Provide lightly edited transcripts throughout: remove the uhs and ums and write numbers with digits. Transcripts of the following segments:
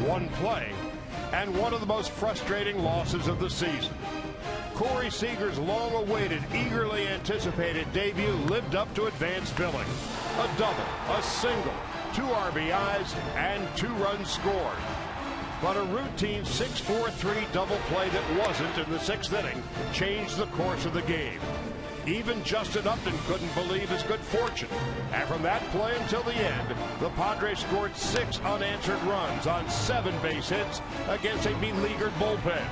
one play, and one of the most frustrating losses of the season. Corey Seager's long-awaited, eagerly anticipated debut lived up to advanced billing. A double, a single, 2 RBIs, and 2 runs scored. But a routine 6-4-3 double play that wasn't in the 6th inning changed the course of the game. Even Justin Upton couldn't believe his good fortune. And from that play until the end, the Padres scored 6 unanswered runs on 7 base hits against a beleaguered bullpen,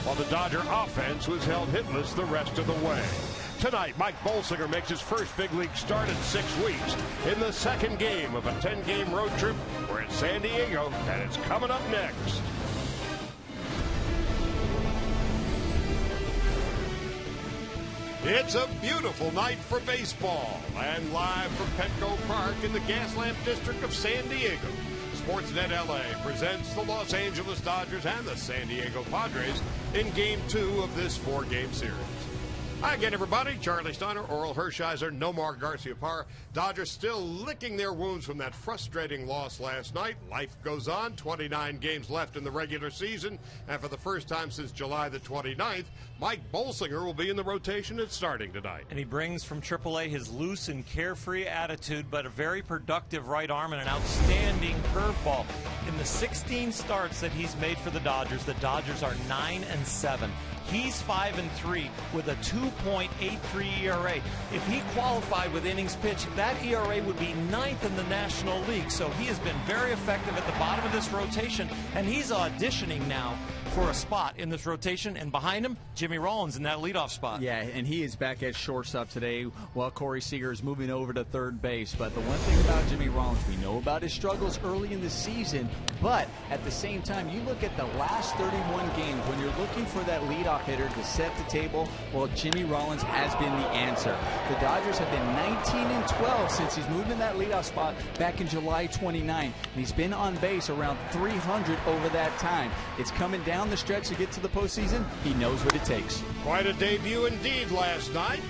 while the Dodger offense was held hitless the rest of the way. Tonight, Mike Bolsinger makes his first big league start in 6 weeks in the 2nd game of a 10-game road trip. We're in San Diego, and it's coming up next. It's a beautiful night for baseball, and live from Petco Park in the Gaslamp District of San Diego, Sportsnet LA presents the Los Angeles Dodgers and the San Diego Padres in Game 2 of this 4-game series. Hi again, everybody. Charlie Steiner, Oral Hershiser, Nomar Garciaparra. Dodgers still licking their wounds from that frustrating loss last night. Life goes on. 29 games left in the regular season. And for the first time since July the 29th, Mike Bolsinger will be in the rotation at starting tonight. And he brings from AAA his loose and carefree attitude, but a very productive right arm and an outstanding curveball. In the 16 starts that he's made for the Dodgers are 9-7. He's 5-3 with a 2.83 ERA. If he qualified with innings pitched, that ERA would be 9th in the National League. So he has been very effective at the bottom of this rotation, and he's auditioning now for a spot in this rotation, and behind him, Jimmy Rollins in that leadoff spot. Yeah, and he is back at shortstop today while Corey Seager is moving over to third base. But the one thing about Jimmy Rollins, we know about his struggles early in the season, but at the same time, you look at the last 31 games, when you're looking for that leadoff hitter to set the table, well, Jimmy Rollins has been the answer. The Dodgers have been 19-12 since he's moved in that leadoff spot back in July 29. And he's been on base around 300 over that time. It's coming down the stretch to get to the postseason. He knows what it takes. Quite a debut indeed last night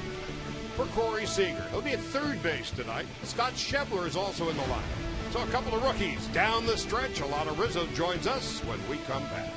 for Corey Seager. He'll be at third base tonight. Scott Schebler is also in the lineup. So a couple of rookies down the stretch. Alana Rizzo joins us when we come back.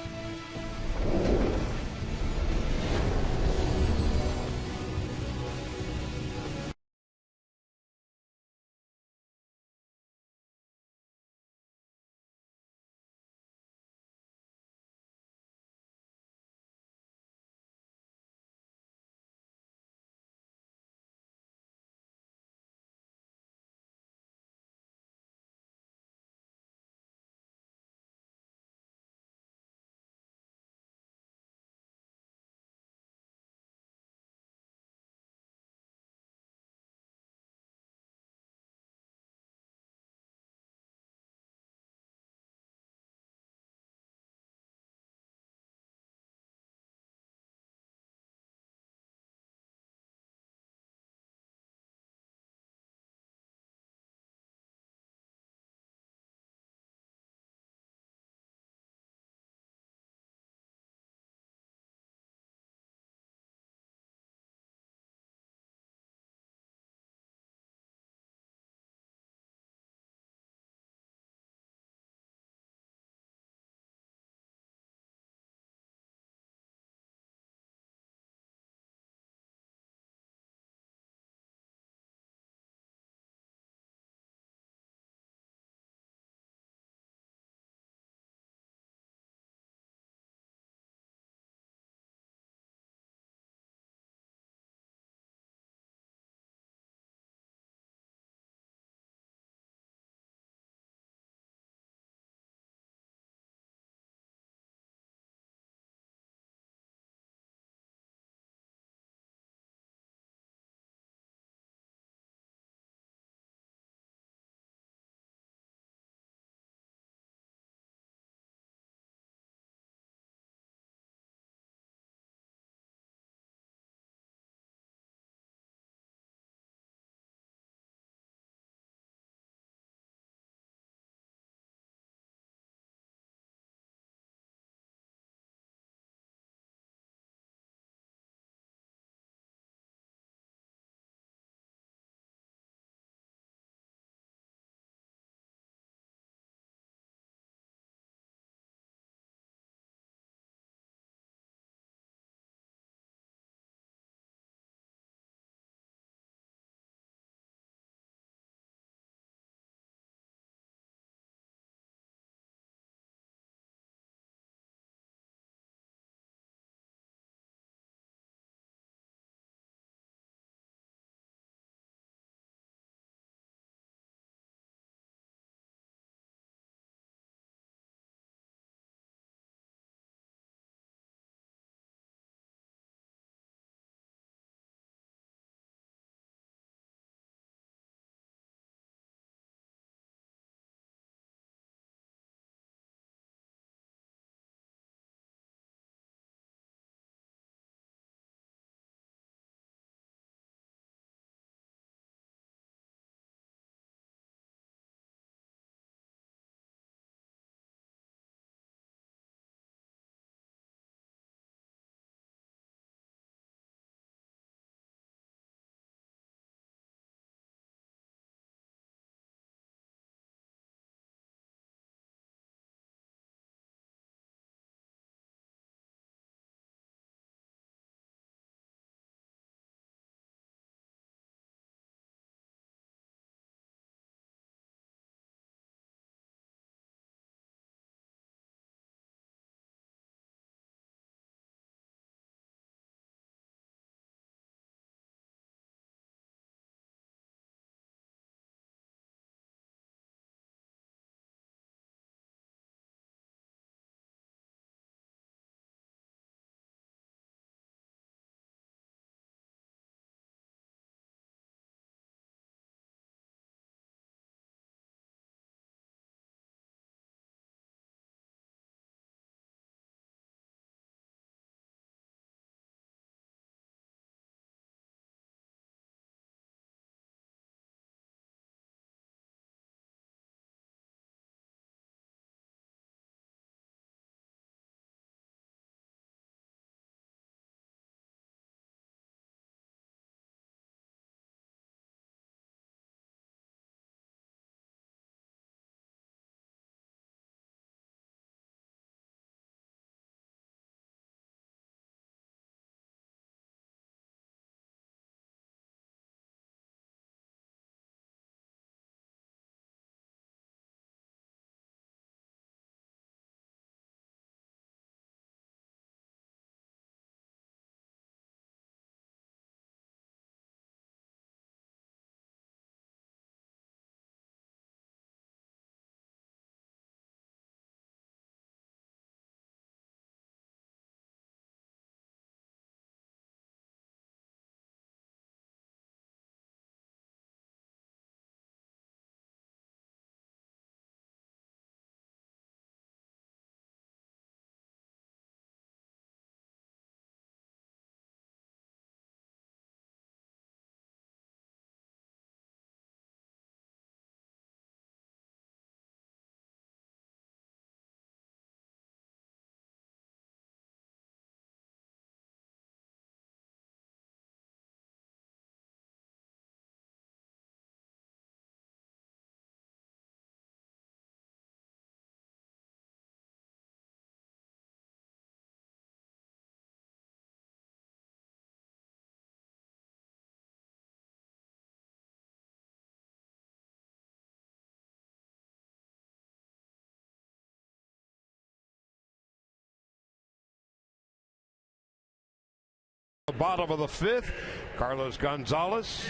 The bottom of the fifth, Carlos Gonzalez,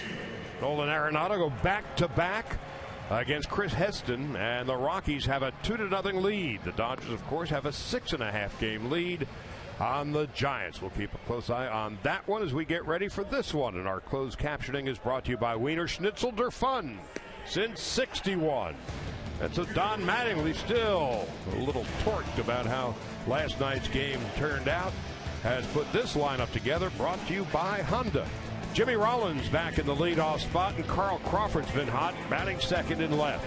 Nolan Arenado go back-to-back against Chris Heston, and the Rockies have a 2-0 lead. The Dodgers, of course, have a 6.5 game lead on the Giants. We'll keep a close eye on that one as we get ready for this one. And our closed captioning is brought to you by Wiener Schnitzel der Fun since '61. And so Don Mattingly still a little torqued about how last night's game turned out, has put this lineup together, brought to you by Honda. Jimmy Rollins back in the leadoff spot, and Carl Crawford's been hot, batting second and left.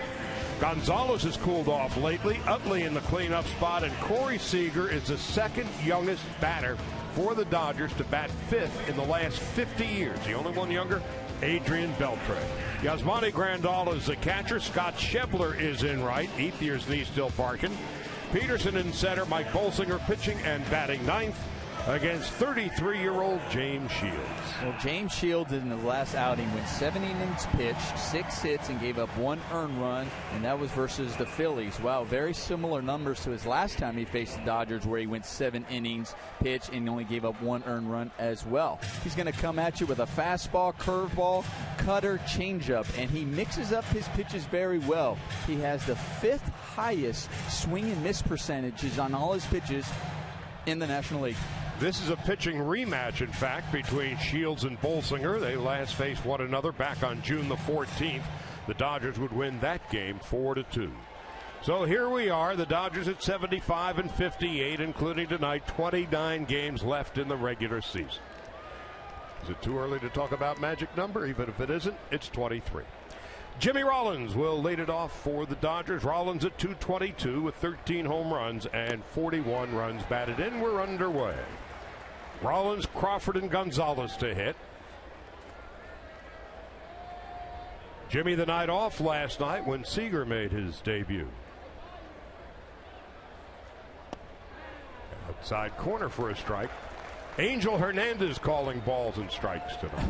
Gonzalez has cooled off lately, Utley in the cleanup spot, and Corey Seager is the second youngest batter for the Dodgers to bat fifth in the last 50 years. The only one younger, Adrian Beltre. Yasmani Grandal is the catcher. Scott Schebler is in right. Ethier's knee still barking. Peterson in center. Mike Bolsinger pitching and batting ninth against 33-year-old James Shields. Well, James Shields in the last outing went 7 innings pitched, 6 hits, and gave up 1 earned run, and that was versus the Phillies. Wow, very similar numbers to his last time he faced the Dodgers, where he went 7 innings pitched and only gave up 1 earned run as well. He's going to come at you with a fastball, curveball, cutter, changeup, and he mixes up his pitches very well. He has the 5th highest swing and miss percentages on all his pitches in the National League. This is a pitching rematch, in fact, between Shields and Bolsinger. They last faced one another back on June the 14th. The Dodgers would win that game 4-2. So here we are, the Dodgers at 75 and 58, including tonight 29 games left in the regular season. Is it too early to talk about magic number? Even if it isn't, it's 23. Jimmy Rollins will lead it off for the Dodgers. Rollins at 222 with 13 home runs and 41 runs batted in. We're underway. Rollins, Crawford, and Gonzalez to hit. Jimmy the night off last night when Seager made his debut. Outside corner for a strike. Angel Hernandez calling balls and strikes tonight.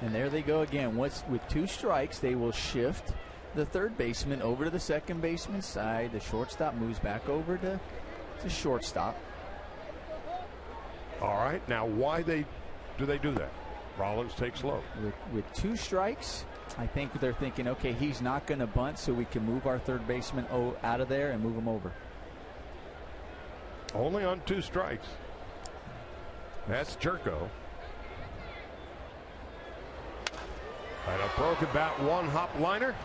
And there they go again. With 2 strikes, they will shift the third baseman over to the second baseman's side. The shortstop moves back over to shortstop. All right, now why do they do that? Rollins takes low. With 2 strikes, I think they're thinking, okay, he's not going to bunt, so we can move our third baseman out of there and move him over. Only on 2 strikes. That's Jerko. And a broken bat 1-hop liner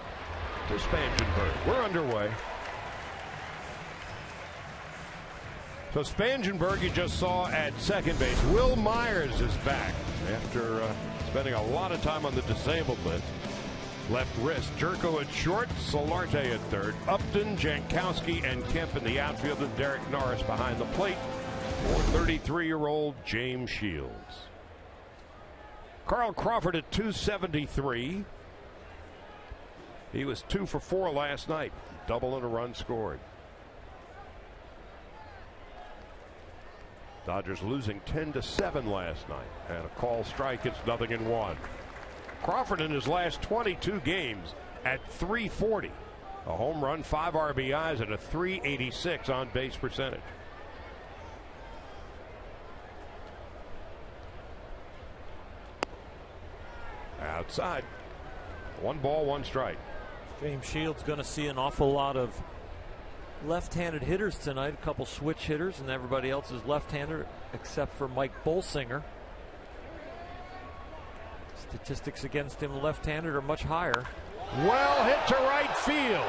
to Spangenberg. We're underway. So Spangenberg you just saw at second base. Will Myers is back after spending a lot of time on the disabled list. Left wrist. Jerko at short, Solarte at third. Upton, Jankowski, and Kemp in the outfield, and Derek Norris behind the plate for 33-year-old James Shields. Carl Crawford at 273. He was 2 for 4 last night. Double and a run scored. Dodgers losing 10-7 last night. And a call strike. It's 0-1. Crawford in his last 22 games at 340. A home run, 5 RBIs, and a 386 on base percentage. Outside. 1 ball, 1 strike. James Shields going to see an awful lot of left-handed hitters tonight. A couple switch hitters, and everybody else is left-hander except for Mike Bolsinger. Statistics against him left-handed are much higher. Well hit to right field.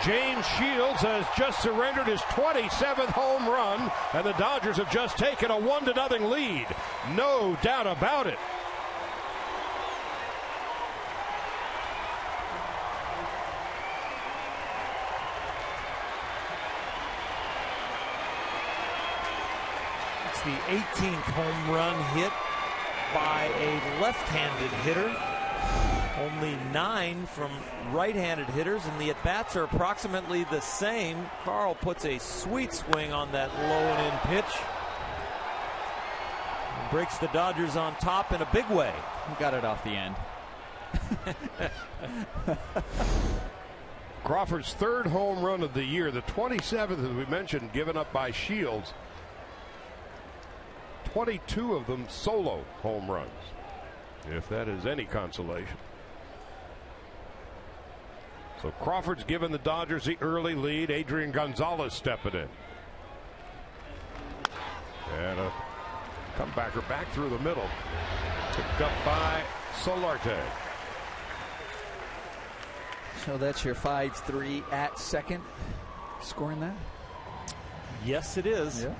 James Shields has just surrendered his 27th home run, and the Dodgers have just taken a 1-0 lead. No doubt about it. It's the 18th home run hit by a left-handed hitter. Only 9 from right-handed hitters, and the at-bats are approximately the same. Carl puts a sweet swing on that low and in pitch. And breaks the Dodgers on top in a big way. He got it off the end. Crawford's 3rd home run of the year, the 27th, as we mentioned, given up by Shields. 22 of them solo home runs, if that is any consolation. So Crawford's given the Dodgers the early lead. Adrian Gonzalez stepping in. And a comebacker back through the middle. Picked up by Solarte. So that's your 5-3 at second. Scoring that? Yes, it is. Yeah.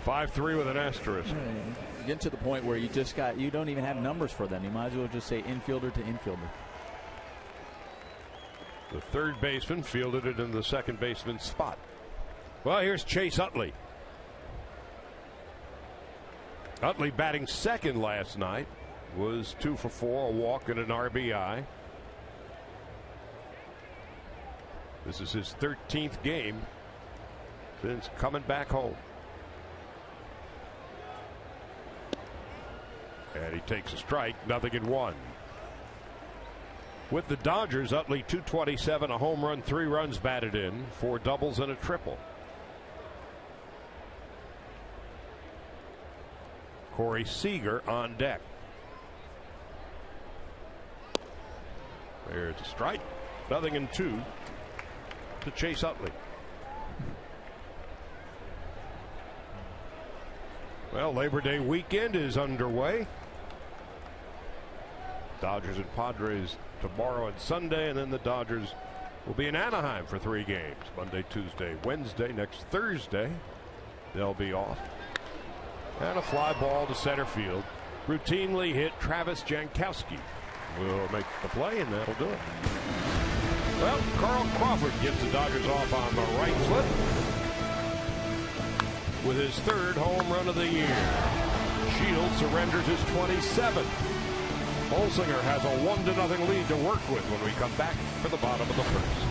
5-3 with an asterisk. You get to the point where you don't even have numbers for them. You might as well just say infielder to infielder. The third baseman fielded it in the second baseman's spot. Well, here's Chase Utley. Utley batting second last night, was 2 for 4, a walk and an RBI. This is his 13th game since coming back home. And he takes a strike, 0-1. With the Dodgers, Utley 227, a home run, 3 runs batted in, 4 doubles and a triple. Corey Seager on deck. There's a strike, 0-2 to Chase Utley. Well, Labor Day weekend is underway. Dodgers and Padres tomorrow and Sunday, and then the Dodgers will be in Anaheim for 3 games. Monday, Tuesday, Wednesday. Next Thursday, they'll be off. And a fly ball to center field. Routinely hit Travis Jankowski will make the play, and that'll do it. Well, Carl Crawford gets the Dodgers off on the right foot with his 3rd home run of the year. Shields surrenders his 27th. Bolsinger has a 1-0 lead to work with when we come back for the bottom of the first.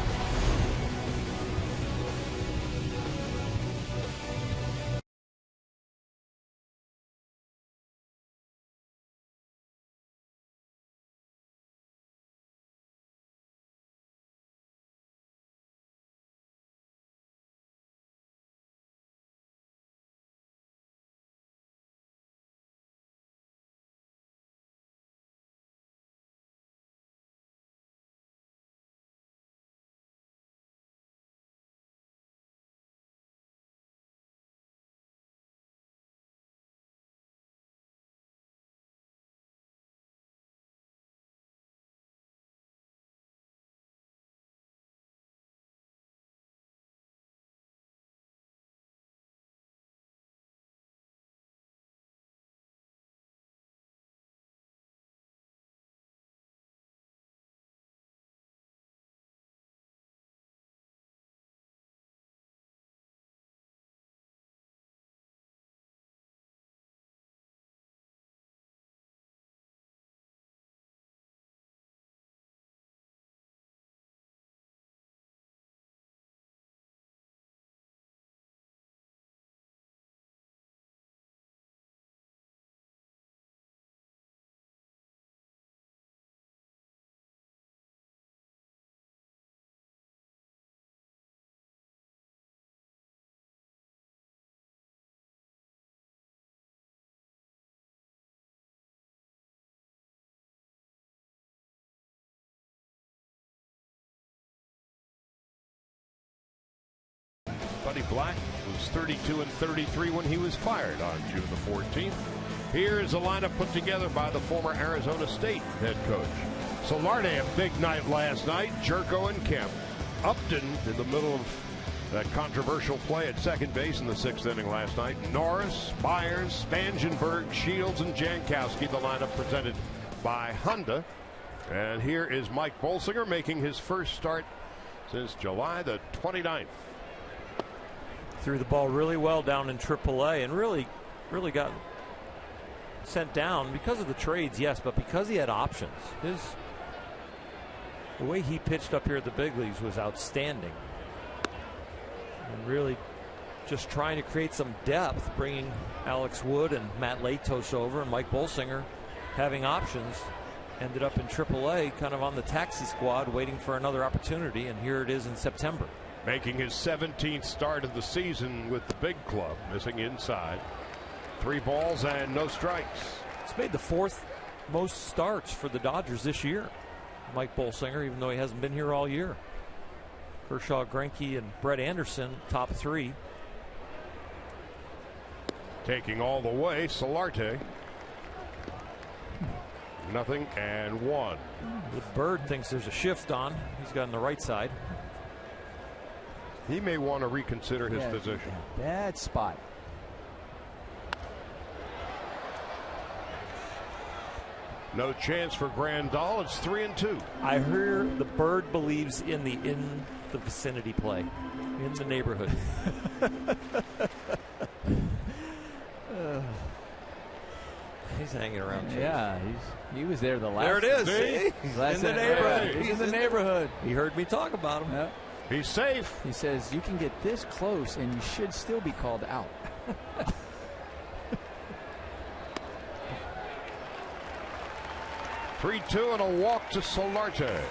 Buddy Black was 32-33 when he was fired on June the 14th. Here is a lineup put together by the former Arizona State head coach. Solarte, a big night last night. Jerko and Kemp. Upton in the middle of that controversial play at second base in the 6th inning last night. Norris, Myers, Spangenberg, Shields, and Jankowski. The lineup presented by Honda. And here is Mike Bolsinger making his first start since July the 29th. Threw the ball really well down in AAA and really got sent down because of the trades, yes, but because he had options. The way he pitched up here at the big leagues was outstanding. And really just trying to create some depth, bringing Alex Wood and Matt Latos over, and Mike Bolsinger having options. Ended up in AAA, kind of on the taxi squad, waiting for another opportunity, and here it is in September. Making his 17th start of the season with the big club, missing inside. 3 balls and no strikes. He's made the 4th most starts for the Dodgers this year. Mike Bolsinger, even though he hasn't been here all year. Kershaw, Greinke, and Brett Anderson, top 3. Taking all the way, Solarte. 0-1. The Bird thinks there's a shift on. He's got on the right side. He may want to reconsider his position. Bad spot. No chance for Grandal. It's 3-2. I hear the Bird believes in the vicinity play, in the neighborhood. He's hanging around. Chase. Yeah, he was there the last. There it is. See? He's in the neighborhood. He's in the neighborhood. He heard me talk about him. Yep. He's safe. He says you can get this close and you should still be called out. 3-2 and a walk to Solarte.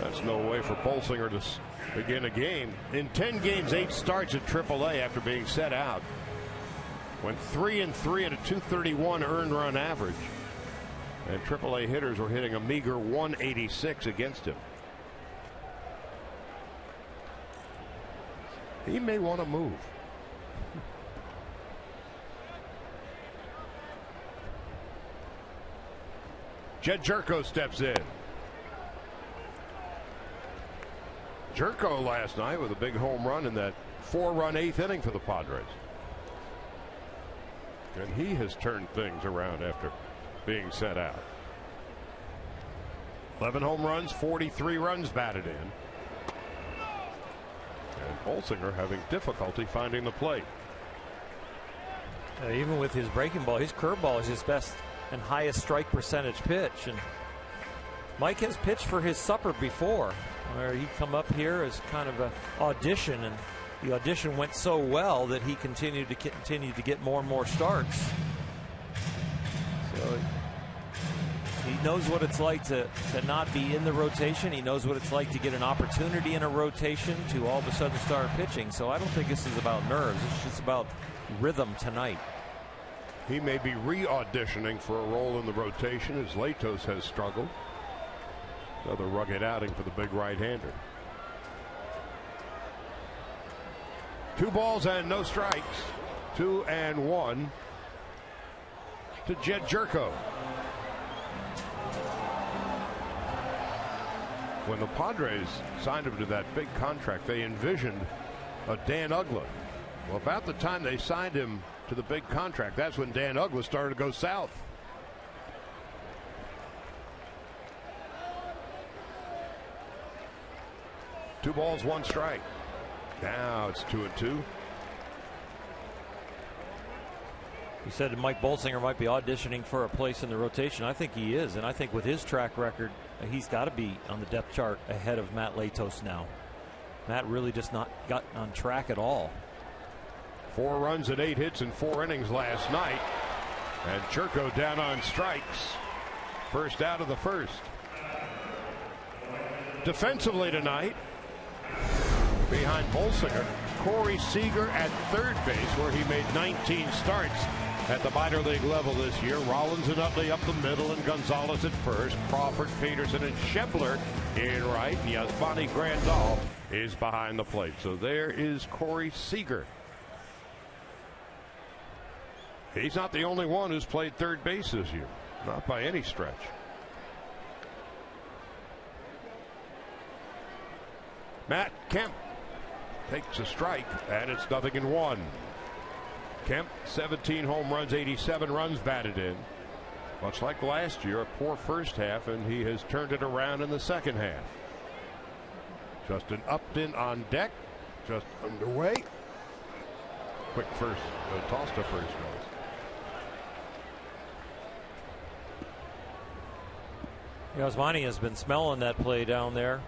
That's no way for Bolsinger to begin a game. In 10 games, 8 starts at AAA after being set out. Went 3-3 at a .231 earned run average. And AAA hitters were hitting a meager .186 against him. He may want to move. Jed Jerko steps in. Jerko last night with a big home run in that 4-run 8th inning for the Padres. And he has turned things around after being set out. 11 home runs, 43 runs batted in. And Bolsinger having difficulty finding the plate. Even with his breaking ball, his curveball is his best and highest strike percentage pitch. And Mike has pitched for his supper before, where he come up here as kind of an audition, and the audition went so well that he continued to get more and more starts. So he knows what it's like to not be in the rotation. He knows what it's like to get an opportunity in a rotation to all of a sudden start pitching. So I don't think this is about nerves. It's just about rhythm tonight. He may be re-auditioning for a role in the rotation as Latos has struggled. Another rugged outing for the big right-hander. 2 balls and no strikes. 2-1 to Jed Jerko. When the Padres signed him to that big contract, they envisioned a Dan Uggla. Well, about the time they signed him to the big contract, that's when Dan Uggla started to go south. Two balls, 1 strike. Now it's 2-2. You said Mike Bolsinger might be auditioning for a place in the rotation. I think he is, and I think with his track record, he's got to be on the depth chart ahead of Matt Latos now. Matt really just not got on track at all. 4 runs and 8 hits in 4 innings last night. And Jerko down on strikes. First out of the first. Defensively tonight, behind Bolsinger, Corey Seager at third base, where he made 19 starts at the minor league level this year. Rollins and Utley up the middle, and Gonzalez at first. Crawford, Peterson, and Schebler in right. And Yasmani Grandal is behind the plate. So there is Corey Seager. He's not the only one who's played third base this year. Not by any stretch. Matt Kemp takes a strike, and it's 0-1. Kemp, 17 home runs, 87 runs batted in. Much like last year, a poor first half, and he has turned it around in the second half. Justin Upton on deck, just underway. Quick first, toss to first base. Yasmani has been smelling that play down there.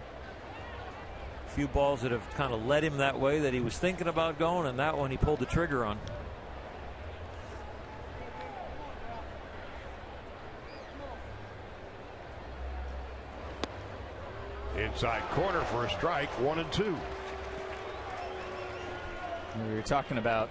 A few balls that have kind of led him that way that he was thinking about going, and that one he pulled the trigger on. Inside corner for a strike, 1-2. We were talking about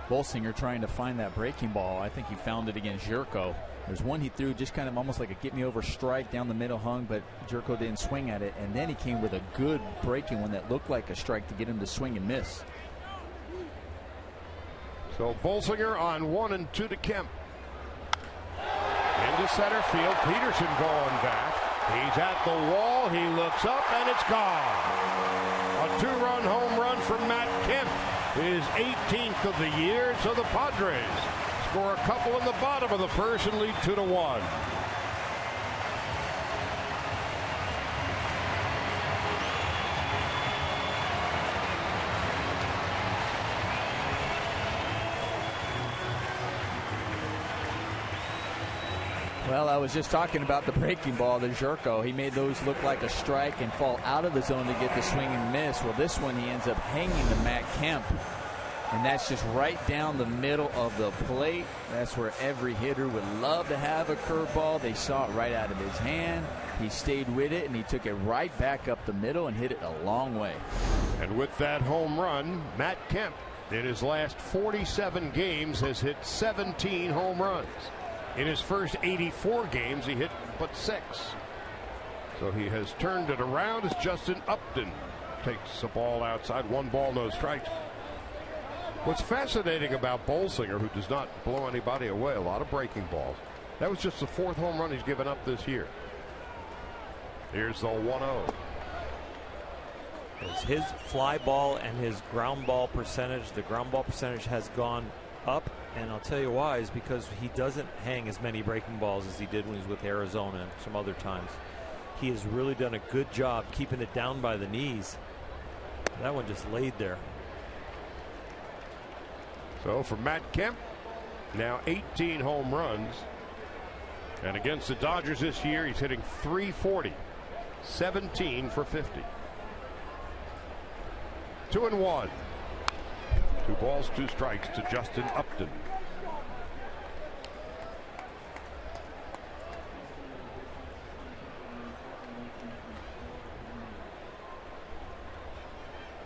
Bolsinger trying to find that breaking ball. I think he found it against Jerko. There's one he threw just kind of almost like a get-me-over strike down the middle hung, but Jerko didn't swing at it. And then he came with a good breaking one that looked like a strike to get him to swing and miss. So Bolsinger on 1-2 to Kemp. Into center field. Peterson going back. He's at the wall. He looks up, and it's gone. A two-run home run from Matt Kemp. His 18th of the year. So the Padres score a couple in the bottom of the first and lead 2-1. Well, I was just talking about the breaking ball, the Jerko. He made those look like a strike and fall out of the zone to get the swing and miss. Well, this one he ends up hanging to Matt Kemp. And that's just right down the middle of the plate. That's where every hitter would love to have a curveball. They saw it right out of his hand. He stayed with it, and he took it right back up the middle and hit it a long way. And with that home run, Matt Kemp, in his last 47 games, has hit 17 home runs. In his first 84 games, he hit but 6. So he has turned it around as Justin Upton takes the ball outside. 1 ball, no strikes. What's fascinating about Bolsinger, who does not blow anybody away, a lot of breaking balls. That was just the 4th home run he's given up this year. Here's the 1-0. It's his fly ball and his ground ball percentage. The ground ball percentage has gone up, and I'll tell you why, is because he doesn't hang as many breaking balls as he did when he was with Arizona and some other times. He has really done a good job keeping it down by the knees. That one just laid there. So for Matt Kemp, now 18 home runs. And against the Dodgers this year, he's hitting .340, 17 for 50. 2-1. 2 balls, 2 strikes to Justin Upton.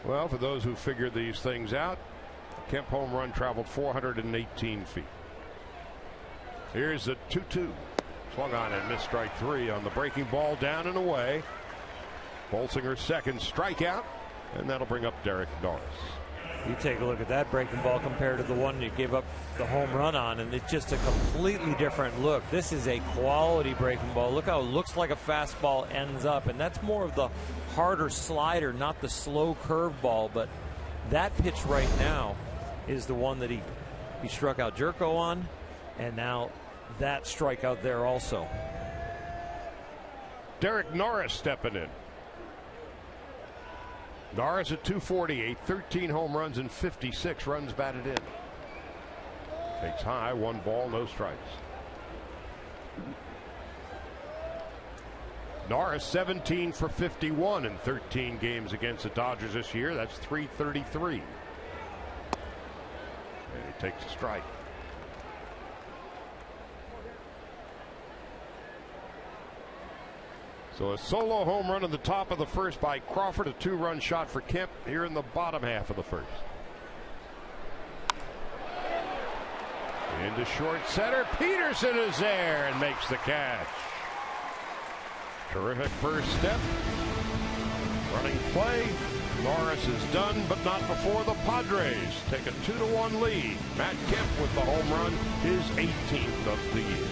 Well, for those who figure these things out, Kemp home run traveled 418 feet. Here's the 2-2. Swung on and missed strike 3 on the breaking ball, down and away. Bolsinger's second strikeout, and that'll bring up Derek Norris. You take a look at that breaking ball compared to the one you gave up the home run on, and it's just a completely different look. This is a quality breaking ball. Look how it looks like a fastball ends up, and that's more of the harder slider, not the slow curveball. But that pitch right now is the one that he struck out Jerko on, and now that strikeout there also. Derek Norris stepping in. Norris at .248, 13 home runs and 56 runs batted in. Takes high, 1 ball, no strikes. Norris 17 for 51 in 13 games against the Dodgers this year. That's .333. And he takes a strike. So a solo home run in the top of the first by Crawford, a 2-run shot for Kemp here in the bottom half of the first. Into short center, Peterson is there and makes the catch. Terrific first step. Running play. Norris is done, but not before the Padres take a 2-1 lead. Matt Kemp with the home run, his 18th of the year.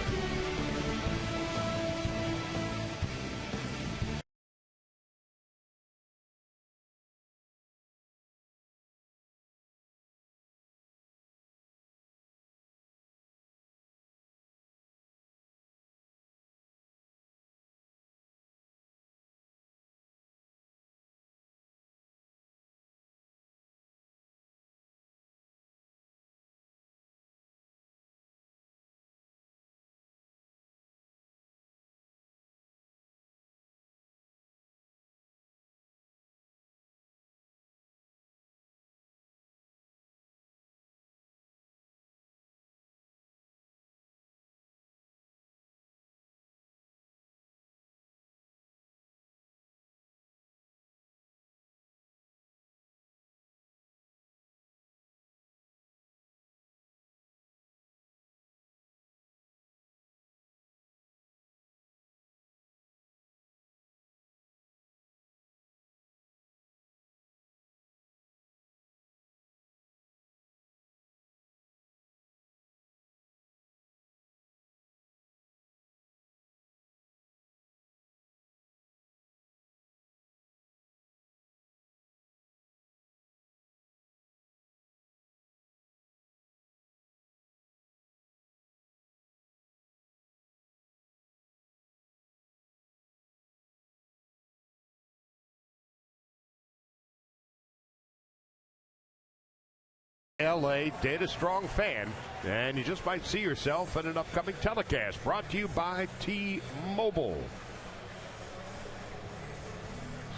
LA Data Strong fan, and you just might see yourself in an upcoming telecast brought to you by T-Mobile.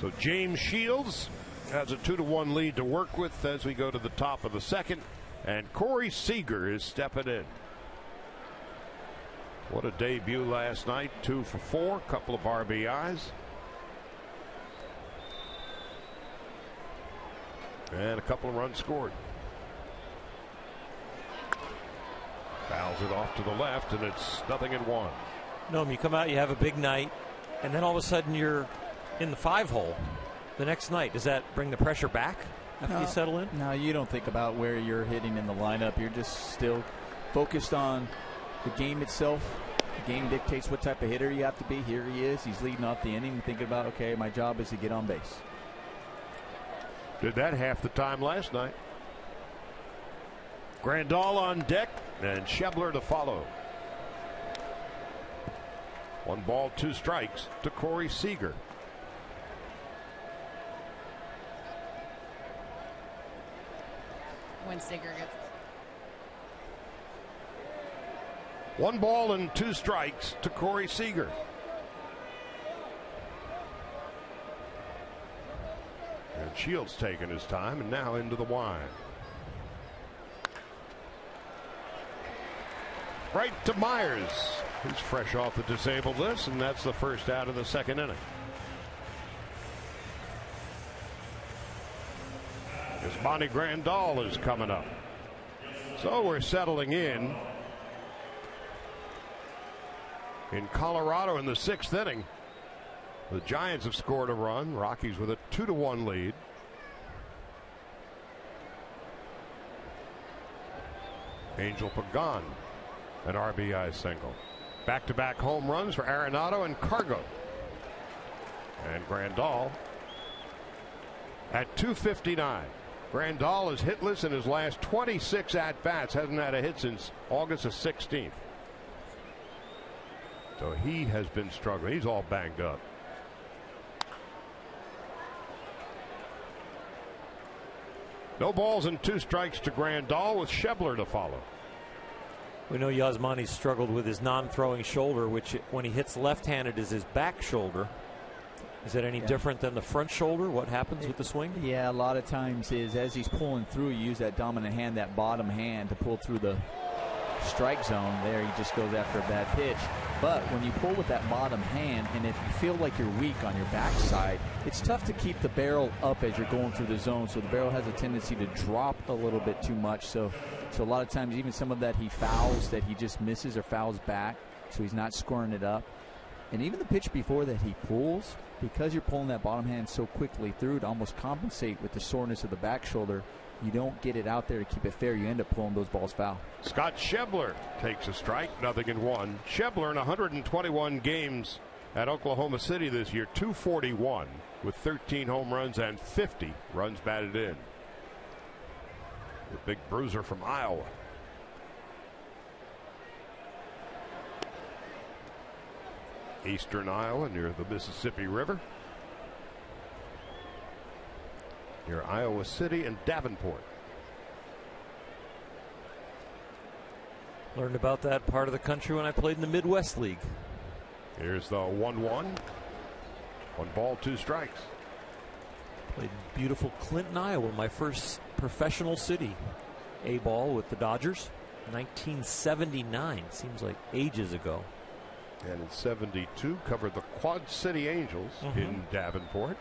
So James Shields has a 2-1 lead to work with as we go to the top of the second, and Corey Seager is stepping in. What a debut last night, 2 for 4, couple of RBIs. And a couple of runs scored. Fouls it off to the left, and it's 0-1. No, you come out, you have a big night, and then all of a sudden you're in the 5-hole the next night. Does that bring the pressure back after you settle in? No, you don't think about where you're hitting in the lineup. You're just still focused on the game itself. The game dictates what type of hitter you have to be. Here he is. He's leading off the inning, thinking about, okay, my job is to get on base. Did that half the time last night. Grandal on deck, and Schebler to follow. 1 ball, 2 strikes to Corey Seager. When Seager gets 1 ball and 2 strikes to Corey Seager. And Shields taking his time, and now into the wind. Right to Myers. He's fresh off the disabled list, and that's the first out of the second inning. As Bonnie Grandal is coming up. So we're settling in Colorado in the 6th inning. The Giants have scored a run. Rockies with a 2-1 lead. Angel Pagan, an RBI single. Back-to-back home runs for Arenado and Cargo. And Grandal at 259. Grandal is hitless in his last 26 at-bats. Hasn't had a hit since August the 16th. So he has been struggling. He's all banged up. No balls and 2 strikes to Grandal with Schebler to follow. We know Yasmani struggled with his non-throwing shoulder, which when he hits left-handed is his back shoulder. Is that any different than the front shoulder? What happens with the swing? Yeah, a lot of times is as he's pulling through, you use that dominant hand, that bottom hand, to pull through the strike zone. There he just goes after a bad pitch. But when you pull with that bottom hand, and if you feel like you're weak on your backside, it's tough to keep the barrel up as you're going through the zone. So the barrel has a tendency to drop a little bit too much. So a lot of times, even some of that he fouls, that he just misses or fouls back, so he's not scoring it up. And even the pitch before that he pulls, because you're pulling that bottom hand so quickly through to almost compensate with the soreness of the back shoulder, you don't get it out there to keep it fair. You end up pulling those balls foul. Scott Schebler takes a strike, 0-1. Schebler in 121 games at Oklahoma City this year, 241 with 13 home runs and 50 runs batted in. The big bruiser from Iowa. Eastern Iowa, near the Mississippi River. Near Iowa City and Davenport. Learned about that part of the country when I played in the Midwest League. Here's the 1-1. 1 ball, 2 strikes. Played in beautiful Clinton, Iowa, my first professional city. A-ball with the Dodgers, 1979. Seems like ages ago. And in 72, covered the Quad City Angels in Davenport.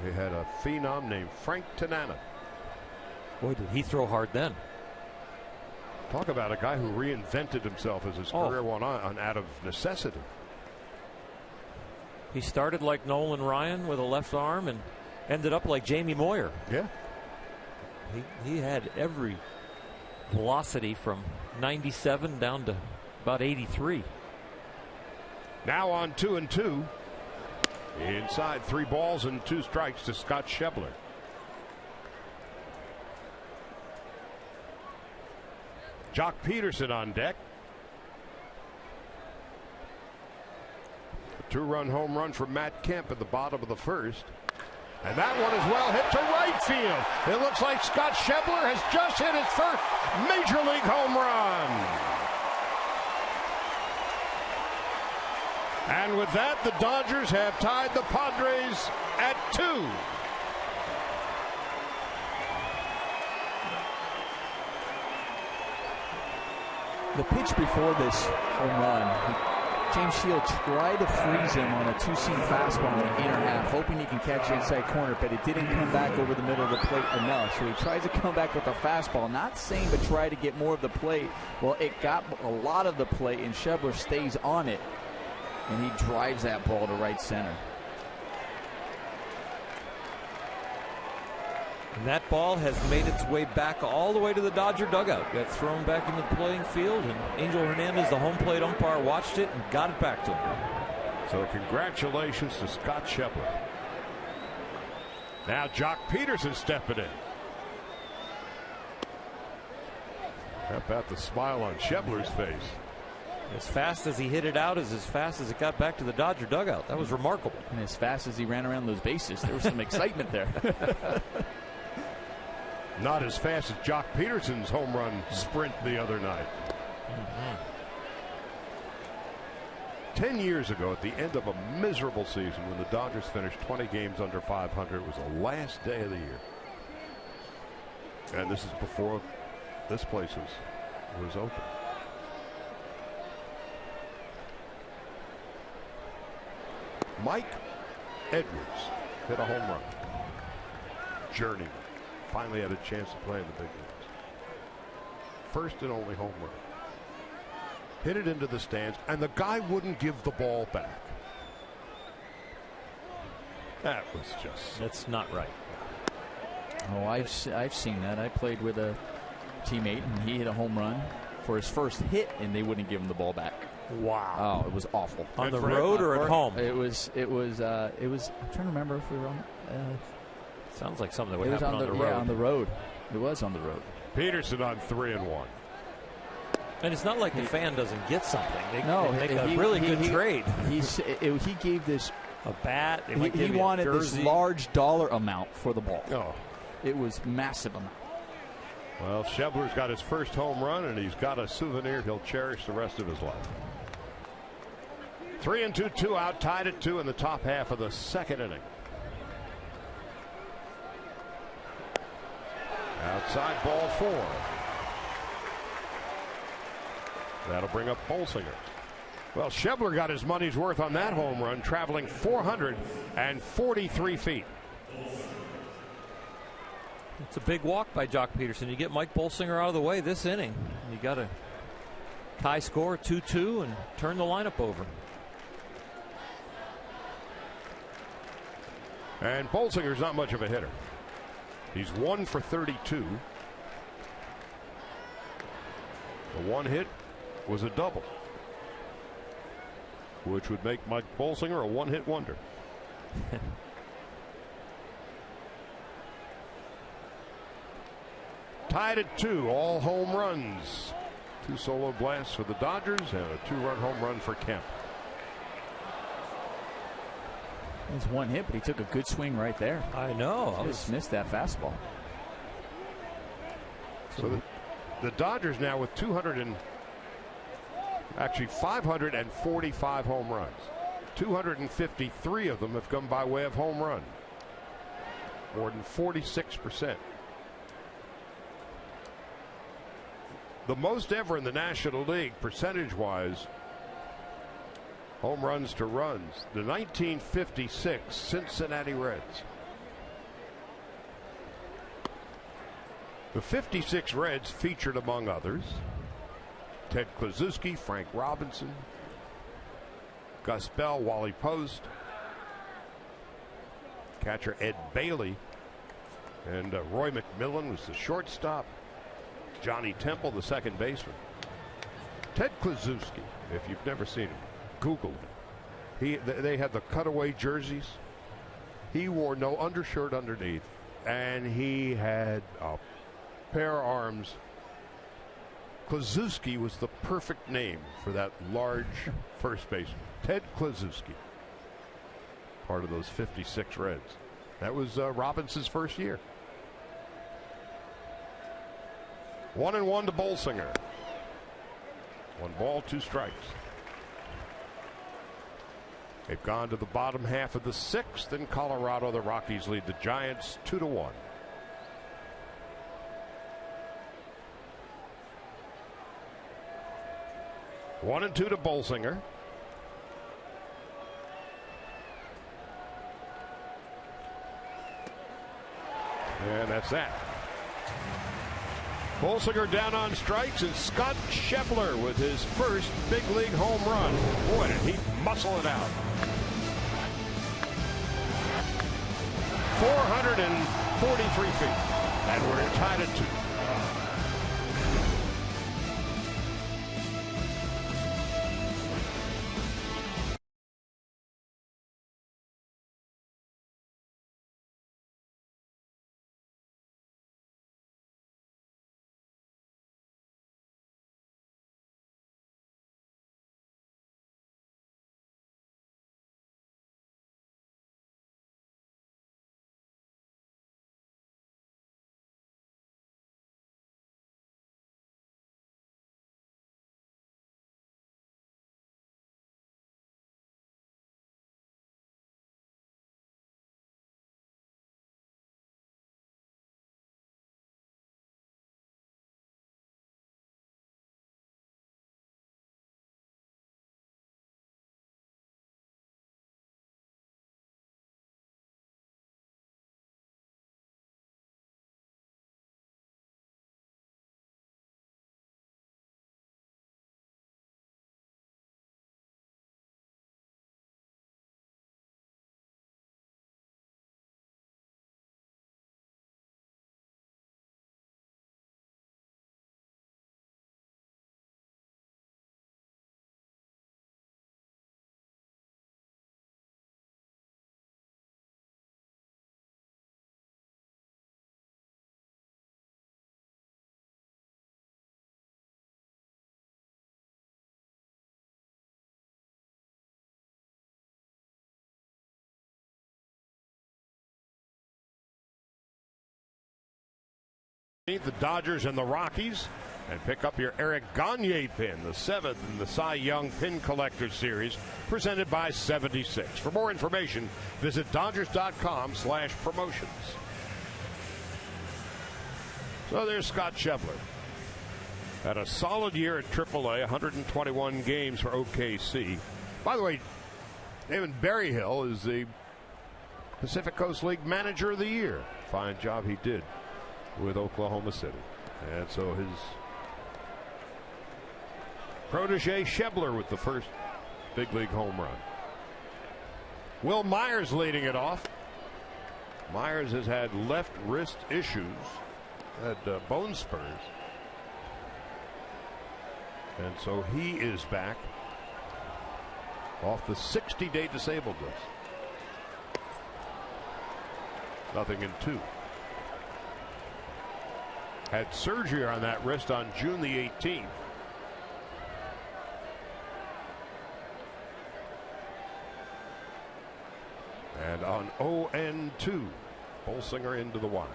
They had a phenom named Frank Tanana. Boy, did he throw hard then. Talk about a guy who reinvented himself as his career went on out of necessity. He started like Nolan Ryan with a left arm and ended up like Jamie Moyer. Yeah. He had every velocity from 97 down to about 83. Now on 2-2. Inside, 3 balls and 2 strikes to Scott Schebler. Jock Peterson on deck. A 2-run home run for Matt Kemp at the bottom of the first. And that one is well hit to right field. It looks like Scott Schebler has just hit his first Major League home run. And with that, the Dodgers have tied the Padres at 2. The pitch before this home run, James Shield tried to freeze him on a 2-seam fastball in the inner half, hoping he can catch the inside corner, but it didn't come back over the middle of the plate enough. So he tries to come back with a fastball, not saying but try to get more of the plate. Well, it got a lot of the plate, and Schebler stays on it, and he drives that ball to right center. And that ball has made its way back all the way to the Dodger dugout. Got thrown back into the playing field, and Angel Hernandez, the home plate umpire, watched it and got it back to him. So congratulations to Scott Schebler. Now Jock Peterson stepping in. How about the smile on Schebler's face? As fast as he hit it out is as fast as it got back to the Dodger dugout. That was remarkable. And as fast as he ran around those bases, there was some excitement there. Not as fast as Jock Peterson's home run sprint the other night. 10 years ago, at the end of a miserable season, when the Dodgers finished 20 games under 500, it was the last day of the year. And this is before this place was open. Mike Edwards hit a home run. Journeyman. Finally had a chance to play in the big leagues. First and only home run. Hit it into the stands, and the guy wouldn't give the ball back. That was just... That's not right. Oh, I've seen that. I played with a teammate, and he hit a home run for his first hit, and they wouldn't give him the ball back. Wow. Oh, it was awful. On the road or at home? It was. I'm trying to remember if we were on. Sounds like something that would happen on the road. Yeah, on the road. It was on the road. Peterson on 3-1. And it's not like the fan doesn't get something. They make a he, really good trade. He gave this a bat. He wanted this large dollar amount for the ball. Oh, it was massive amount. Well, Schebler's got his first home run, and he's got a souvenir he'll cherish the rest of his life. 3-2, 2 out, tied at 2 in the top half of the second inning. Outside ball 4. That'll bring up Bolsinger. Well, Schebler got his money's worth on that home run, traveling 443 feet. It's a big walk by Jock Peterson. You get Mike Bolsinger out of the way this inning. You got a tie score, 2-2, and turn the lineup over. And Bolsinger's not much of a hitter. He's 1 for 32. The one hit was a double, which would make Mike Bolsinger a one-hit wonder. Tied at 2, all home runs. 2 solo blasts for the Dodgers and a 2-run home run for Kemp. It was one hit, but he took a good swing right there. I know. I just missed that fastball. So the Dodgers now with 545 home runs. 253 of them have come by way of home run. More than 46%. The most ever in the National League, percentage-wise, home runs to runs. The 1956 Cincinnati Reds. The 56 Reds featured, among others, Ted Kluszewski, Frank Robinson, Gus Bell, Wally Post, catcher Ed Bailey, and Roy McMillan was the shortstop. Johnny Temple, the second baseman. Ted Kluszewski, if you've never seen him, Google him. They had the cutaway jerseys. He wore no undershirt underneath, and he had a pair of arms. Kluszewski was the perfect name for that large first baseman. Ted Kluszewski, part of those 56 Reds. That was Robinson's first year. 1-1 to Bolsinger. 1 ball, 2 strikes. They've gone to the bottom half of the 6th in Colorado. The Rockies lead the Giants 2-1. One and 2 to Bolsinger. And that's that. Bolsinger down on strikes, and Scott Schebler with his first big league home run. Boy, did he muscle it out. 443 feet. And we're tied at 2. The Dodgers and the Rockies, and pick up your Eric Gagne pin, the 7th in the Cy Young Pin Collector Series, presented by 76. For more information, visit Dodgers.com/promotions. So there's Scott Schebler. Had a solid year at AAA, 121 games for OKC. By the way, David Berryhill is the Pacific Coast League Manager of the Year. Fine job he did with Oklahoma City. And so his protege Schebler with the first big league home run. Will Myers leading it off. Myers has had left wrist issues, had bone spurs, and so he is back off the 60-day disabled list. Nothing in 2. Had surgery on that wrist on June the 18th. And on 0-2, Bolsinger into the wide.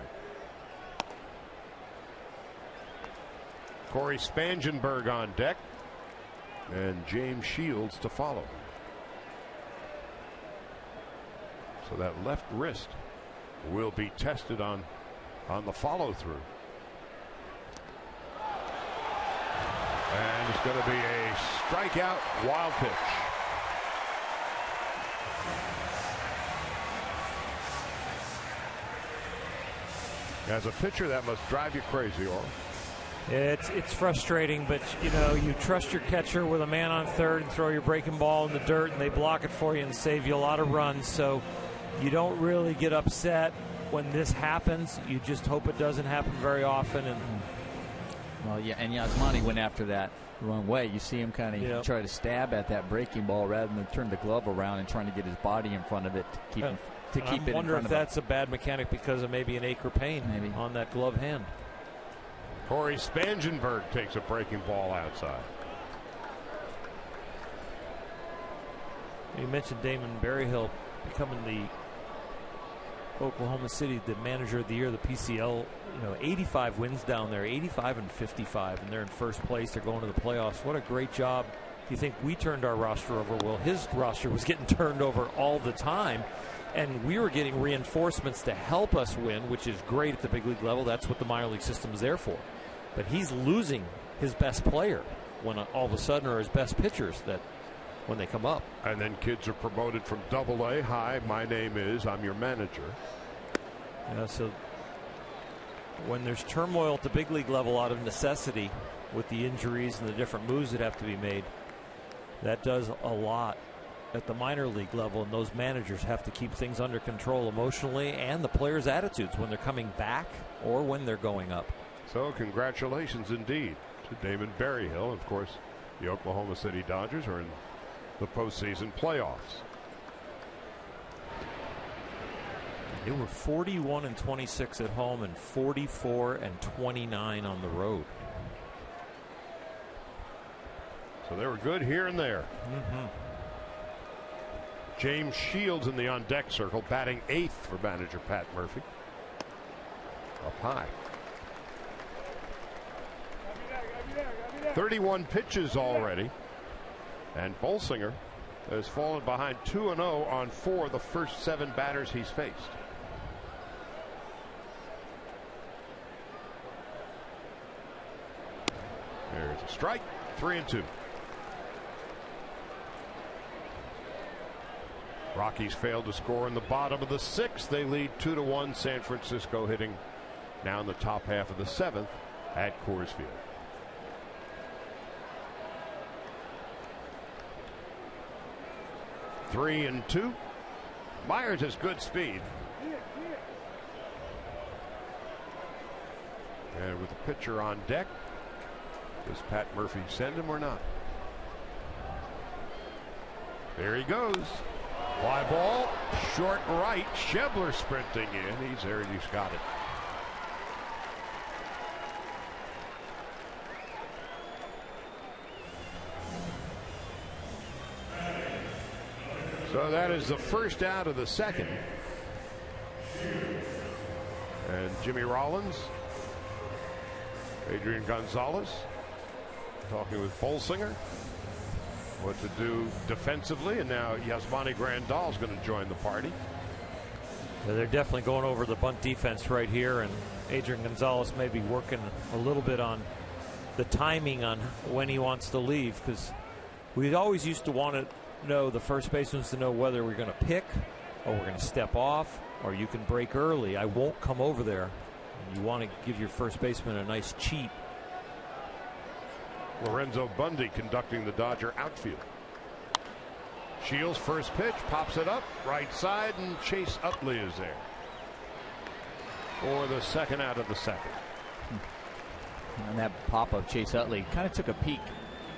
Corey Spangenberg on deck, and James Shields to follow. So that left wrist will be tested on the follow-through. And it's going to be a strikeout, wild pitch. As a pitcher, that must drive you crazy, Orr. It's frustrating, but you know, you trust your catcher with a man on third and throw your breaking ball in the dirt, and they block it for you and save you a lot of runs. So you don't really get upset when this happens. You just hope it doesn't happen very often. And well, yeah, and Yasmani went after that the wrong way. You see him kind of try to stab at that breaking ball rather than turn the glove around and trying to get his body in front of it to keep him. I wonder if that's a bad mechanic because of maybe an ache or pain on that glove hand. Corey Spangenberg takes a breaking ball outside. You mentioned Damon Berryhill becoming the Oklahoma City, the manager of the year, the PCL, 85 wins down there, 85 and 55, and they're in first place. They're going to the playoffs. What a great job. You think we turned our roster over? Well, his roster was getting turned over all the time, and we were getting reinforcements to help us win, which is great at the big league level. That's what the minor league system is there for. But he's losing his best player when all of a sudden, or his best pitchers that when they come up. And then kids are promoted from Double-A. Hi, my name is, I'm your manager. So when there's turmoil at the big league level out of necessity with the injuries and the different moves that have to be made, that does a lot at the minor league level, and those managers have to keep things under control emotionally, and the players' attitudes when they're coming back or when they're going up. So congratulations indeed to Damon Berryhill. Of course, the Oklahoma City Dodgers are in the postseason playoffs. They were 41 and 26 at home and 44 and 29 on the road. So they were good here and there. James Shields in the on-deck circle, batting 8th for manager Pat Murphy. Up high. 31 pitches already. And Bolsinger has fallen behind 2-0 on 4 of the first 7 batters he's faced. There's a strike. 3-2. Rockies failed to score in the bottom of the 6th. They lead 2-1. San Francisco hitting now in the top half of the 7th at Coors Field. Three and 2. Myers has good speed. And with the pitcher on deck, does Pat Murphy send him or not? There he goes. Fly ball, short right. Schebler sprinting in. He's there. He's got it. So that is the first out of the 2nd. And Jimmy Rollins, Adrian Gonzalez talking with Bolsinger what to do defensively, and now Yasmani Grandal is going to join the party. Yeah, they're definitely going over the bunt defense right here, and Adrian Gonzalez may be working a little bit on the timing on when he wants to leave, because we always used to want to know, the first baseman to know whether we're going to pick or we're going to step off, or you can break early. I won't come over there. You want to give your first baseman a nice cheat. Lorenzo Bundy conducting the Dodger outfield. Shields first pitch, pops it up right side, and Chase Utley is there for the second out of the 2nd. And that pop-up, Chase Utley kind of took a peek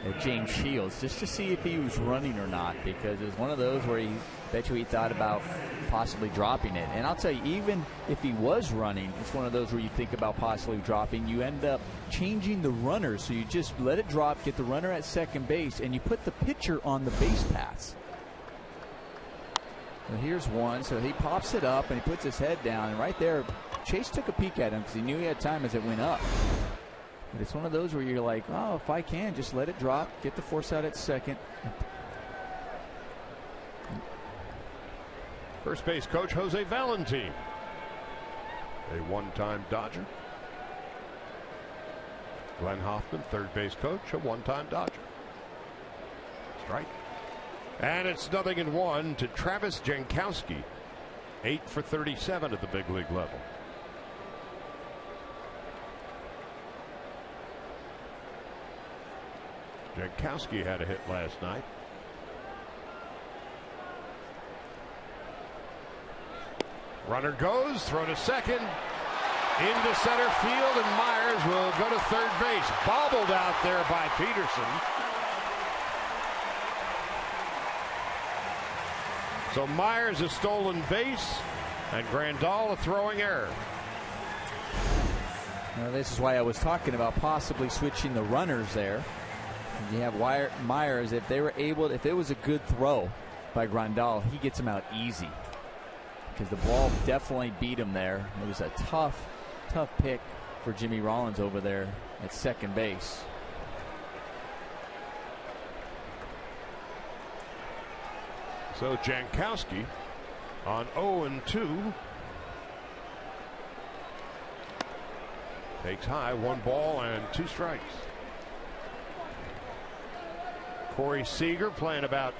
at James Shields just to see if he was running or not, because it was one of those where he thought about possibly dropping it. And I'll tell you, even if he was running, it's one of those where you think about possibly dropping. You end up changing the runner, so you just let it drop, get the runner at second base, and you put the pitcher on the base paths. Well, here's one, so he pops it up and he puts his head down, and right there Chase took a peek at him because he knew he had time as it went up. But it's one of those where you're like, oh, if I can, just let it drop, get the force out at second. First base coach Jose Valentin, a one-time Dodger. Glenn Hoffman, third base coach, a one-time Dodger. Strike. And it's 0-1 to Travis Jankowski, 8 for 37 at the big league level. Jankowski had a hit last night. Runner goes, throw to second, into center field, and Myers will go to third base. Bobbled out there by Peterson. So Myers a stolen base, and Grandal a throwing error. Now, this is why I was talking about possibly switching the runners there. You have Myers, if they were able, if it was a good throw by Grandal, he gets him out easy. because the ball definitely beat him there. It was a tough pick for Jimmy Rollins over there at second base. So Jankowski on 0-2. Takes high, 1 ball and 2 strikes. Corey Seager playing about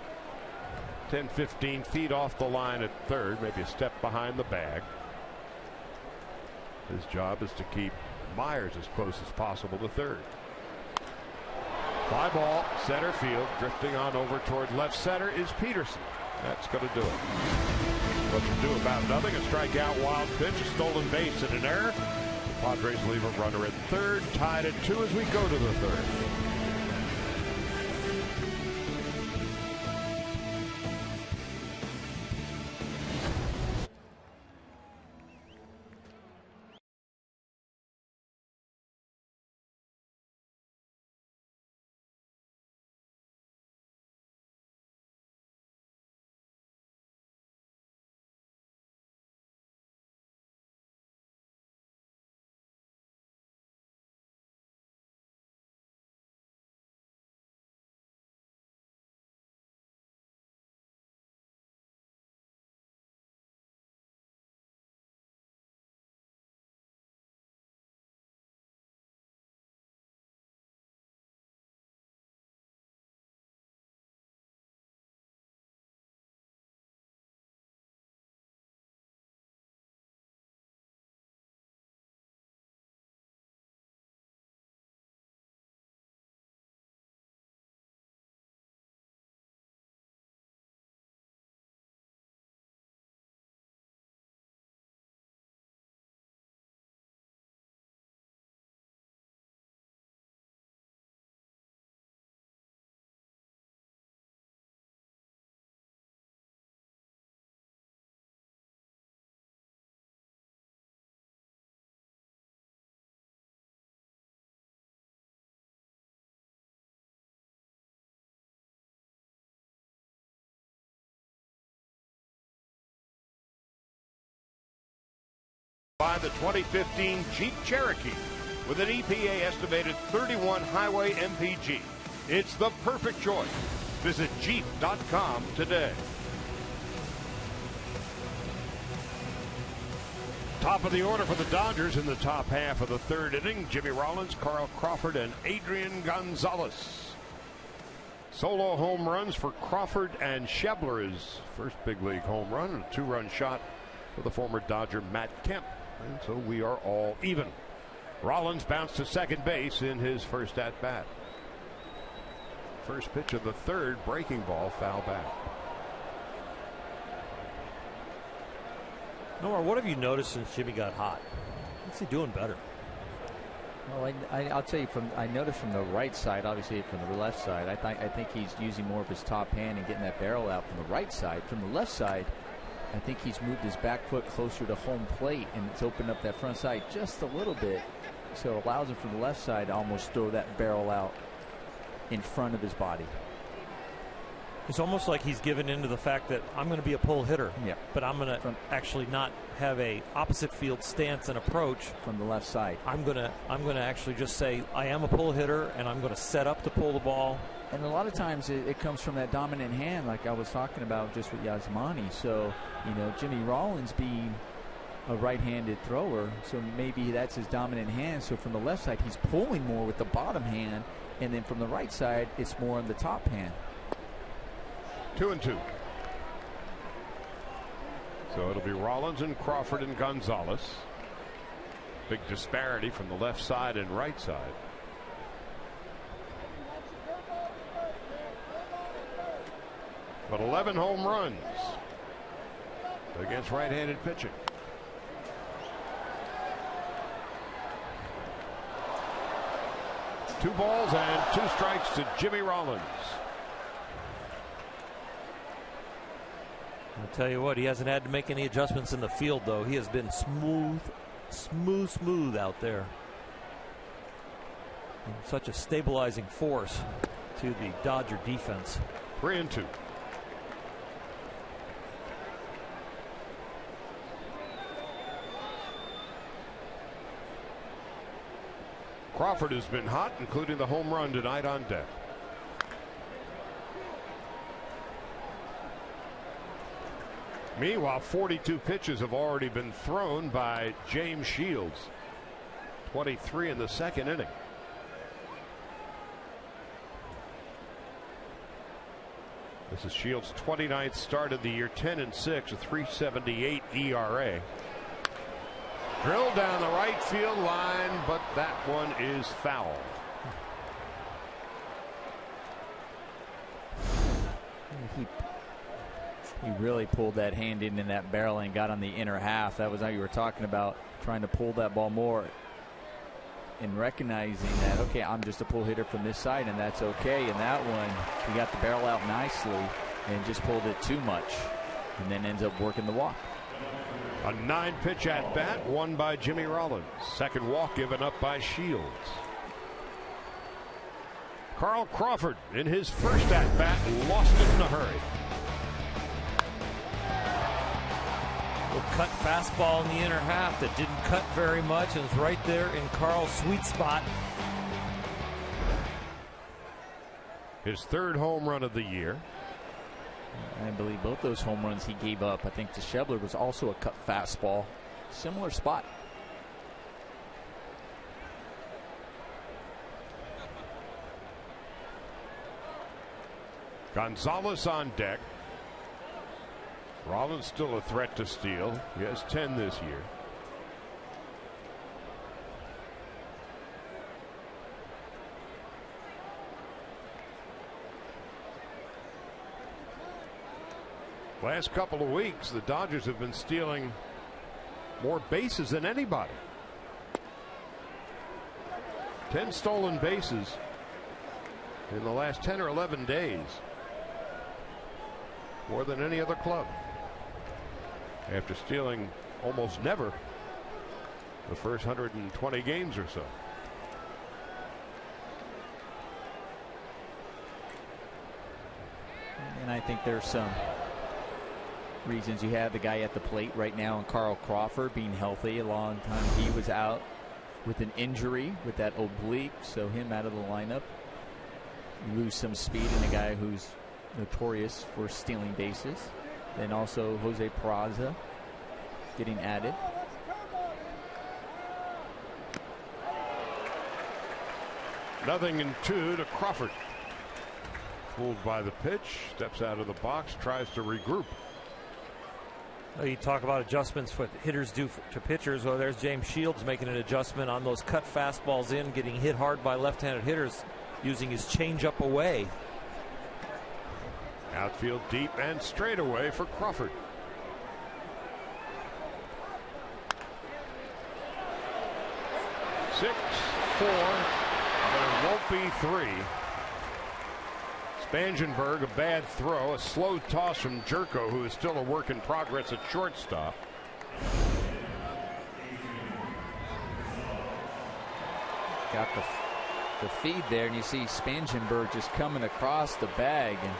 10-15 feet off the line at third, maybe a step behind the bag. His job is to keep Myers as close as possible to third. Fly ball, center field, drifting on over toward left center is Peterson. That's going to do it. What to do about nothing? A strikeout, wild pitch, a stolen base, and an error. The Padres leave a runner at third, tied at 2 as we go to the third. By the 2015 Jeep Cherokee with an EPA estimated 31 highway MPG. It's the perfect choice. Visit Jeep.com today. Top of the order for the Dodgers in the top half of the third inning. Jimmy Rollins, Carl Crawford, and Adrian Gonzalez. Solo home runs for Crawford, and Schebler, his first big league home run, and a 2-run shot for the former Dodger Matt Kemp. And so we are all even. Rollins bounced to second base in his first at-bat. First pitch of the third, breaking ball, foul back. Nora, what have you noticed since Jimmy got hot? What's he doing better? Well, I'll tell you, I noticed from the right side, obviously from the left side, I think he's using more of his top hand and getting that barrel out from the right side. From the left side, I think he's moved his back foot closer to home plate, and it's opened up that front side just a little bit. So it allows him from the left side to almost throw that barrel out in front of his body. It's almost like he's given into the fact that I'm going to be a pull hitter, but I'm going to actually not have a opposite field stance and approach from the left side. I'm going to actually just say I am a pull hitter, and I'm going to set up to pull the ball. And a lot of times it comes from that dominant hand, like I was talking about just with Yasmani. So, you know, Jimmy Rollins being a right-handed thrower, so maybe that's his dominant hand. So from the left side, he's pulling more with the bottom hand, and then from the right side, it's more on the top hand. 2-2. So it'll be Rollins and Crawford and Gonzalez. Big disparity from the left side and right side. But 11 home runs against right-handed pitching. Two balls and 2 strikes to Jimmy Rollins. I'll tell you what, he hasn't had to make any adjustments in the field, though. He has been smooth out there. And such a stabilizing force to the Dodger defense. 3-2. Crawford has been hot, including the home run tonight on deck. Meanwhile, 42 pitches have already been thrown by James Shields. 23 in the second inning. This is Shields' 29th start of the year, 10-6, a 3.78 ERA. Drilled down the right field line, but that one is foul. He really pulled that hand in that barrel and got on the inner half. That was how you were talking about, trying to pull that ball more and recognizing that, okay, I'm just a pull hitter from this side, and that's okay. And that one, he got the barrel out nicely and just pulled it too much, and then ends up working the walk. A 9-pitch at bat won by Jimmy Rollins. Second walk given up by Shields. Carl Crawford in his first at bat lost it in a hurry. Cut fastball in the inner half that didn't cut very much and was right there in Carl's sweet spot. His third home run of the year. I believe both those home runs he gave up, I think to Schebler, was also a cut fastball. Similar spot. Gonzalez on deck. Rollins still a threat to steal. He has 10 this year. Last couple of weeks, the Dodgers have been stealing more bases than anybody. 10 stolen bases in the last 10 or 11 days. More than any other club. After stealing almost never the first 120 games or so. And I think there's some reasons. You have the guy at the plate right now, and Carl Crawford being healthy. A long time he was out with an injury with that oblique, so him out of the lineup. You lose some speed in a guy who's notorious for stealing bases. Then also Jose Peraza getting added. Nothing in 2 to Crawford. Fooled by the pitch, steps out of the box, tries to regroup. You talk about adjustments what hitters do to pitchers. Well, there's James Shields making an adjustment on those cut fastballs in, getting hit hard by left-handed hitters, using his changeup away. Outfield deep and straight away for Crawford. Six, 4, but it won't be 3. Spangenberg, a bad throw, a slow toss from Jerko, who is still a work in progress at shortstop. Got the feed there, and you see Spangenberg just coming across the bag, and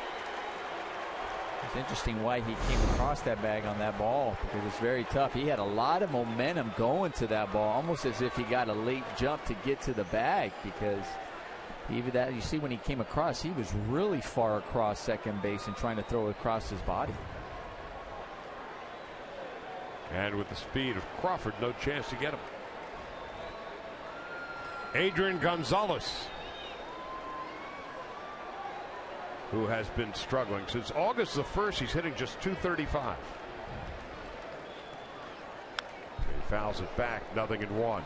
it's interesting why he came across that bag on that ball, because it was very tough. He had a lot of momentum going to that ball, almost as if he got a late jump to get to the bag, because even that, you see when he came across, he was really far across second base and trying to throw it across his body. And with the speed of Crawford, no chance to get him. Adrian Gonzalez, who has been struggling since August the 1st. He's hitting just .235. He fouls it back, 0-1.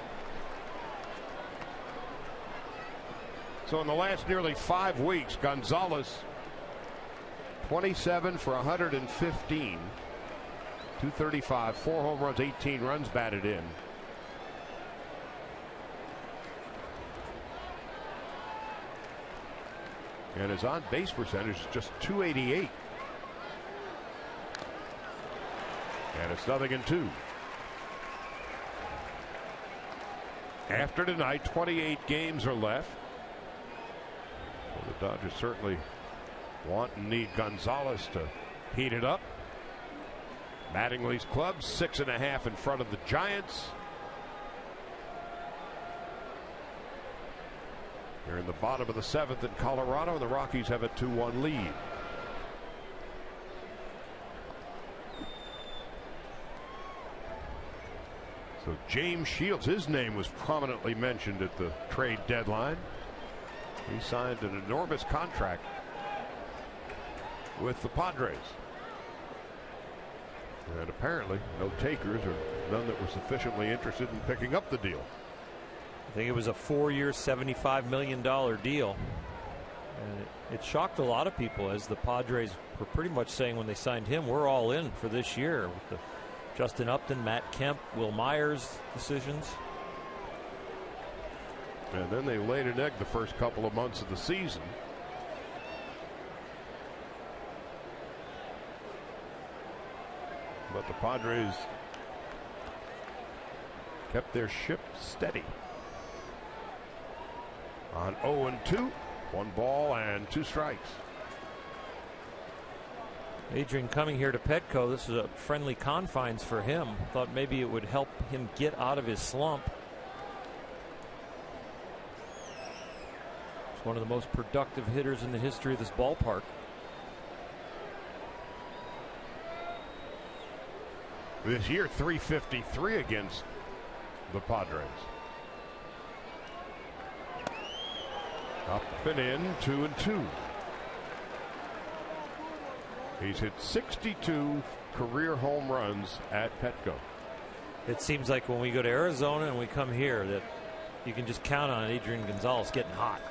So in the last nearly 5 weeks, Gonzalez 27 for 115, .235, 4 home runs, 18 runs batted in. And his on-base percentage is just .288. And it's 0-2. After tonight, 28 games are left. Well, the Dodgers certainly want and need Gonzalez to heat it up. Mattingly's club 6.5 in front of the Giants. They're in the bottom of the 7th in Colorado, and the Rockies have a 2-1 lead. So James Shields, his name was prominently mentioned at the trade deadline. He signed an enormous contract with the Padres. And apparently no takers, or none that were sufficiently interested in picking up the deal. I think it was a 4-year, $75 million deal. And it shocked a lot of people, as the Padres were pretty much saying when they signed him, we're all in for this year, with the Justin Upton, Matt Kemp, Will Myers decisions. And then they laid an egg the first couple of months of the season. But the Padres kept their ship steady. On 0-2, 1 ball and 2 strikes. Adrian coming here to Petco, this is a friendly confines for him. Thought maybe it would help him get out of his slump. He's one of the most productive hitters in the history of this ballpark. This year, .353 against the Padres. Up and in, 2-2. He's hit 62 career home runs at Petco. It seems like when we go to Arizona and we come here that you can just count on Adrian Gonzalez getting hot.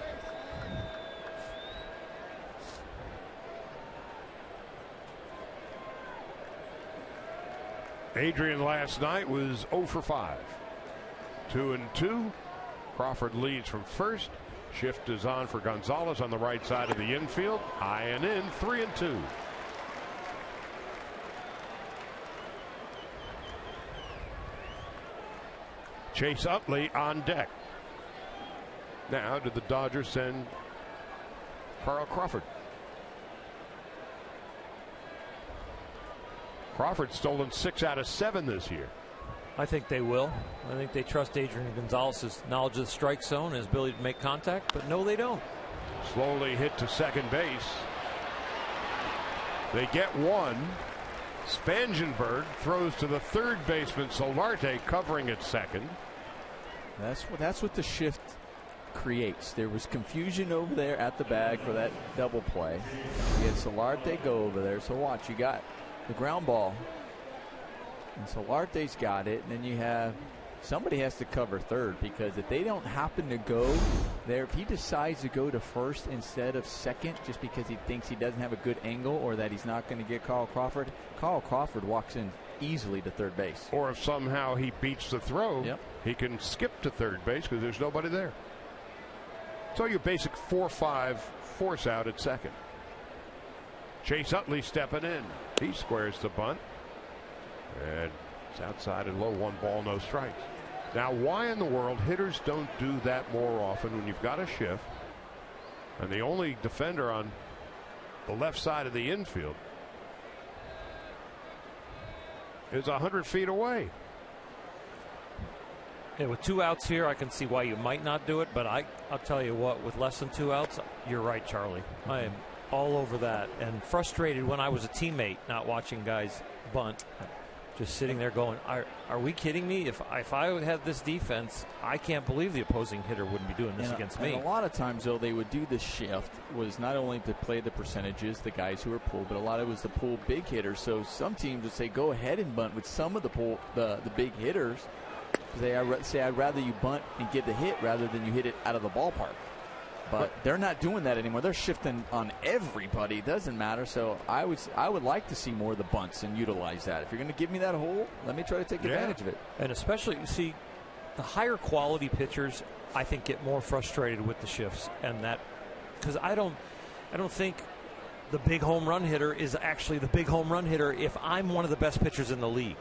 Adrian last night was 0 for 5. 2-2. Crawford leads from first. Shift is on for Gonzalez on the right side of the infield. High and in, 3-2. Chase Utley on deck. Now did the Dodgers send Carl Crawford? Crawford's stolen 6 out of 7 this year. I think they will. I think they trust Adrian Gonzalez's knowledge of the strike zone, his ability to make contact, but no, they don't. Slowly hit to second base. They get one. Spangenberg throws to the third baseman, Solarte covering at second. That's what the shift creates. There was confusion over there at the bag for that double play. You had Solarte go over there, so watch, you got the ground ball, and Solarte's got it, and then you have somebody has to cover third, because if they don't happen to go there, if he decides to go to first instead of second just because he thinks he doesn't have a good angle or that he's not going to get Carl Crawford walks in easily to third base. Or if somehow he beats the throw, he can skip to third base because there's nobody there. So your basic 4-5 force out at second. Chase Utley stepping in. He squares the bunt. And it's outside and low, 1 ball, no strikes. Now, why in the world hitters don't do that more often when you've got a shift and the only defender on the left side of the infield is 100 feet away? Yeah, with 2 outs here, I can see why you might not do it, but I'll tell you what, with less than 2 outs, you're right, Charlie. I am all over that, and frustrated when I was a teammate not watching guys bunt. Just sitting there going, are we kidding me? If I had this defense, I can't believe the opposing hitter wouldn't be doing this against me. And a lot of times, though, they would do the shift was not only to play the percentages, the guys who are pulled, but a lot of it was to pull big hitters. So some teams would say, go ahead and bunt with some of the big hitters. I'd rather you bunt and get the hit rather than you hit it out of the ballpark. But they're not doing that anymore. They're shifting on everybody. It doesn't matter. So I would like to see more of the bunts and utilize that. If you're going to give me that hole, let me try to take advantage of it. And especially, you see, the higher quality pitchers, I think, get more frustrated with the shifts, and that because I don't think the big home run hitter is actually the big home run hitter if I'm one of the best pitchers in the league.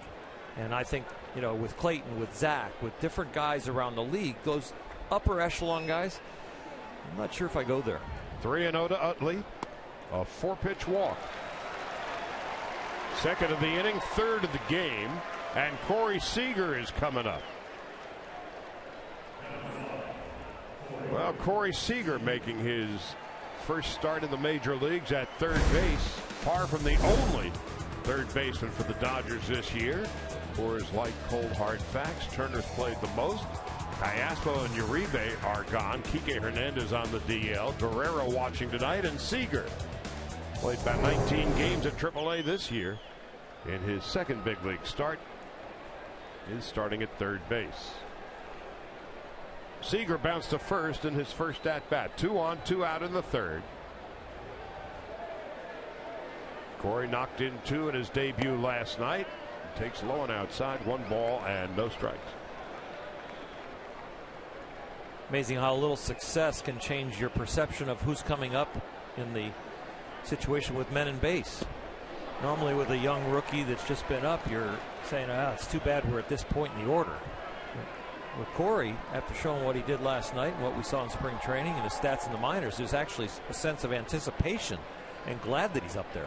And I think, with Clayton, with Zach, with different guys around the league, those upper echelon guys, I'm not sure if I go there. 3-0 to Utley. A 4-pitch walk. Second of the inning, third of the game, and Corey Seager is coming up. Well, Well, Corey Seager making his first start in the major leagues at third base. Far from the only third baseman for the Dodgers this year. Coors Light cold hard facts. Turner's played the most. Callaspo and Uribe are gone. Kike Hernandez on the DL. Guerrero watching tonight, and Seager played about 19 games at AAA this year. In his second big league start, is starting at third base. Seager bounced to first in his first at bat. 2 on, 2 out in the third. Corey knocked in 2 in his debut last night. Takes low and outside, 1 ball and no strikes. Amazing how a little success can change your perception of who's coming up in the situation with men in base. Normally with a young rookie that's just been up, you're saying, it's too bad we're at this point in the order. With Corey, after showing what he did last night and what we saw in spring training and his stats in the minors, there's actually a sense of anticipation and glad that he's up there.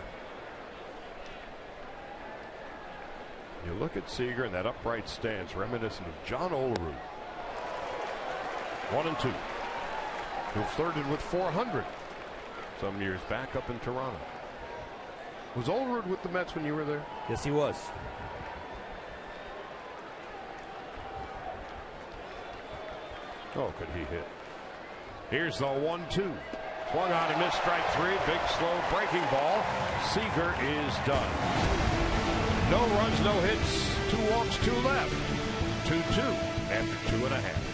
You look at Seager in that upright stance, reminiscent of John Olerud. 1-2. Who flirted with 400 some years back up in Toronto. Was Olerud with the Mets when you were there? Yes, he was. Oh, could he hit? Here's the 1-2. Swung on and missed, strike 3. Big, slow breaking ball. Seager is done. No runs, no hits. 2 walks, 2 left. 2-2 after 2.5.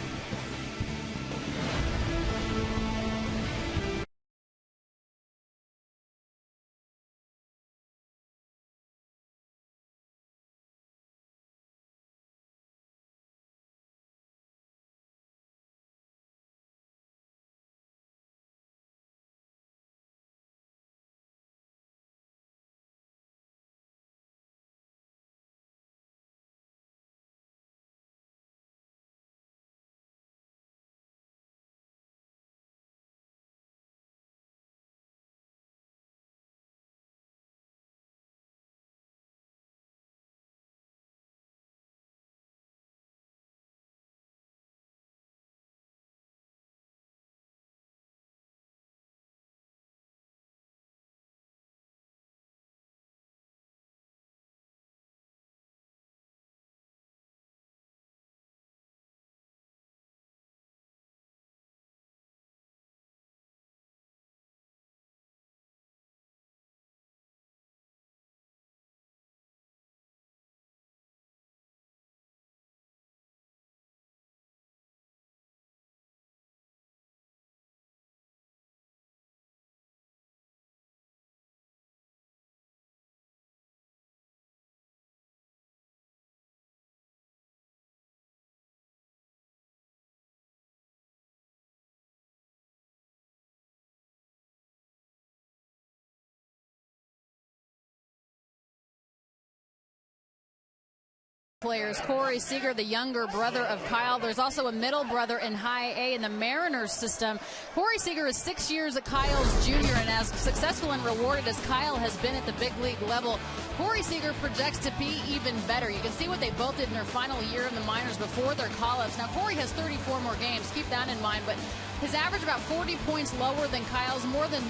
Players. Corey Seager, the younger brother of Kyle. There's also a middle brother in High A in the Mariners system. Corey Seager is 6 years at Kyle's junior, and as successful and rewarded as Kyle has been at the big league level, Corey Seager projects to be even better. You can see what they both did in their final year in the minors before their call-ups. Now, Corey has 34 more games. Keep that in mind, but his average about 40 points lower than Kyle's, more than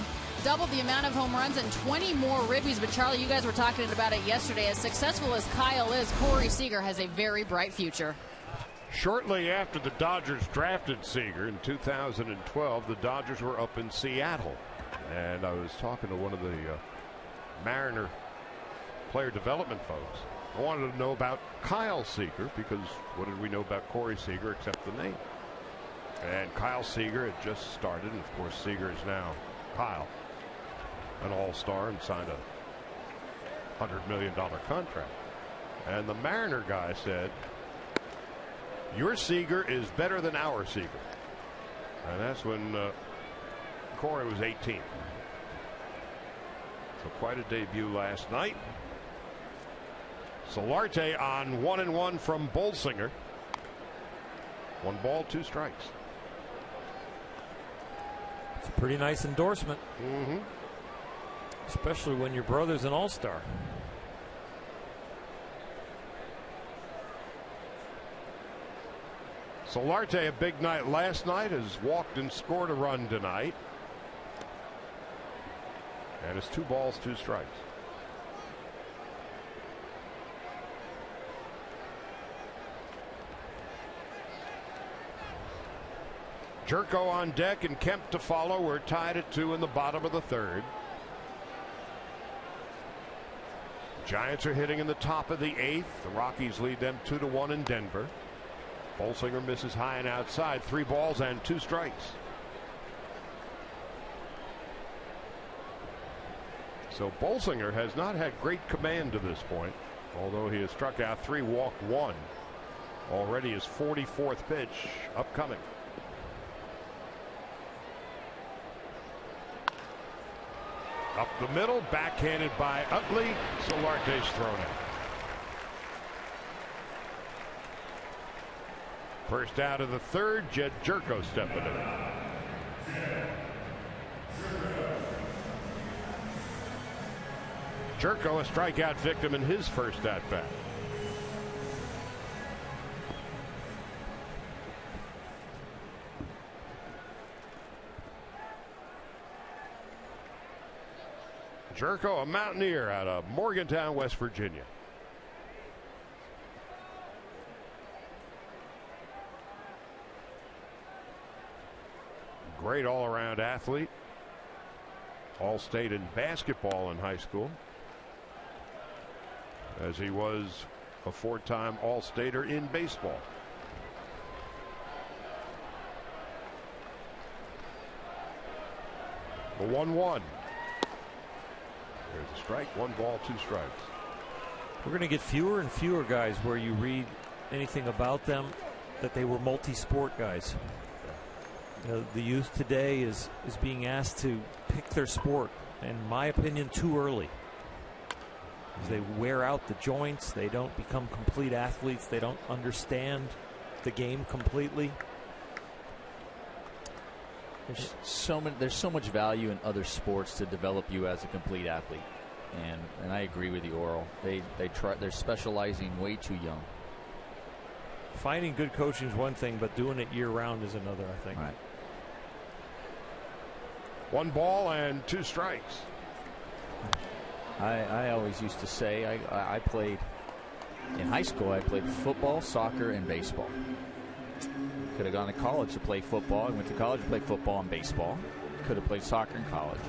double the amount of home runs and 20 more ribbies. But Charlie, you guys were talking about it yesterday. As successful as Kyle is, Corey Seager has a very bright future. Shortly after the Dodgers drafted Seager in 2012, the Dodgers were up in Seattle. And I was talking to one of the Mariner player development folks. I wanted to know about Kyle Seager, because what did we know about Corey Seager except the name? And Kyle Seager had just started, and of course Seager is now Kyle, an all-star, and signed a $100 million contract. And the Mariner guy said, your Seager is better than our Seager. And that's when Corey was 18. So quite a debut last night. Solarte on 1-1 from Bolsinger. 1 ball, 2 strikes. It's a pretty nice endorsement. Mm-hmm. Especially when your brother's an all-star. Solarte, a big night last night, has walked and scored a run tonight. And it's 2 balls, 2 strikes. Jerko on deck and Kemp to follow. We're tied at 2 in the bottom of the 3rd. Giants are hitting in the top of the 8th. The Rockies lead them 2-1 in Denver. Bolsinger misses high and outside. 3 balls and 2 strikes. So Bolsinger has not had great command to this point, although he has struck out 3, walked 1. Already his 44th pitch upcoming. Up the middle, backhanded by Utley. Solarte's thrown out. First out of the 3rd, Jed Jerko stepping in. Jerko, a strikeout victim in his first at bat. Jerko, a Mountaineer out of Morgantown, West Virginia. Great all-around athlete. All-state in basketball in high school, as he was a 4-time All-Stater in baseball. The 1-1. There's a strike, 1 ball, 2 strikes. We're going to get fewer and fewer guys where you read anything about them that they were multi-sport guys. The youth today is being asked to pick their sport, in my opinion, too early. As they wear out the joints, they don't become complete athletes, they don't understand the game completely. There's so much value in other sports to develop you as a complete athlete, and I agree with you, Oral. They're specializing way too young. Finding good coaching is one thing, but doing it year-round is another, I think. Right. 1 ball and 2 strikes. I always used to say I played in high school. I played football, soccer, and baseball. Could have gone to college to play football. I went to college to play football and baseball. Could have played soccer in college.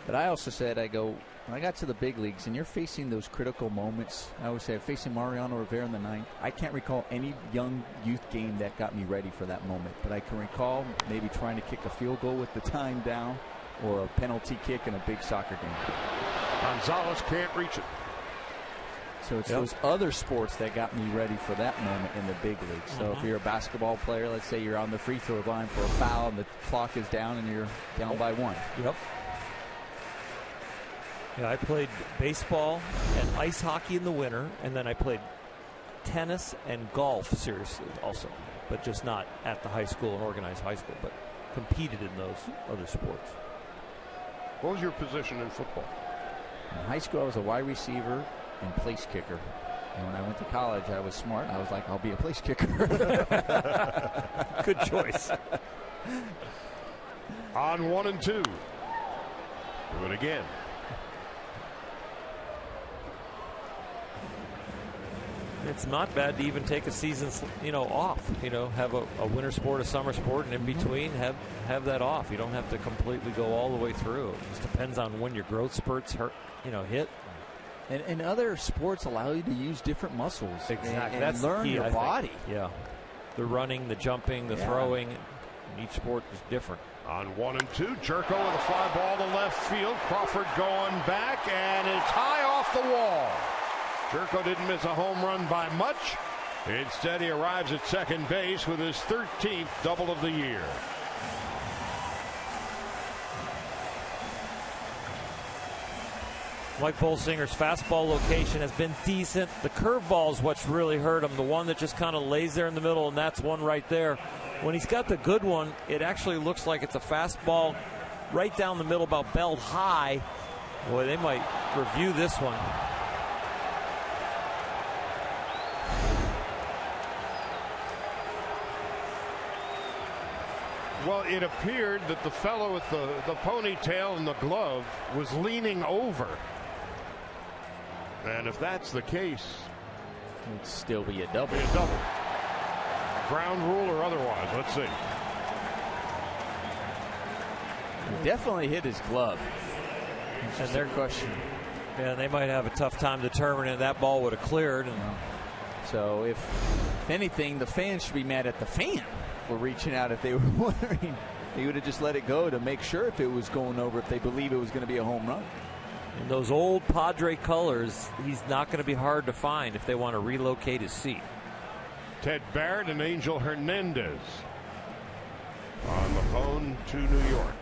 But I also said, when I got to the big leagues and you're facing those critical moments, I always say, facing Mariano Rivera in the 9th, I can't recall any young youth game that got me ready for that moment. But I can recall maybe trying to kick a field goal with the time down, or a penalty kick in a big soccer game. Gonzalez can't reach it. So it's those other sports that got me ready for that moment in the big leagues. So if you're a basketball player, let's say you're on the free throw line for a foul and the clock is down and you're down by 1. Yep. Yeah, I played baseball and ice hockey in the winter, and then I played tennis and golf seriously also, but just not at the high school and organized high school, but competed in those other sports. What was your position in football? In high school, I was a wide receiver and place kicker. And when I went to college, I was smart. I was like, I'll be a place kicker. Good choice. On 1 and 2. Do it again. It's not bad to even take a season, off. Have a winter sport, a summer sport, and in between have that off. You don't have to completely go all the way through. It just depends on when your growth spurts hit. And other sports allow you to use different muscles. Exactly. And That's learn the key, your body. Yeah. The running, the jumping, the throwing. Each sport is different. On 1 and 2, Jerko with a fly ball to left field. Crawford going back, and it's high off the wall. Jerko didn't miss a home run by much. Instead, he arrives at second base with his 13th double of the year. Mike Bolsinger's fastball location has been decent. The curveball is what's really hurt him. The one that just kind of lays there in the middle, and that's one right there. When he's got the good one, it actually looks like it's a fastball right down the middle, about belled high. Boy, they might review this one. Well, it appeared that the fellow with the ponytail and the glove was leaning over. And if that's the case, it'd still be a double. Be a double. Ground rule or otherwise. Let's see. He definitely hit his glove. And their question. Yeah, they might have a tough time determining that ball would have cleared. And so if anything, the fans should be mad at the fan for reaching out if they were wondering. He would have just let it go to make sure if it was going over, if they believe it was going to be a home run. In those old Padre colors, he's not going to be hard to find if they want to relocate his seat. Ted Barrett and Angel Hernandez on the phone to New York.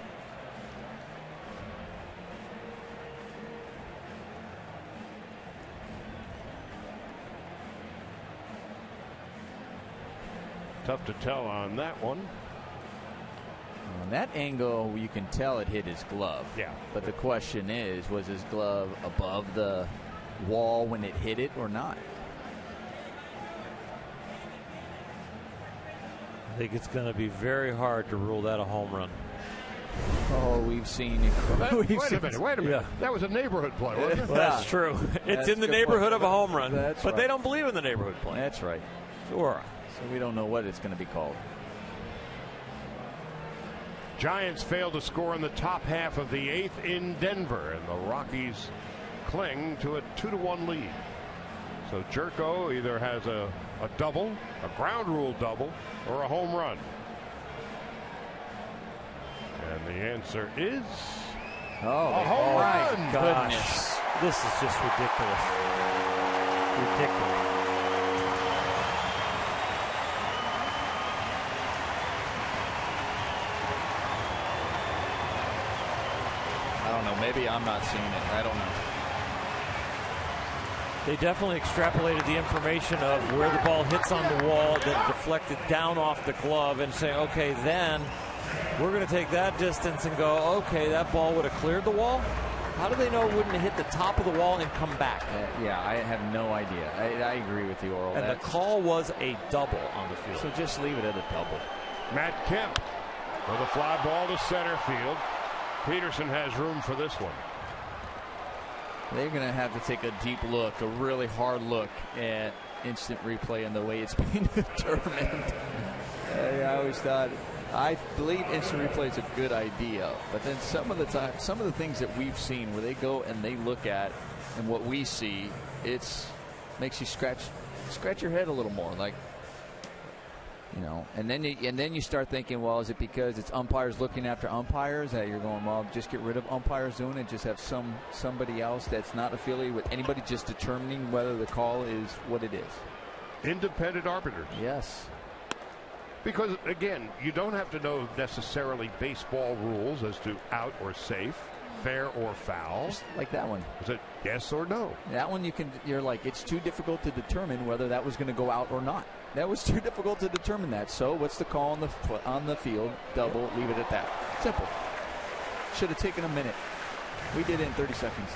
Tough to tell on that one. On that angle, you can tell it hit his glove. Yeah. But the question is, was his glove above the wall when it hit it or not? I think it's going to be very hard to rule that a home run. Oh, we've seen it. Wait a minute. Yeah. That was a neighborhood play, wasn't it? Well, that's true. It's in the neighborhood of a home run. But right. They don't believe in the neighborhood play. That's right. Sure. So we don't know what it's going to be called. Giants failed to score in the top half of the 8th in Denver, and the Rockies cling to a 2-1 lead. So Jerko either has a double, a ground rule double, or a home run. And the answer is a home run. Goodness. This is just ridiculous. Ridiculous. I don't know. Maybe I'm not seeing it. I don't know. They definitely extrapolated the information of where the ball hits on the wall, then deflected down off the glove and say, okay, then we're going to take that distance and go, okay, that ball would have cleared the wall? How do they know it wouldn't have hit the top of the wall and come back? Yeah, I have no idea. I agree with you, Oral. And the call was a double on the field. So just leave it at a double. Matt Kemp with a fly ball to center field. Peterson has room for this one. They're going to have to take a deep look, a really hard look at instant replay and the way it's being determined. I always thought, I believe instant replay is a good idea, but then some of the things that we've seen where they go and they look at and what we see, it's makes you scratch your head a little more, like, you know, and then you start thinking, well, is it because it's umpires looking after umpires that you're going, well, just get rid of umpires doing it, just have somebody else that's not affiliated with anybody just determining whether the call is what it is. Independent arbiters. Yes. Because, again, you don't have to know necessarily baseball rules as to out or safe, fair or foul. Just like that one. Is it yes or no? That one you're like, it's too difficult to determine whether that was going to go out or not. That was too difficult to determine that. So what's the call on the field? Double, leave it at that. Simple. Should have taken a minute. We did it in 30 seconds.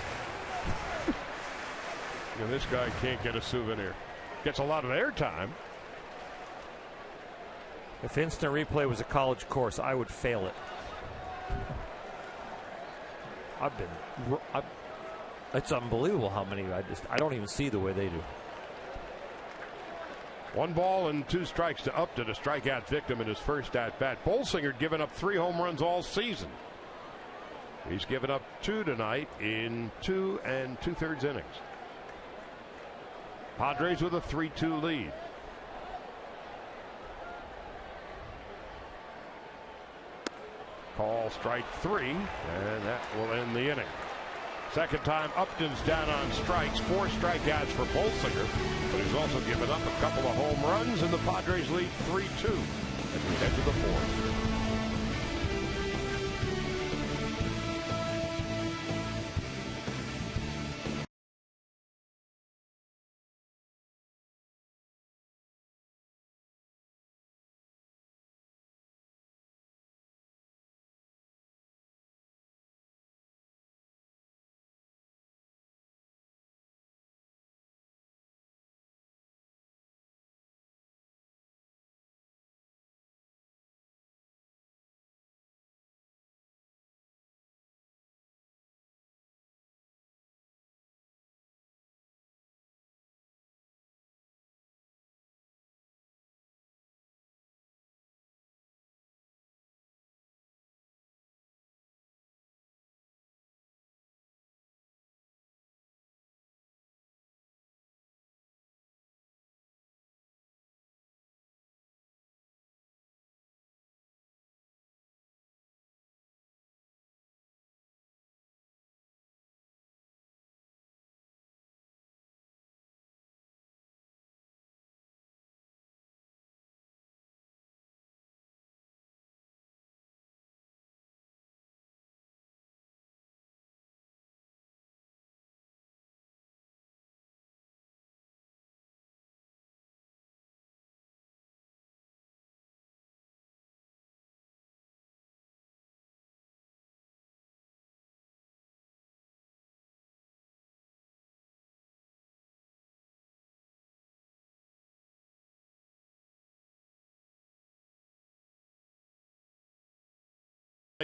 And this guy can't get a souvenir. Gets a lot of airtime. If instant replay was a college course, I would fail it. It's unbelievable how many I don't even see the way they do. 1 ball and 2 strikes to Upton, a strikeout victim in his first at bat. Bolsinger given up 3 home runs all season. He's given up 2 tonight in 2 2/3 innings. Padres with a 3-2 lead. Call strike 3, and that will end the inning. Second time Upton's down on strikes, 4 strikeouts for Bolsinger, but he's also given up a couple of home runs, and the Padres lead 3-2 as we head to the 4th.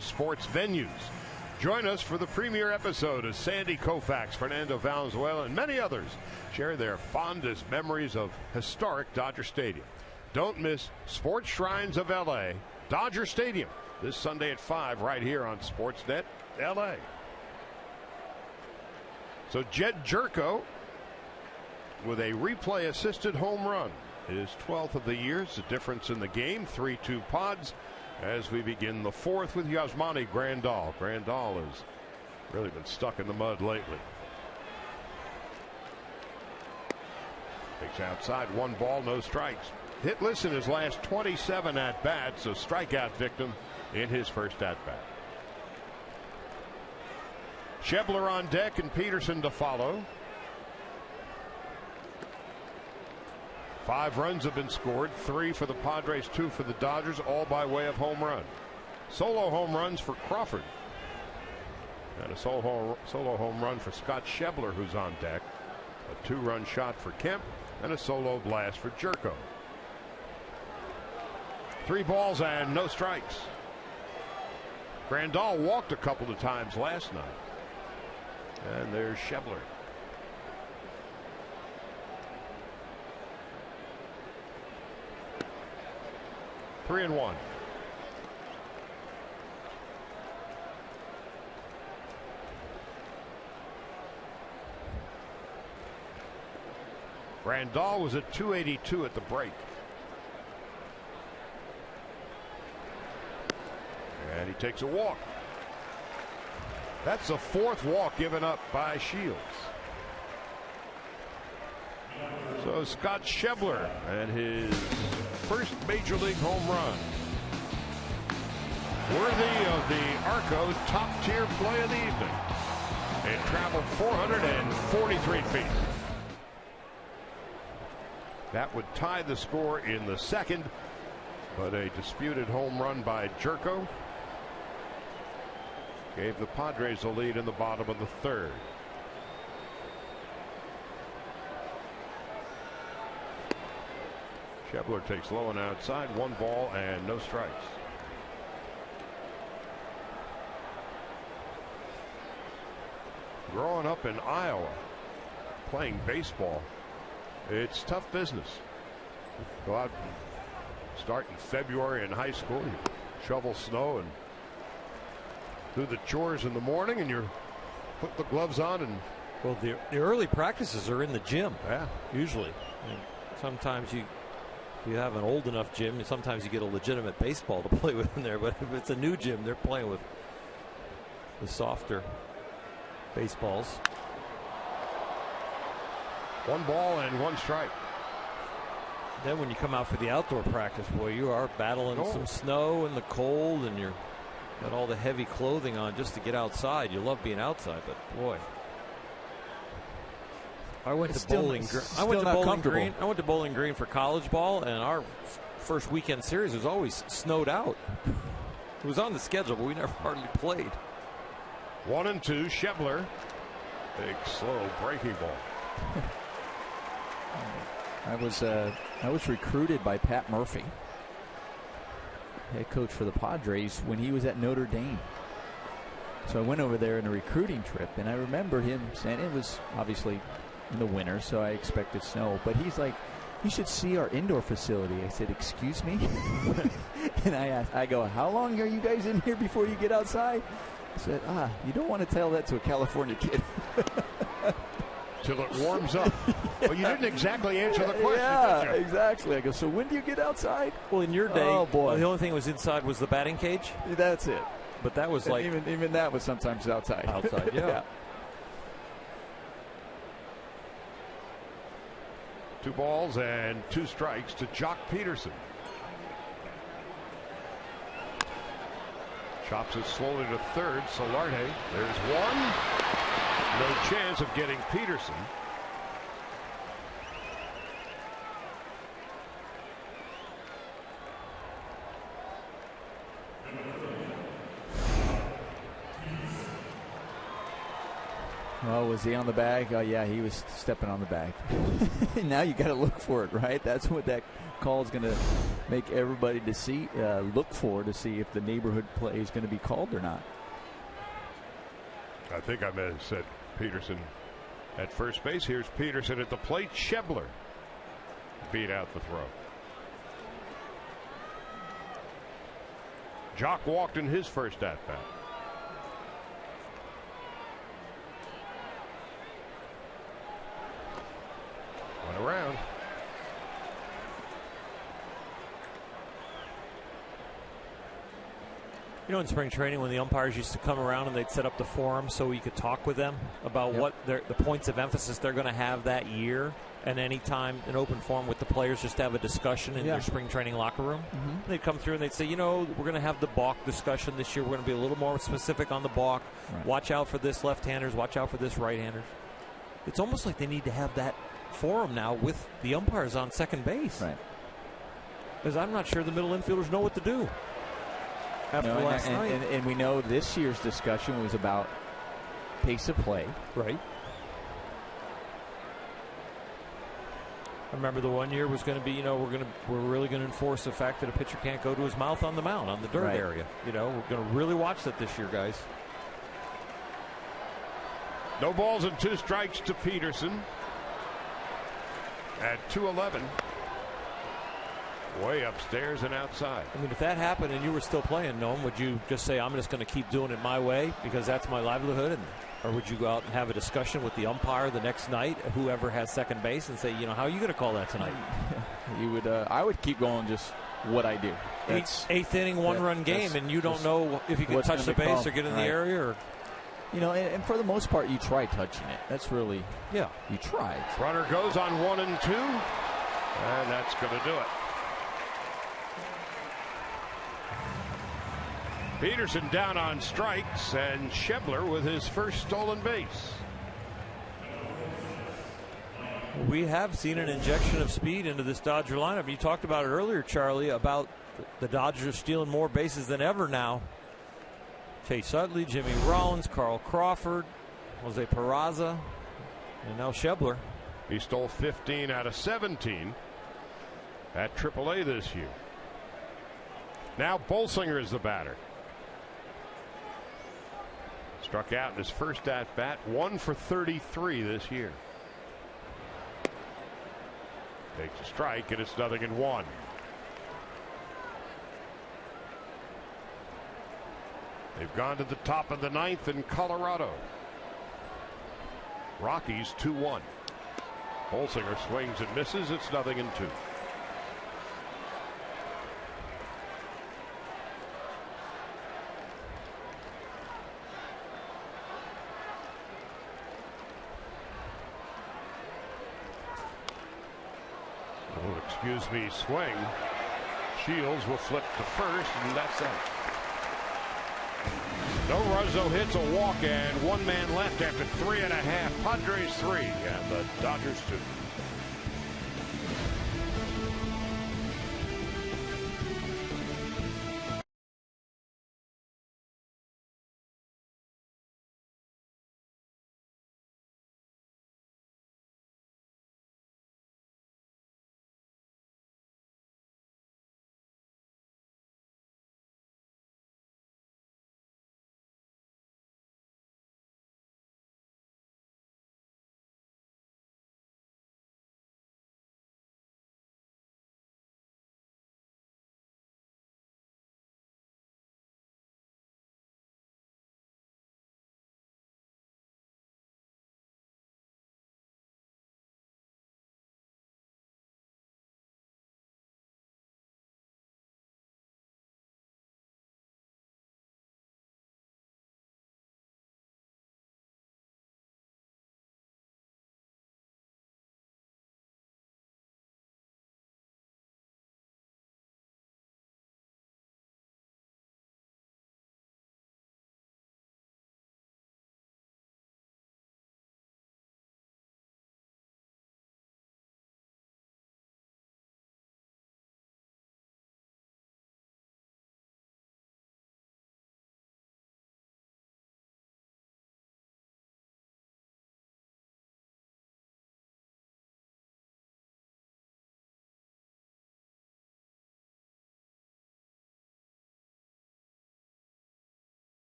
Sports venues. Join us for the premiere episode as Sandy Koufax, Fernando Valenzuela, and many others share their fondest memories of historic Dodger Stadium. Don't miss Sports Shrines of LA, Dodger Stadium, this Sunday at 5 right here on Sportsnet LA. So Jed Jerko with a replay-assisted home run. His 12th of the year. It's a difference in the game. 3-2 Pods as we begin the fourth with Yasmani Grandal. Grandal has really been stuck in the mud lately. Takes outside, 1 ball, no strikes. Hitless in his last 27 at-bats, a strikeout victim in his first at-bat. Schebler on deck and Peterson to follow. 5 runs have been scored, 3 for the Padres, 2 for the Dodgers, all by way of home run. Solo home runs for Crawford. And a solo home run for Scott Schebler, who's on deck. A 2-run shot for Kemp and a solo blast for Jerko. 3 balls and no strikes. Grandal walked a couple of times last night. And there's Schebler. Three and 1. Grandal was at 282 at the break. And he takes a walk. That's the 4th walk given up by Shields. So Scott Schebler and his first major league home run. Worthy of the Arco's top tier play of the evening. It traveled 443 feet. That would tie the score in the second, but a disputed home run by Jerko gave the Padres a lead in the bottom of the third. Schebler takes low and outside, 1 ball and no strikes. Growing up in Iowa, playing baseball, it's tough business. Go out, start in February in high school, you shovel snow and do the chores in the morning, and you put the gloves on. And well, the early practices are in the gym. Yeah, usually. And sometimes you have an old enough gym, and sometimes you get a legitimate baseball to play with in there. But if it's a new gym, they're playing with the softer baseballs. 1 ball and 1 strike. Then when you come out for the outdoor practice, boy, you are battling some snow and the cold, and you're got all the heavy clothing on just to get outside. You love being outside, but boy, I went to Bowling Green. I went to Bowling Green for college ball, and our first weekend series was always snowed out. It was on the schedule, but we never hardly played. 1-2, Schebler. Big slow breaking ball. I was recruited by Pat Murphy, head coach for the Padres, when he was at Notre Dame. So I went over there in a recruiting trip, and I remember him saying, it was obviously in the winter, so I expected snow, but he's like, you should see our indoor facility. I said, excuse me? And I go, how long are you guys in here before you get outside? I said, you don't want to tell that to a California kid. Till it warms up. Well, you didn't exactly answer the question. Yeah, did you? exactly. I go, so when do you get outside? Well, in your day, the only thing that was inside was the batting cage. That's it. But that was like even that was sometimes outside. Outside, yeah. 2 balls and 2 strikes to Jock Peterson. Chops it slowly to third. Solarte. There's 1. No chance of getting Peterson. Oh, was he on the bag? Oh, yeah, he was stepping on the bag. Now you got to look for it, right? That's what that call is going to make everybody to see, look for, to see if the neighborhood play is going to be called or not. I think I may have said Peterson at first base. Here's Peterson at the plate. Schebler beat out the throw. Jock walked in his first at bat. Went around. You know, in spring training, when the umpires used to come around and they'd set up the forum so you could talk with them about what the points of emphasis they're going to have that year, and anytime an open forum with the players, just to have a discussion in their spring training locker room. They'd come through and they'd say, you know, we're going to have the balk discussion this year. We're going to be a little more specific on the balk. Right. Watch out for this left-handers. Watch out for this right-handers. It's almost like they need to have that forum now with the umpires on second base. Right. Because I'm not sure the middle infielders know what to do after last night. And we know this year's discussion was about pace of play. Right. I remember the one year was going to be, you know, we're really going to enforce the fact that a pitcher can't go to his mouth on the mound, on the dirt area. You know, we're going to really watch that this year, guys. No balls and 2 strikes to Peterson at 2:11. Way upstairs and outside. I mean, if that happened and you were still playing, Noam, would you just say, I'm just going to keep doing it my way because that's my livelihood? Or would you go out and have a discussion with the umpire the next night, whoever has second base, and say, you know, how are you going to call that tonight? You would. I would keep going just what I do. Eighth inning, 1-run game, and you don't know if you can touch the base or get in the area. Or, you know, and for the most part, you try touching it. That's really, you try. Runner goes on 1 and 2, and that's going to do it. Peterson down on strikes, and Schebler with his first stolen base. We have seen an injection of speed into this Dodger lineup. You talked about it earlier, Charlie, about the Dodgers stealing more bases than ever now. Chase Utley, Jimmy Rollins, Carl Crawford, Jose Peraza, and now Schebler. He stole 15 out of 17 at AAA this year. Now Bolsinger is the batter. Struck out in his first at-bat, 1 for 33 this year. Takes a strike, and it's 0-1. They've gone to the top of the 9th in Colorado. Rockies 2-1. Bolsinger swings and misses. It's 0-2. Excuse me, swing. Shields will flip to first, and that's it. No runs, no hits, a walk, and 1 man left after 3.5. Padres 3 and the Dodgers 2.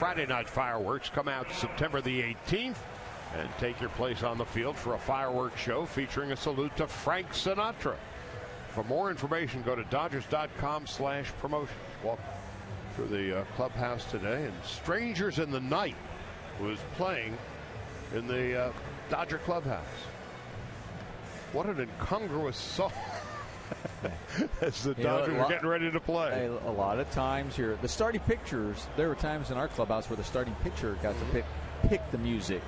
Friday night fireworks come out September the 18th and take your place on the field for a fireworks show featuring a salute to Frank Sinatra. For more information, go to Dodgers.com/promotions. Walk through the clubhouse today, and Strangers in the Night was playing in the Dodger clubhouse. What an incongruous song as the Dodgers are getting ready to play. A lot of times here, the starting pitchers, there were times in our clubhouse where the starting pitcher got to pick the music.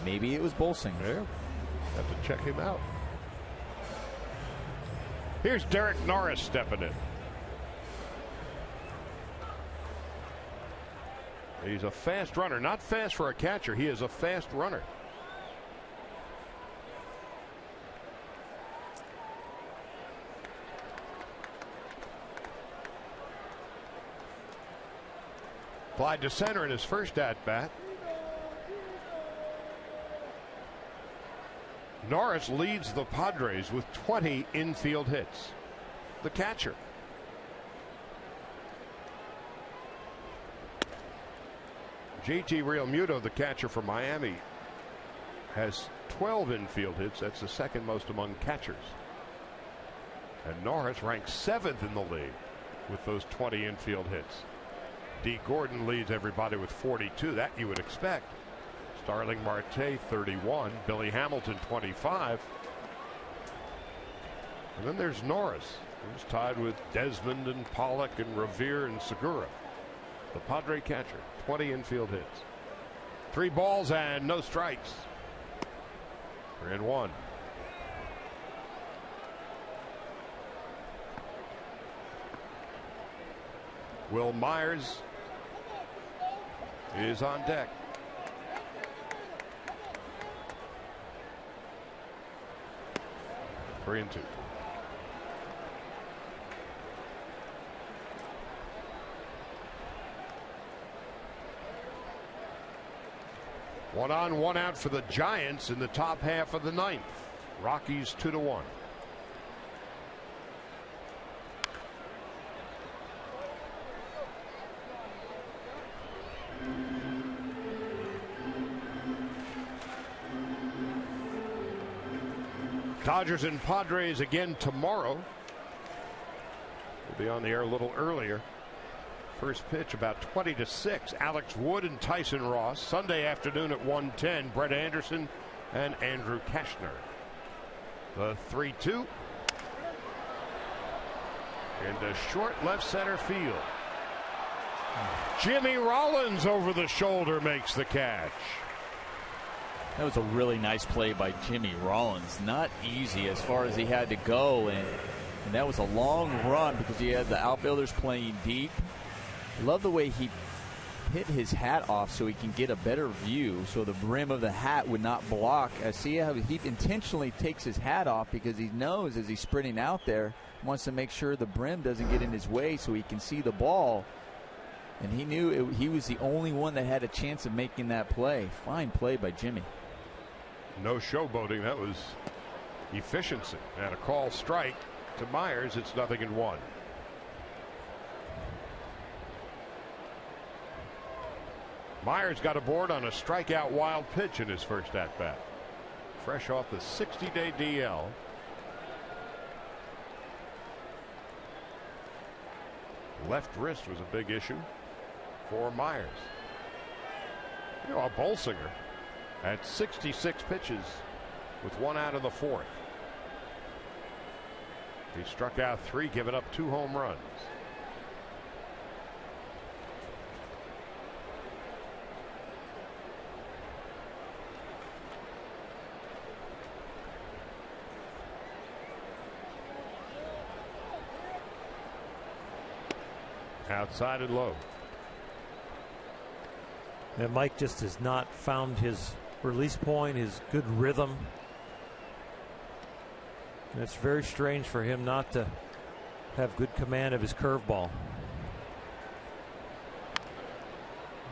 Maybe it was Bolsing. Yeah, have to check him out. Here's Derek Norris stepping in. He's a fast runner. Not fast for a catcher. He is a fast runner. Applied to center in his first at-bat. Norris leads the Padres with 20 infield hits. The catcher. JT Realmuto, the catcher from Miami, has 12 infield hits. That's the second most among catchers. And Norris ranks 7th in the league with those 20 infield hits. D. Gordon leads everybody with 42. That you would expect. Starling Marte 31, Billy Hamilton 25. And then there's Norris, who's tied with Desmond and Pollock and Revere and Segura. The Padre catcher, 20 infield hits. 3 balls and no strikes. 3-1. Will Myers is on deck. 3-2. One on, one out for the Giants in the top half of the ninth. Rockies 2-1. Dodgers and Padres again tomorrow. We'll be on the air a little earlier. First pitch about 20 to 6. Alex Wood and Tyson Ross. Sunday afternoon at 1:10. Brett Anderson and Andrew Kashner. The 3-2. Into short left center field. Jimmy Rollins over the shoulder makes the catch. That was a really nice play by Jimmy Rollins. Not easy as far as he had to go, and that was a long run because he had the outfielders playing deep. Love the way he hit his hat off so he can get a better view, so the brim of the hat would not block. I see how he intentionally takes his hat off because he knows as he's sprinting out there, wants to make sure the brim doesn't get in his way so he can see the ball. And he knew he was the only one that had a chance of making that play. Fine play by Jimmy. No showboating. That was efficiency. And a call strike to Myers. It's 0-1. Myers got aboard on a strikeout wild pitch in his first at-bat. Fresh off the 60-day DL. Left wrist was a big issue for Myers. You know, Bolsinger at 66 pitches with 1 out of the 4th. He struck out 3, giving up 2 home runs. Outside and low. And Mike just has not found his release point, his good rhythm. And it's very strange for him not to have good command of his curveball.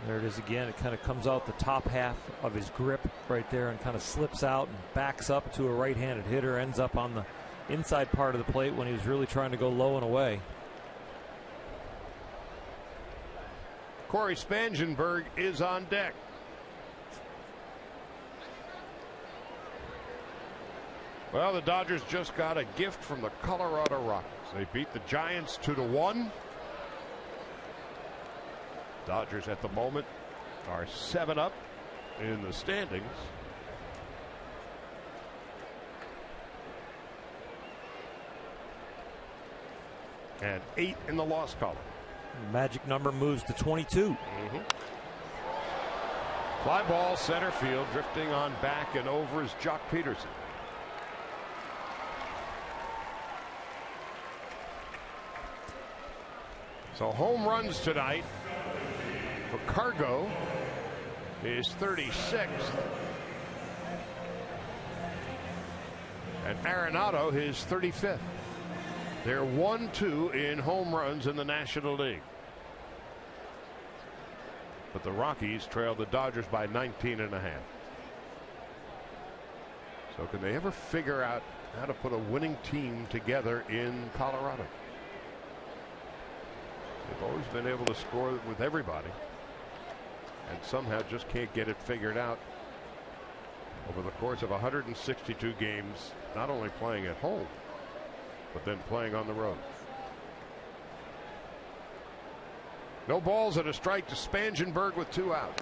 There it is again. It kind of comes out the top half of his grip right there and kind of slips out and backs up to a right-handed hitter, ends up on the inside part of the plate when he was really trying to go low and away. Corey Spangenberg is on deck. Well, the Dodgers just got a gift from the Colorado Rockies. They beat the Giants 2-1. Dodgers at the moment are 7 up in the standings. And 8 in the loss column. Magic number moves to 22. Fly ball center field, drifting on back and over is Jock Peterson. So home runs tonight for Cargo is 36th. And Arenado his 35th. They're 1-2 in home runs in the National League. But the Rockies trail the Dodgers by 19.5. So can they ever figure out how to put a winning team together in Colorado? They've always been able to score with everybody and somehow just can't get it figured out over the course of 162 games, not only playing at home, but then playing on the road. No balls and a strike to Spangenberg with 2 out.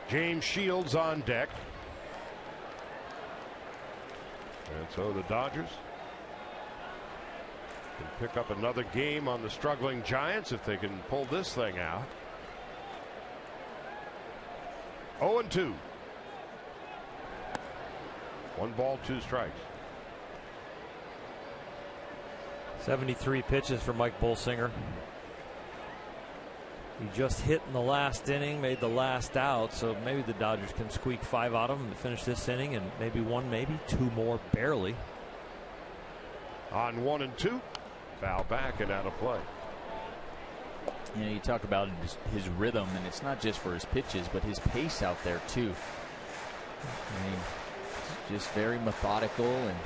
James Shields on deck. And so the Dodgers can pick up another game on the struggling Giants if they can pull this thing out. 0-2. 1 ball, 2 strikes. 73 pitches for Mike Bolsinger. He just hit in the last inning, made the last out, so maybe the Dodgers can squeak 5 out of him to finish this inning, and maybe 1, maybe 2 more, barely. On 1-2, foul back and out of play. You know, you talk about his rhythm, and it's not just for his pitches, but his pace out there too. I mean, just very methodical, and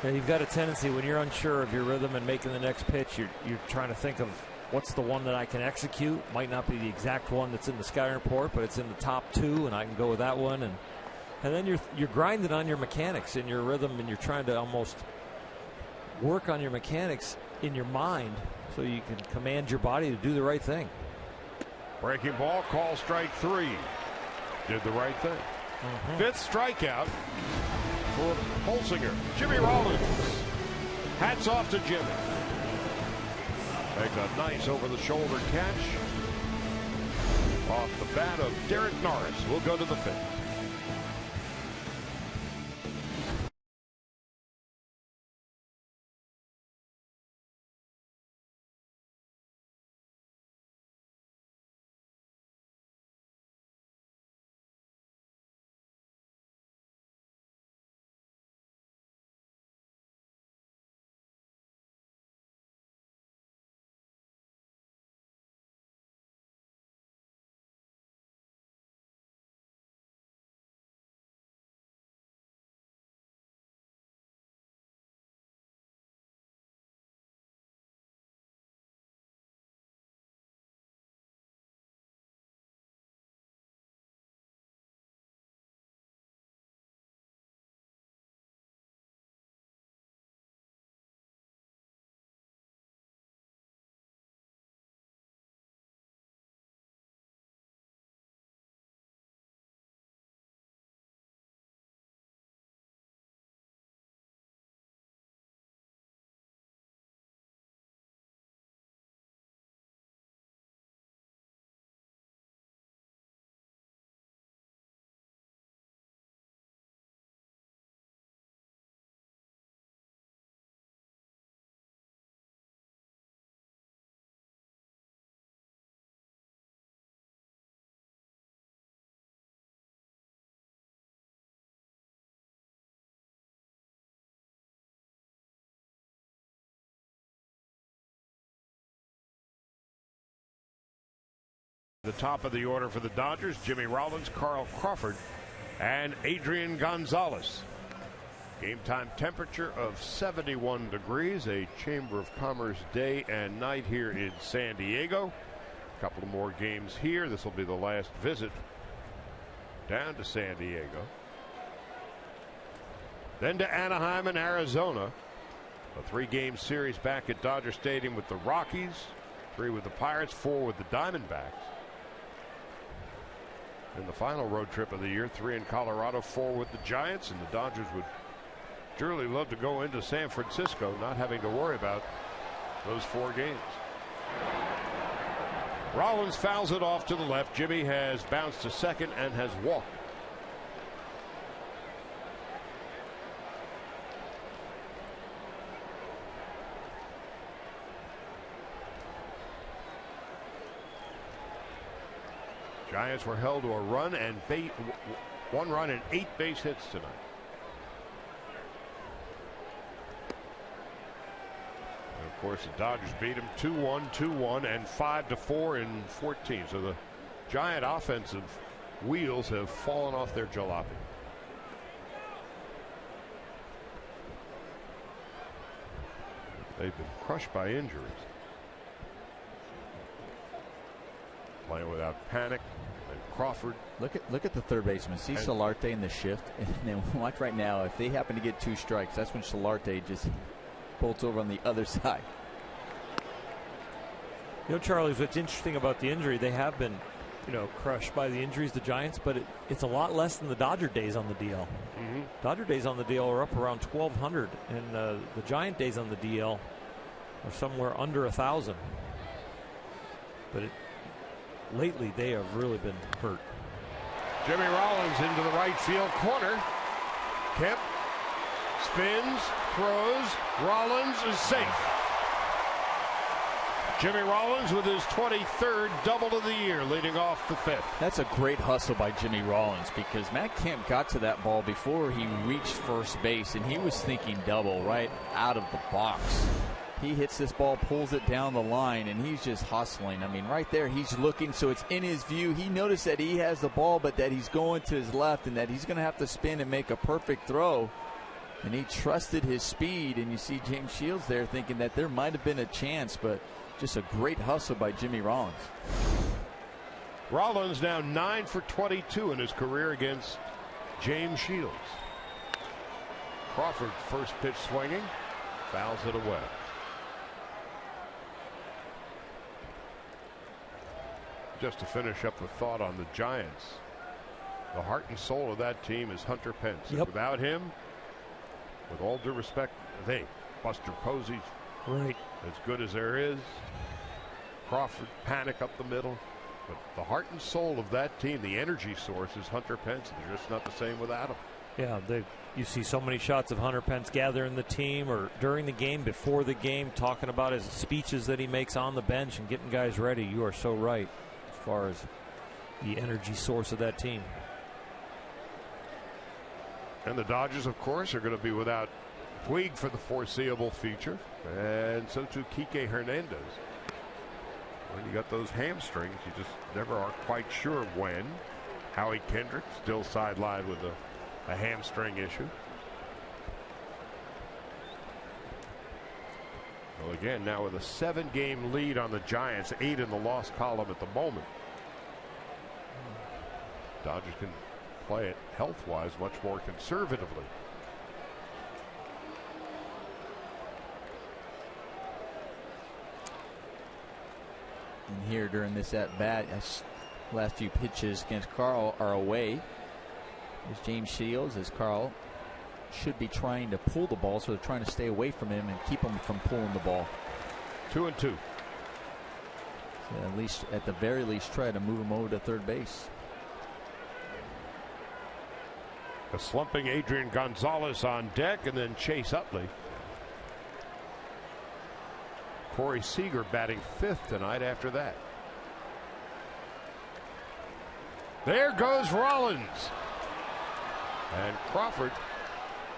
yeah, you've got a tendency when you're unsure of your rhythm and making the next pitch, you're trying to think of what's the one that I can execute. Might not be the exact one that's in the scouting report, but it's in the top 2, and I can go with that one. And then you're grinding on your mechanics in your rhythm, and you're trying to almost work on your mechanics in your mind so you can command your body to do the right thing. Breaking ball, call strike 3. Did the right thing. 5th strikeout for Bolsinger. Jimmy Rollins. Hats off to Jimmy. Makes a nice over-the-shoulder catch off the bat of Derek Norris. We'll go to the 5th. The top of the order for the Dodgers, Jimmy Rollins, Carl Crawford, and Adrian Gonzalez. Game time temperature of 71 degrees, a Chamber of Commerce day and night here in San Diego. A couple of more games here. This will be the last visit down to San Diego. Then to Anaheim and Arizona. A 3-game series back at Dodger Stadium with the Rockies, 3 with the Pirates, 4 with the Diamondbacks. And the final road trip of the year, 3 in Colorado, 4 with the Giants, and the Dodgers would surely love to go into San Francisco, not having to worry about those 4 games. Rollins fouls it off to the left. Jimmy has bounced to second and has walked. Giants were held to a run and 1 run and 8 base hits tonight. And of course, the Dodgers beat them 2-1, 2-1, and 5-4 in 14. So the Giant offensive wheels have fallen off their jalopy. They've been crushed by injuries. Playing without Panic and Crawford. Look at the third baseman. See Solarte in the shift, and then watch right now. If they happen to get 2 strikes, that's when Solarte just bolts over on the other side. You know, Charlie, what's interesting about the injury? They have been, crushed by the injuries, the Giants, but it's a lot less than the Dodger days on the DL. Mm-hmm. Dodger days on the DL are up around 1,200, and the Giant days on the DL are somewhere under 1,000. But lately, they have really been hurt. Jimmy Rollins into the right field corner. Kemp spins, throws. Rollins is safe. Jimmy Rollins with his 23rd double of the year, leading off the 5th. That's a great hustle by Jimmy Rollins, because Matt Kemp got to that ball before he reached first base, and he was thinking double right out of the box. He hits this ball, pulls it down the line, and he's just hustling. I mean, right there, he's looking, so it's in his view. He noticed that he has the ball, but that he's going to his left and that he's going to have to spin and make a perfect throw. And he trusted his speed, and you see James Shields there thinking that there might have been a chance, but just a great hustle by Jimmy Rollins. Rollins now 9 for 22 in his career against James Shields. Crawford first pitch swinging, fouls it away. Just to finish up the thought on the Giants, the heart and soul of that team is Hunter Pence. Yep. Without him, with all due respect, Buster Posey's right as good as there is. Crawford, Panic up the middle. But the heart and soul of that team, the energy source, is Hunter Pence. They're just not the same without him. Yeah, you see so many shots of Hunter Pence gathering the team or during the game, before the game, talking about his speeches that he makes on the bench and getting guys ready. You are so right as far as the energy source of that team. And the Dodgers, of course, are going to be without Puig for the foreseeable future. And so too Kike Hernandez. When you got those hamstrings, you just never are quite sure when. Howie Kendrick still sidelined with a hamstring issue. Well, again, now with a 7-game lead on the Giants, 8 in the loss column at the moment. Dodgers can play it health-wise much more conservatively. And here during this at-bat, last few pitches against Carl are away. There's James Shields, as Carl should be trying to pull the ball, so they're trying to stay away from him and keep him from pulling the ball. 2-2. So at the very least, try to move him over to third base. A slumping Adrian Gonzalez on deck, and then Chase Utley. Corey Seager batting 5th tonight after that. There goes Rollins. And Crawford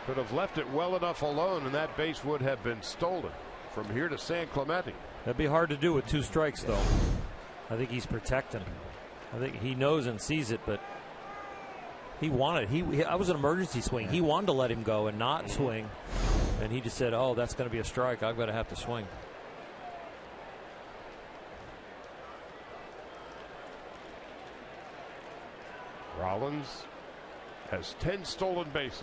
could have left it well enough alone, and that base would have been stolen from here to San Clemente. That'd be hard to do with 2 strikes, though. I think he's protecting. I think he knows and sees it, but He wanted. I was an emergency swing. He wanted to let him go and not swing, and he just said, "Oh, that's going to be a strike. I'm going to have to swing." Rollins has 10 stolen bases.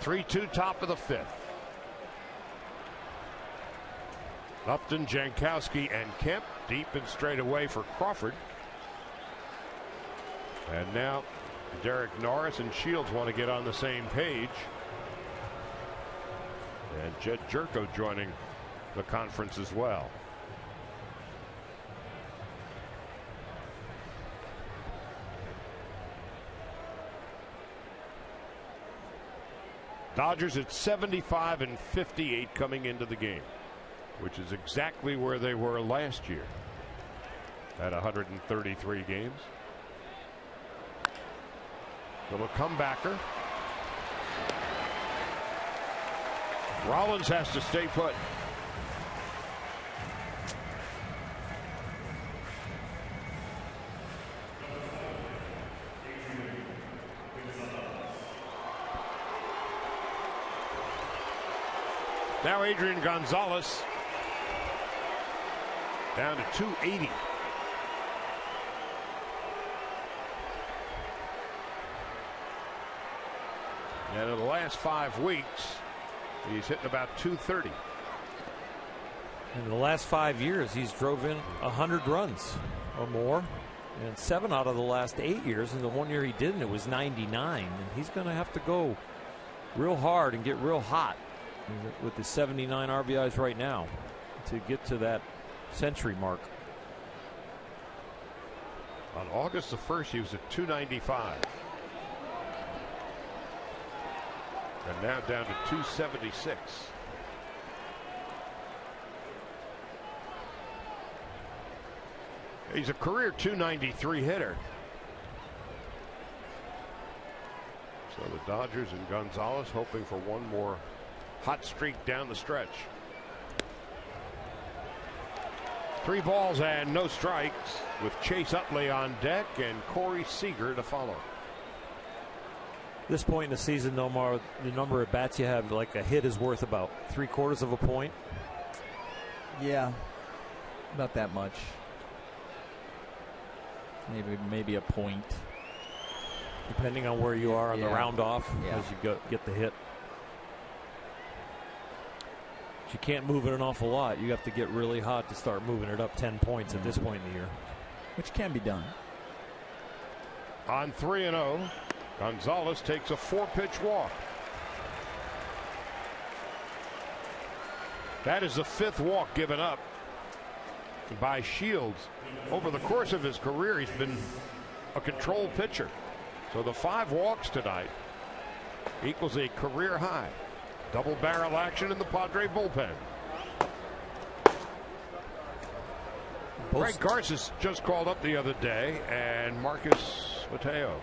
Three-two, top of the 5th. Upton, Jankowski, and Kemp deep and straight away for Crawford. And now Derek Norris and Shields want to get on the same page. And Jed Jerko joining the conference as well. Dodgers at 75 and 58 coming into the game, which is exactly where they were last year at 133 games. Little comebacker. Rollins has to stay put. Now Adrian Gonzalez down to 280. And in the last 5 weeks, he's hitting about 230. In the last 5 years, he's drove in 100 runs or more, and 7 out of the last 8 years. And the 1 year he didn't, it was 99. And he's going to have to go real hard and get real hot with the 79 RBIs right now to get to that century mark. On August the 1st, he was at 295. And now down to 276. He's a career 293 hitter. So the Dodgers and Gonzalez hoping for one more hot streak down the stretch. 3 balls and no strikes with Chase Utley on deck and Corey Seager to follow. This point in the season, no more the number of bats you have, like a hit is worth about 3/4 of a point. Yeah, about that much. Maybe a point, depending on where you are on the round off as you get the hit. But you can't move it an awful lot. You have to get really hot to start moving it up 10 points at this point in the year, which can be done. On 3-0, Gonzalez takes a 4-pitch walk. That is the 5th walk given up by Shields. Over the course of his career, he's been a control pitcher. So the 5 walks tonight equals a career high. Double barrel action in the Padre bullpen. Greg Garces just called up the other day, and Marcus Mateo.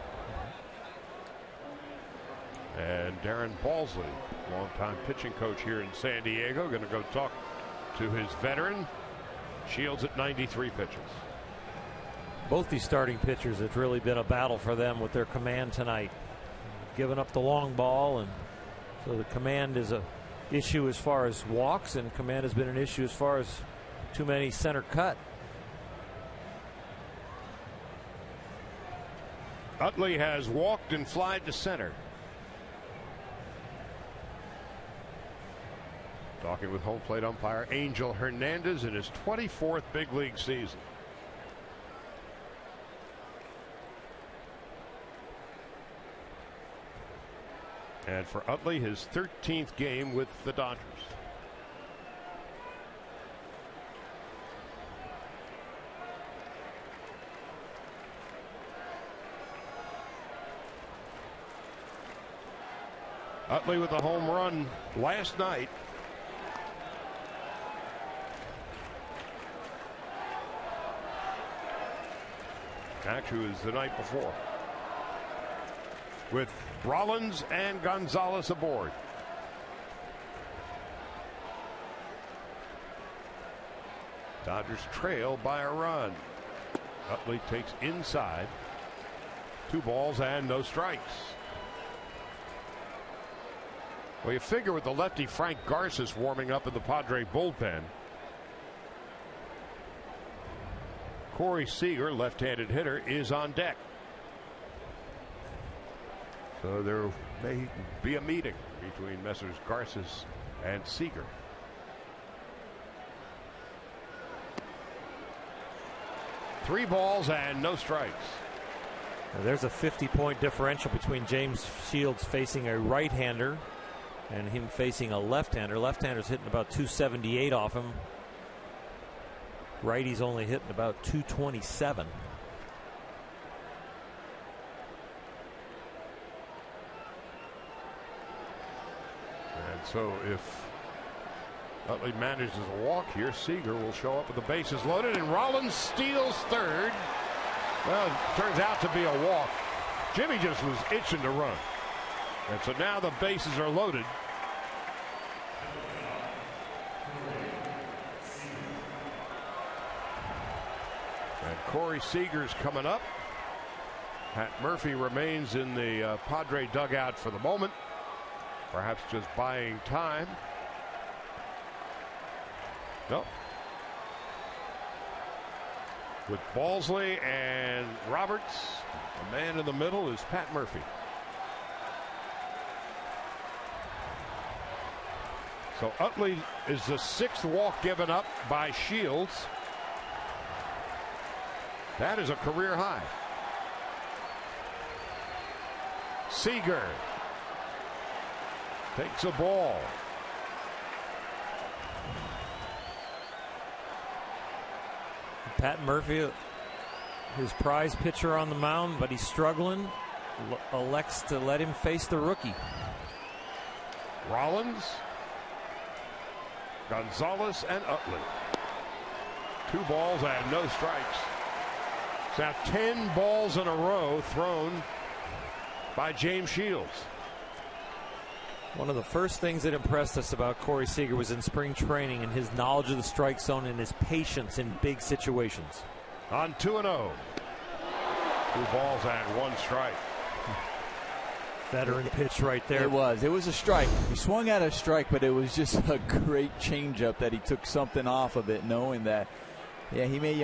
And Darren Balsley, longtime pitching coach here in San Diego, going to go talk to his veteran. Shields at 93 pitches. Both these starting pitchers, it's really been a battle for them with their command tonight. Giving up the long ball, and so the command is a issue as far as walks, and command has been an issue as far as too many center cut. Utley has walked and flied to center. Talking with home plate umpire Angel Hernandez in his 24th big league season. And for Utley, his 13th game with the Dodgers. Utley with a home run last night. Actually, it was the night before. With Rollins and Gonzalez aboard. Dodgers trail by a run. Utley takes inside. 2 balls and no strikes. Well, you figure with the lefty Frank Garces warming up in the Padre bullpen, Corey Seager, left-handed hitter, is on deck. So there may be a meeting between Messrs. Garces and Seager. Three balls and no strikes. Now there's a 50-point differential between James Shields facing a right-hander and him facing a left-hander. Left-hander's hitting about 278 off him. Righty's only hitting about 227. And so if Utley manages a walk here, Seager will show up with the bases loaded, and Rollins steals third. Well, it turns out to be a walk. Jimmy just was itching to run. And so now the bases are loaded. And Corey Seager's coming up. Pat Murphy remains in the Padre dugout for the moment. Perhaps just buying time. No. With Balsley and Roberts, the man in the middle is Pat Murphy. So Utley is the 6th walk given up by Shields. That is a career high. Seager takes a ball. Pat Murphy, his prize pitcher on the mound, but he's struggling. Elects to let him face the rookie. Rollins, Gonzalez, and Utley. 2 balls and no strikes. It's now 10 balls in a row thrown by James Shields. One of the first things that impressed us about Corey Seager was in spring training and his knowledge of the strike zone and his patience in big situations. On 2-0. 2 balls and 1 strike. Veteran pitch right there. It was a strike. He swung at a strike, but it was just a great changeup that he took something off of it, knowing that, yeah, he may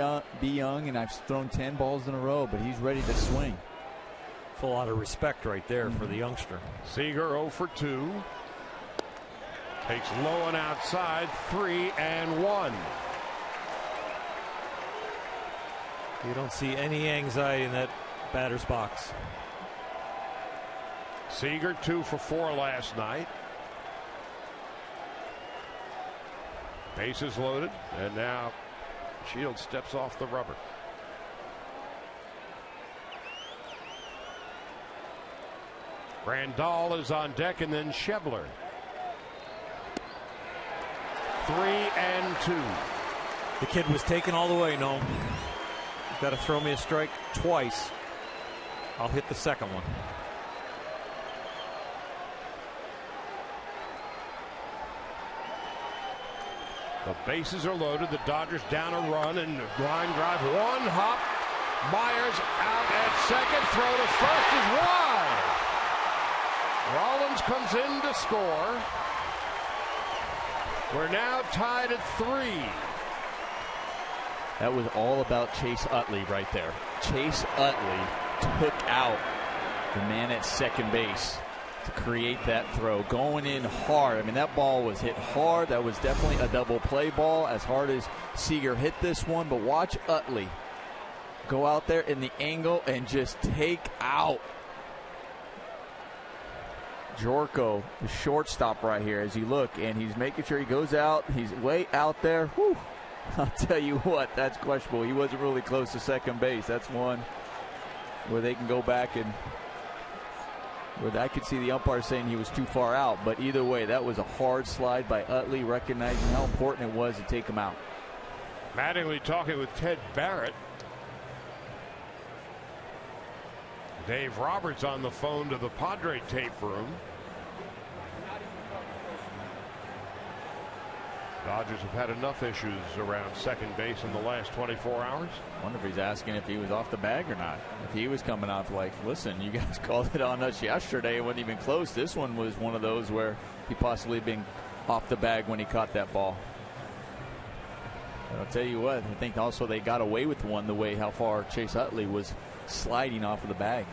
be young, and I've thrown 10 balls in a row, but he's ready to swing. A lot of respect right there for the youngster. Seager 0 for 2. Takes low and outside, 3-1. You don't see any anxiety in that batter's box. Seager 2 for 4 last night. Bases loaded, and now Shields steps off the rubber. Grandal is on deck, and then Schebler. 3-2. The kid was taken all the way. No, you've got to throw me a strike twice. I'll hit the second one. The bases are loaded. The Dodgers down a run and line drive. 1 hop. Myers out at second. Throw to first is wide. Rollins comes in to score. We're now tied at 3. That was all about Chase Utley right there. Chase Utley took out the man at second base to create that throw, going in hard. I mean, that ball was hit hard. That was definitely a double play ball, as hard as Seager hit this one. But watch Utley go out there in the angle and just take out Jorko, the shortstop right here, as you look, and he's making sure he goes out. He's way out there. Whew. I'll tell you what, that's questionable. He wasn't really close to second base. That's one where they can go back and where I could see the umpire saying he was too far out. But either way, that was a hard slide by Utley, recognizing how important it was to take him out. Mattingly talking with Ted Barrett. Dave Roberts on the phone to the Padre tape room. The Dodgers have had enough issues around second base in the last 24 hours. I wonder if he's asking if he was off the bag or not. If he was coming off like, listen, you guys called it on us yesterday. It wasn't even close. This one was one of those where he possibly been off the bag when he caught that ball. But I'll tell you what, I think also they got away with one the way how far Chase Utley was sliding off of the bag.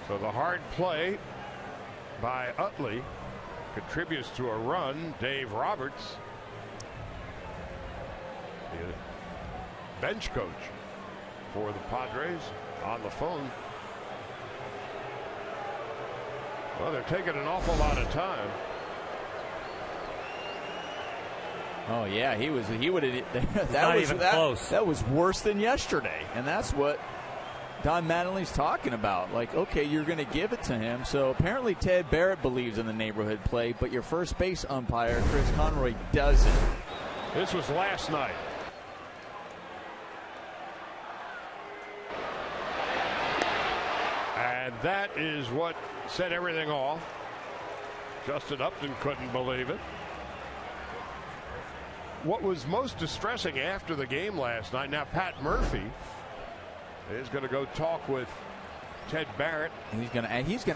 So the hard play by Utley contributes to a run. Dave Roberts, the bench coach for the Padres, on the phone. Well, they're taking an awful lot of time. Oh yeah, he would have. That was worse than yesterday, and that's what Don Mattingly's talking about. Like, okay, you're going to give it to him. So apparently Ted Barrett believes in the neighborhood play, but your first base umpire, Chris Conroy, doesn't. This was last night. And that is what set everything off. Justin Upton couldn't believe it. What was most distressing after the game last night, now Pat Murphy is going to go talk with Ted Barrett. And he's going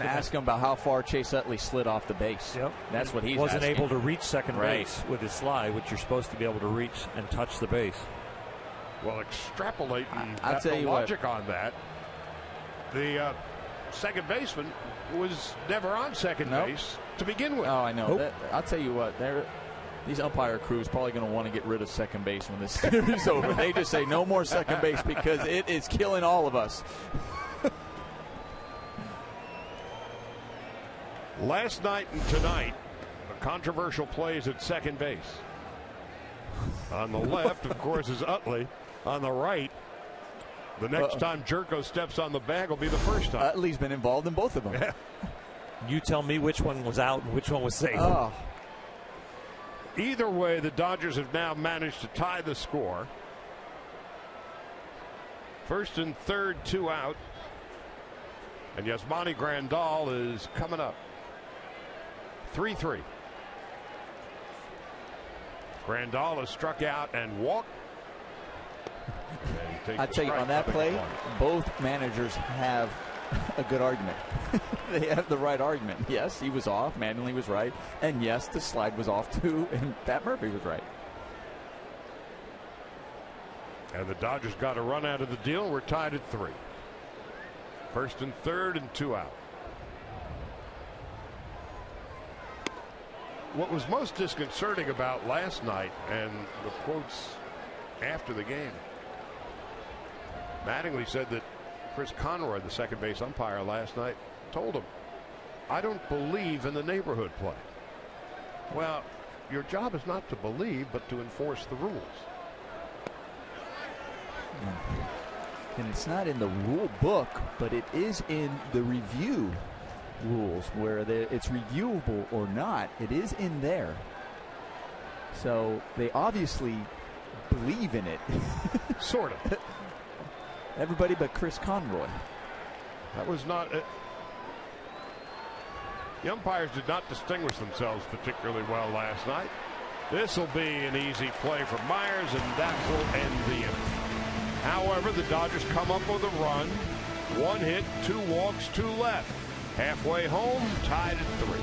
to ask him about how far Chase Utley slid off the base. Yep. That's what he wasn't able to reach second base with his slide, which you're supposed to be able to reach and touch the base. Well, extrapolating the logic on that, the second baseman was never on second base to begin with. Oh, I know. I'll tell you what, these umpire crews probably going to want to get rid of second base when this series is over. They just say no more second base because it is killing all of us. Last night and tonight, the controversial plays at second base. On the left, of course, is Utley. On the right, the next time Jerko steps on the bag will be the first time. Utley's been involved in both of them. Yeah. You tell me which one was out and which one was safe. Oh. Either way, the Dodgers have now managed to tie the score. First and third, 2 out. And Yasmani Grandal is coming up. 3-3. Grandal has struck out and walked. I tell you, on that play, both managers have a good argument. They have the right argument. Yes, he was off. Mattingly was right. And yes, the slide was off too. And Pat Murphy was right. And the Dodgers got a run out of the deal. We're tied at 3. First and third and 2 out. What was most disconcerting about last night and the quotes after the game, Mattingly said that Chris Conroy, the second base umpire last night, told him, I don't believe in the neighborhood play. Well, your job is not to believe, but to enforce the rules. And it's not in the rule book, but it is in the review rules where it's reviewable or not. It is in there. So they obviously believe in it. Sort of. Everybody but Chris Conroy. That was not it. The umpires did not distinguish themselves particularly well last night. This will be an easy play for Myers, and that will end the inning. However, the Dodgers come up with a run. 1 hit, 2 walks, 2 left. Halfway home, tied at 3.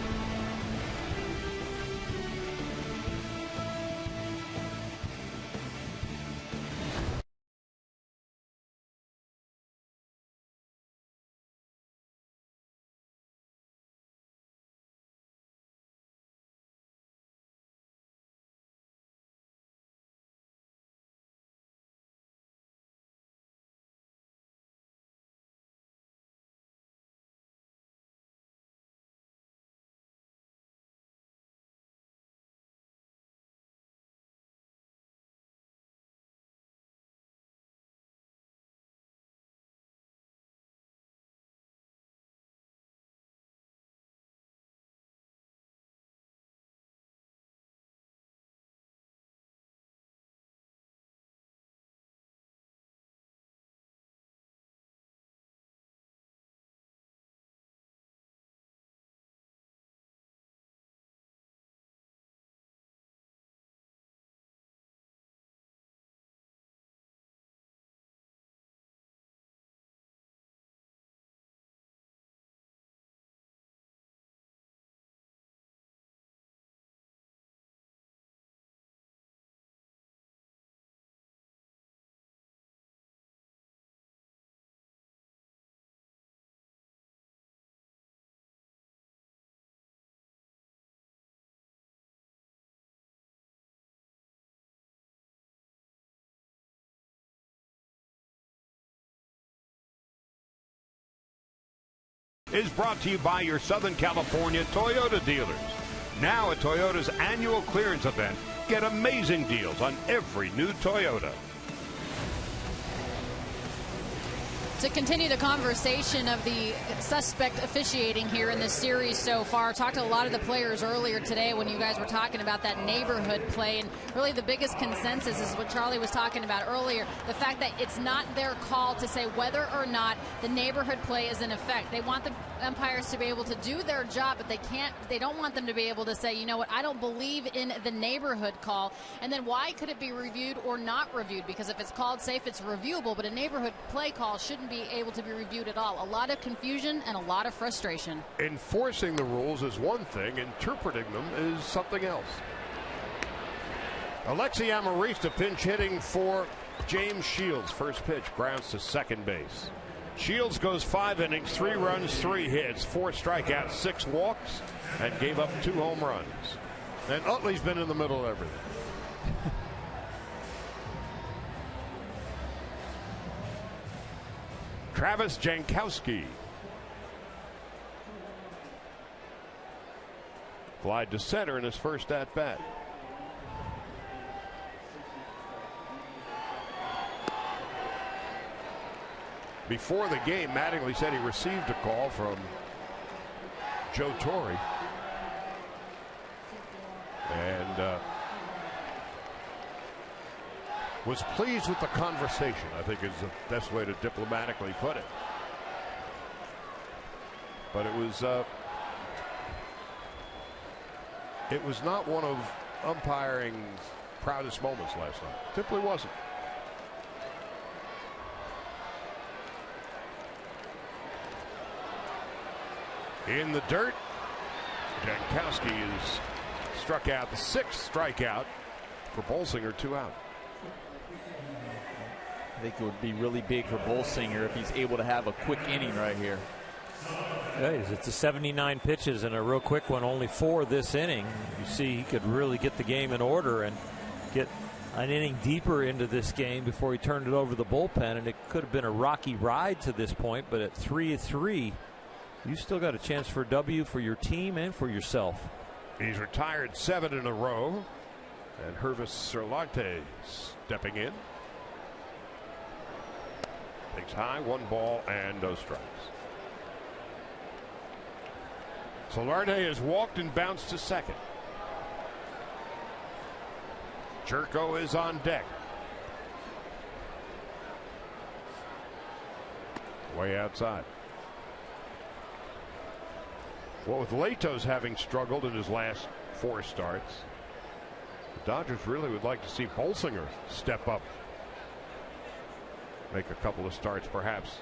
is brought to you by your Southern California Toyota dealers. Now at Toyota's annual clearance event, get amazing deals on every new Toyota. To continue the conversation of the suspect officiating here in this series so far, talked to a lot of the players earlier today when you guys were talking about that neighborhood play, and really the biggest consensus is what Charlie was talking about earlier, the fact that it's not their call to say whether or not the neighborhood play is in effect. They want the umpires to be able to do their job, but they don't want them to be able to say, you know what, I don't believe in the neighborhood call. And then why could it be reviewed or not reviewed? Because if it's called safe, it's reviewable, but a neighborhood play call shouldn't be able to be reviewed at all. A lot of confusion and a lot of frustration. Enforcing the rules is one thing, interpreting them is something else. Alexi Amarista pinch hitting for James Shields. First pitch grounds to second base. Shields goes 5 innings, 3 runs, 3 hits, 4 strikeouts, 6 walks, and gave up 2 home runs. And Utley's been in the middle of everything. Travis Jankowski. Fly to center in his first at bat. Before the game, Mattingly said he received a call from Joe Torre. And was pleased with the conversation, I think is the best way to diplomatically put it. But it was not one of umpiring's proudest moments last night. Simply wasn't. In the dirt, Jankowski is struck out, the 6th strikeout for Bolsinger, 2 out. I think it would be really big for Bolsinger if he's able to have a quick inning right here. Yeah, it's a 79 pitches and a real quick one, only 4 this inning. You see he could really get the game in order and get an inning deeper into this game before he turned it over to the bullpen, and it could have been a rocky ride to this point, but at 3-3, you still got a chance for a W for your team and for yourself. He's retired 7 in a row, and Hervis Cerlante stepping in. Takes high, 1 ball and no strikes. Solarte has walked and bounced to second. Jerko is on deck. Way outside. Well, with Latos having struggled in his last 4 starts, the Dodgers really would like to see Bolsinger step up. Make a couple of starts perhaps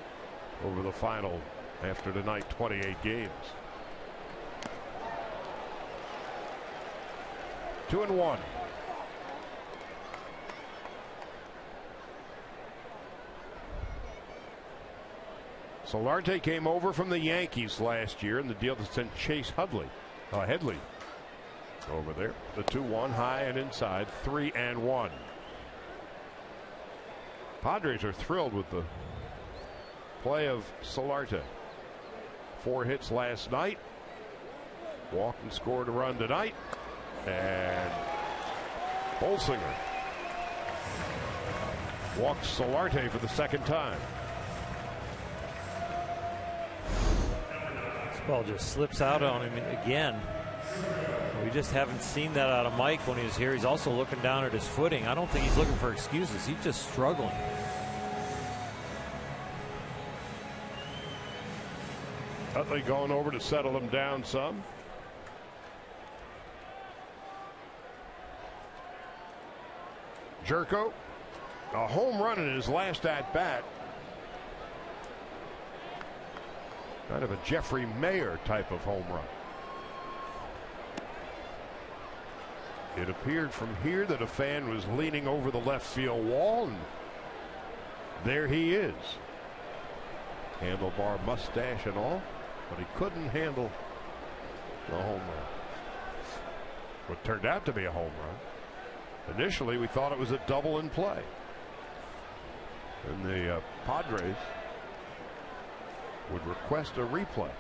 over the final, after tonight, 28 games. 2-1. Solarte came over from the Yankees last year in the deal that sent Chase Headley over there. The 2-1 high and inside, 3-1. Padres are thrilled with the play of Solarte. 4 hits last night. Walked and scored a run tonight. And Bolsinger walks Solarte for the 2nd time. This ball just slips out on him again. We just haven't seen that out of Mike when he was here. He's also looking down at his footing. I don't think he's looking for excuses. He's just struggling. Utley going over to settle him down some. Jerko, a home run in his last at bat. Kind of a Jeffrey Mayer type of home run. It appeared from here that a fan was leaning over the left field wall, and there he is. Handlebar mustache and all, but he couldn't handle the home run. What turned out to be a home run. Initially, we thought it was a double in play. And the Padres would request a replay.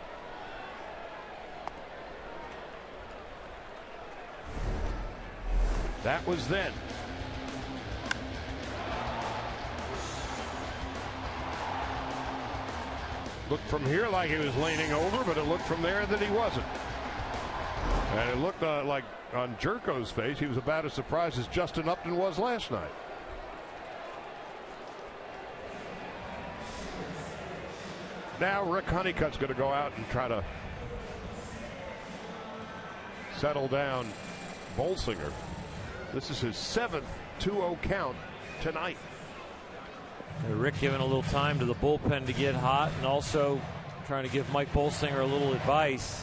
That was then. Looked from here like he was leaning over, but it looked from there that he wasn't. And it looked like on Jerko's face, he was about as surprised as Justin Upton was last night. Now Rick Honeycutt's going to go out and try to settle down Bolsinger. This is his 7th 2-0 count tonight. Rick giving a little time to the bullpen to get hot, and also trying to give Mike Bolsinger a little advice.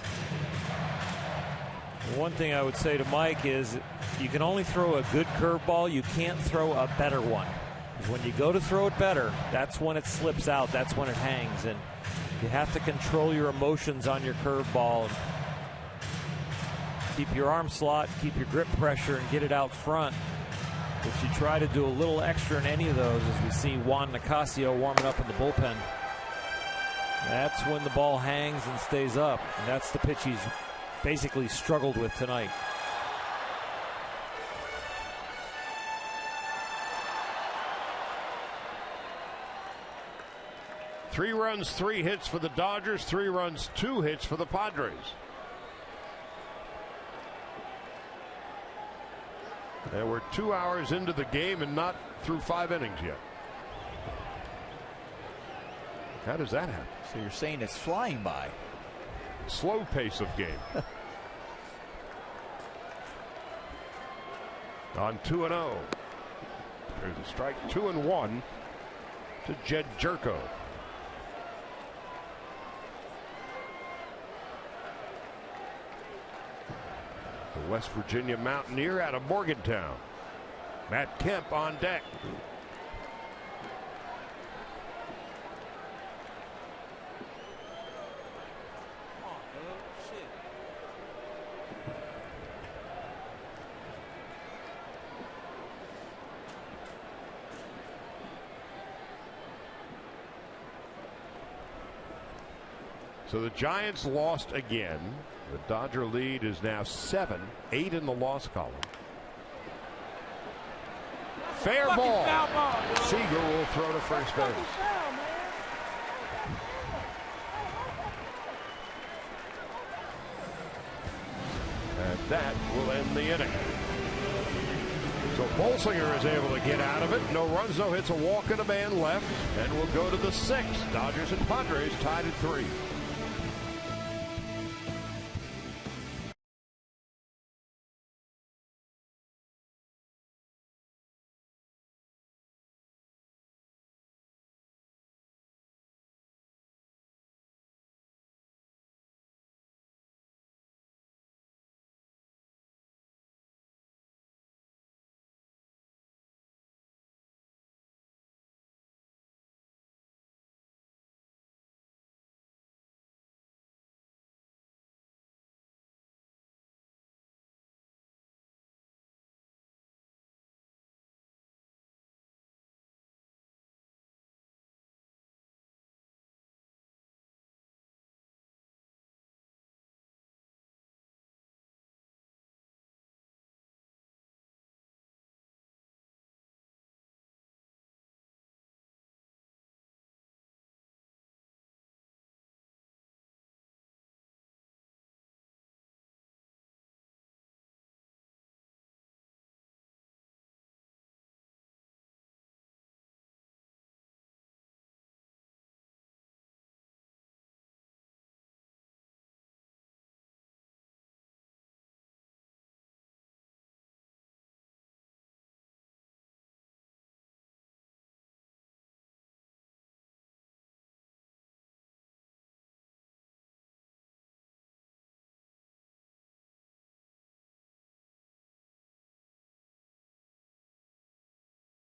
One thing I would say to Mike is you can only throw a good curveball. You can't throw a better one. Because when you go to throw it better, that's when it slips out. That's when it hangs. And you have to control your emotions on your curveball. Keep your arm slot, keep your grip pressure, and get it out front. But you try to do a little extra in any of those, as we see Juan Nicasio warming up in the bullpen. That's when the ball hangs and stays up. And that's the pitch he's basically struggled with tonight. Three runs, 3 hits for the Dodgers, 3 runs, 2 hits for the Padres. And we're 2 hours into the game and not through 5 innings yet. How does that happen? So you're saying it's flying by. Slow pace of game. On 2-0. There's a strike. 2-1 to Jed Jerko. The West Virginia Mountaineer out of Morgantown. Matt Kemp on deck. So the Giants lost again. The Dodger lead is now 7, 8 in the loss column. Fair ball. Seager will throw to first base. And that will end the inning. So Bolsinger is able to get out of it. No runs, no hits, a walk and a man left. And we'll go to the 6th. Dodgers and Padres tied at 3.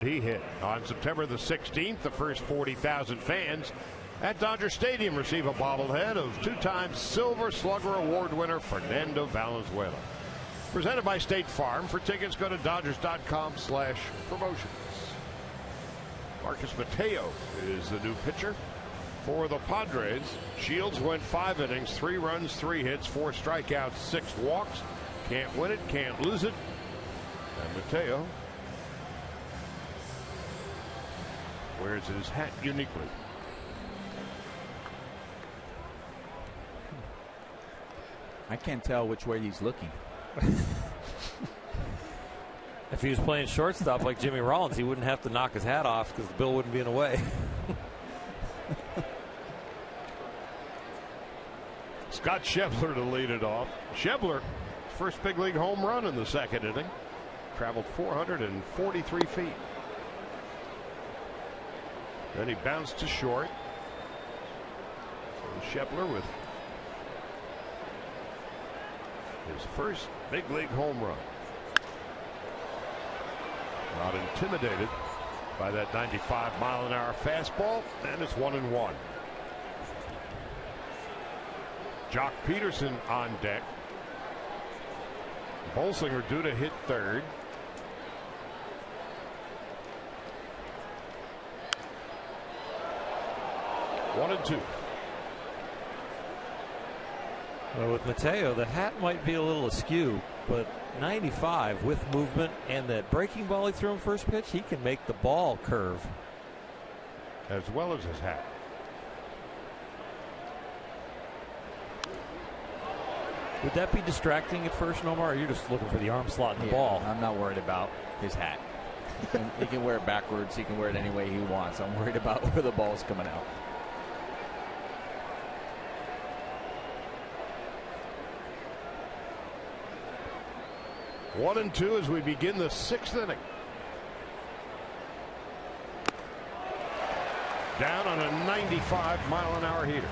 He hit on September the 16th. The first 40,000 fans at Dodger Stadium receive a bobblehead of 2-time Silver Slugger Award winner Fernando Valenzuela. Presented by State Farm. For tickets, go to Dodgers.com/promotions. Marcus Mateo is the new pitcher for the Padres. Shields went 5 innings, 3 runs, 3 hits, 4 strikeouts, 6 walks. Can't win it, can't lose it. And Mateo wears his hat uniquely. I can't tell which way he's looking. If he was playing shortstop like Jimmy Rollins, he wouldn't have to knock his hat off because the bill wouldn't be in the way. Scott Schebler to lead it off. Schebler, first big league home run in the second inning. Traveled 443 feet. Then he bounced to short. So Schebler with his first big league home run. Not intimidated by that 95-mile-an-hour fastball, and it's 1-1. Jock Peterson on deck. Bolsinger due to hit third. One and two. Well, with Mateo, the hat might be a little askew, but 95 with movement and that breaking ball he threw him first pitch, he can make the ball curve. As well as his hat. Would that be distracting at first, Nomar, or you're just looking for the arm slot in the ball? I'm not worried about his hat. He can wear it backwards. He can wear it any way he wants. I'm worried about where the ball's coming out. One and two as we begin the sixth inning. Down on a 95-mile-an-hour heater.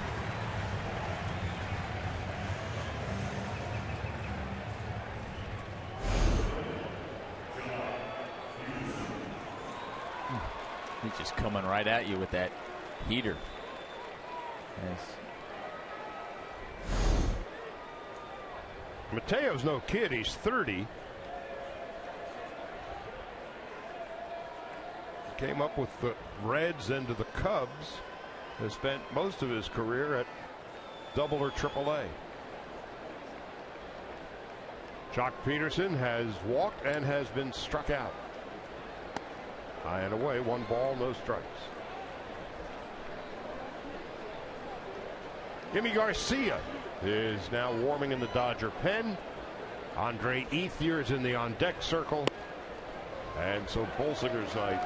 He's just coming right at you with that heater. Yes. Mateo's no kid. He's 30. Came up with the Reds and to the Cubs. Has spent most of his career at Double or Triple A. Jock Peterson has walked and has been struck out. High and away, 1 ball, no strikes. Jimmy Garcia is now warming in the Dodger pen. Andre Ethier is in the on-deck circle. And so Bolsinger's night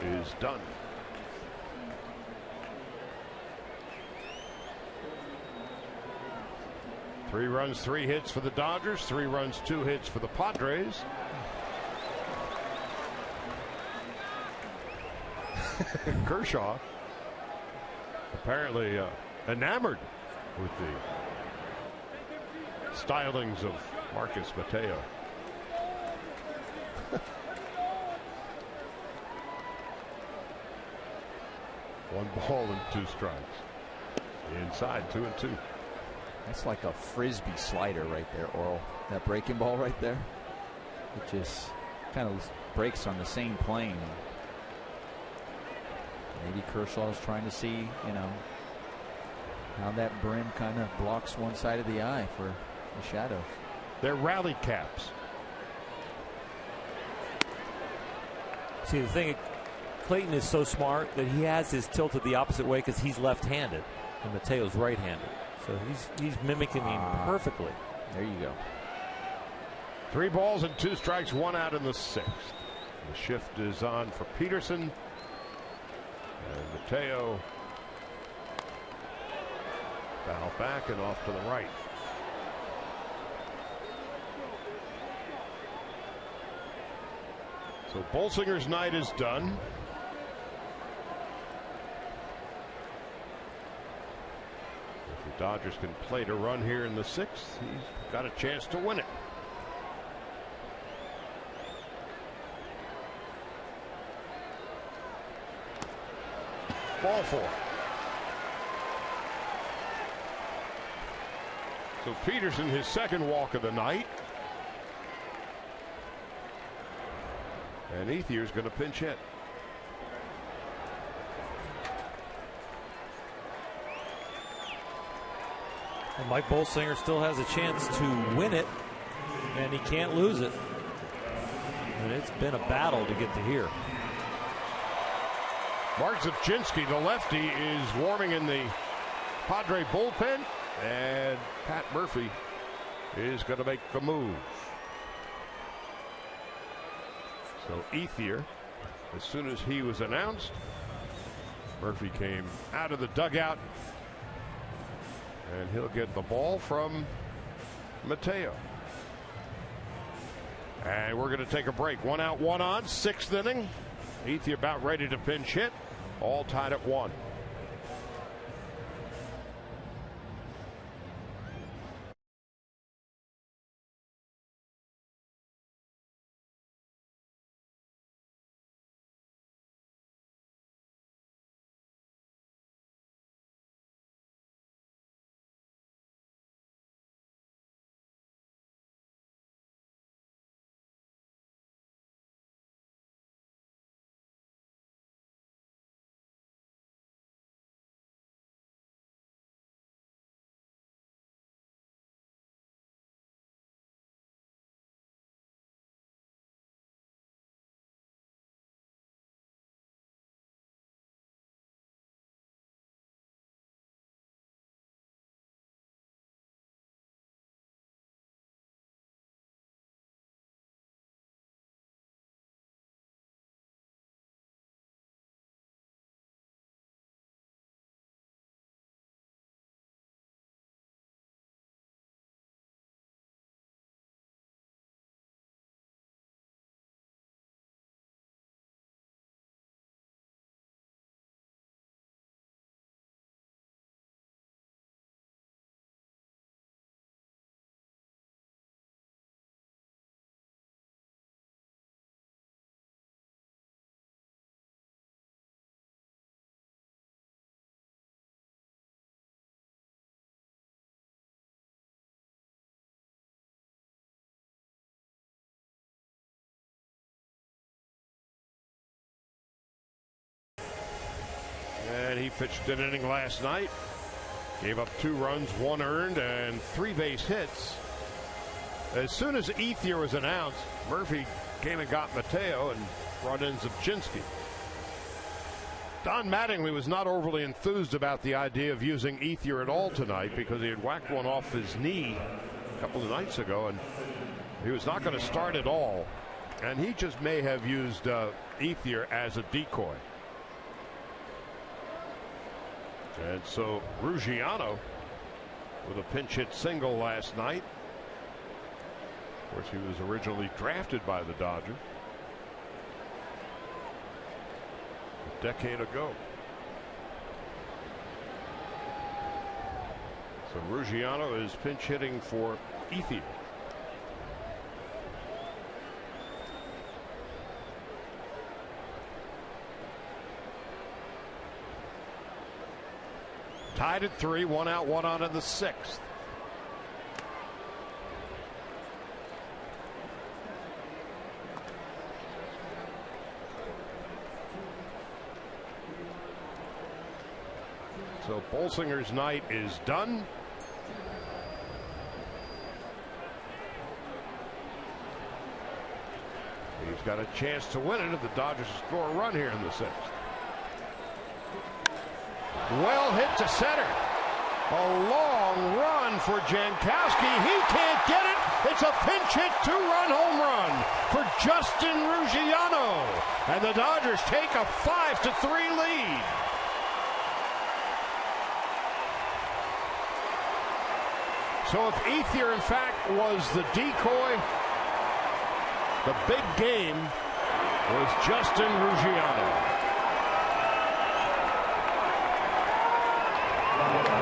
is done. Three runs, 3 hits for the Dodgers. 3 runs, 2 hits for the Padres. Kershaw apparently enamored with the stylings of Marcus Mateo. One ball and 2 strikes. Inside, 2-2. That's like a frisbee slider right there, Oral. That breaking ball right there. It just kind of breaks on the same plane. Maybe Kershaw is trying to see, how that brim kind of blocks one side of the eye for the shadow. They're rally caps. See, the thing, Clayton is so smart that he has his tilted the opposite way because he's left-handed and Mateo's right-handed. So he's mimicking him perfectly. There you go. 3 balls and 2 strikes, 1 out in the 6th. The shift is on for Peterson. And Mateo foul back and off to the right. So Bolsinger's night is done. If the Dodgers can play to run here in the 6th, he's got a chance to win it. Ball 4. So Peterson, his 2nd walk of the night. And Ethier's going to pinch hit. And Mike Bolsinger still has a chance to win it, and he can't lose it. And it's been a battle to get to here. Mark Zipchinski, the lefty, is warming in the Padre bullpen, and Pat Murphy is going to make the move. So Ethier, as soon as he was announced, Murphy came out of the dugout, and he'll get the ball from Mateo. And we're going to take a break. 1 out, 1 on, 6th inning. Ethier about ready to pinch hit. All tied at 1. And he pitched an inning last night. Gave up 2 runs, 1 earned, and 3 base hits. As soon as Ethier was announced, Murphy came and got Mateo and brought in Zipchinski. Don Mattingly was not overly enthused about the idea of using Ethier at all tonight because he had whacked one off his knee a couple of nights ago, and he was not going to start at all. And he just may have used Ethier as a decoy. And so Ruggiano with a pinch hit single last night. Of course, he was originally drafted by the Dodgers a decade ago. So Ruggiano is pinch hitting for Ethier. Tied at 3, 1 out, 1 on in the 6th. So Bolsinger's night is done. He's got a chance to win it if the Dodgers score a run here in the 6th. Well hit to center. A long run for Jankowski. He can't get it. It's a pinch hit 2-run home run for Justin Ruggiano. And the Dodgers take a 5-3 lead. So if Ethier in fact was the decoy, the big game was Justin Ruggiano.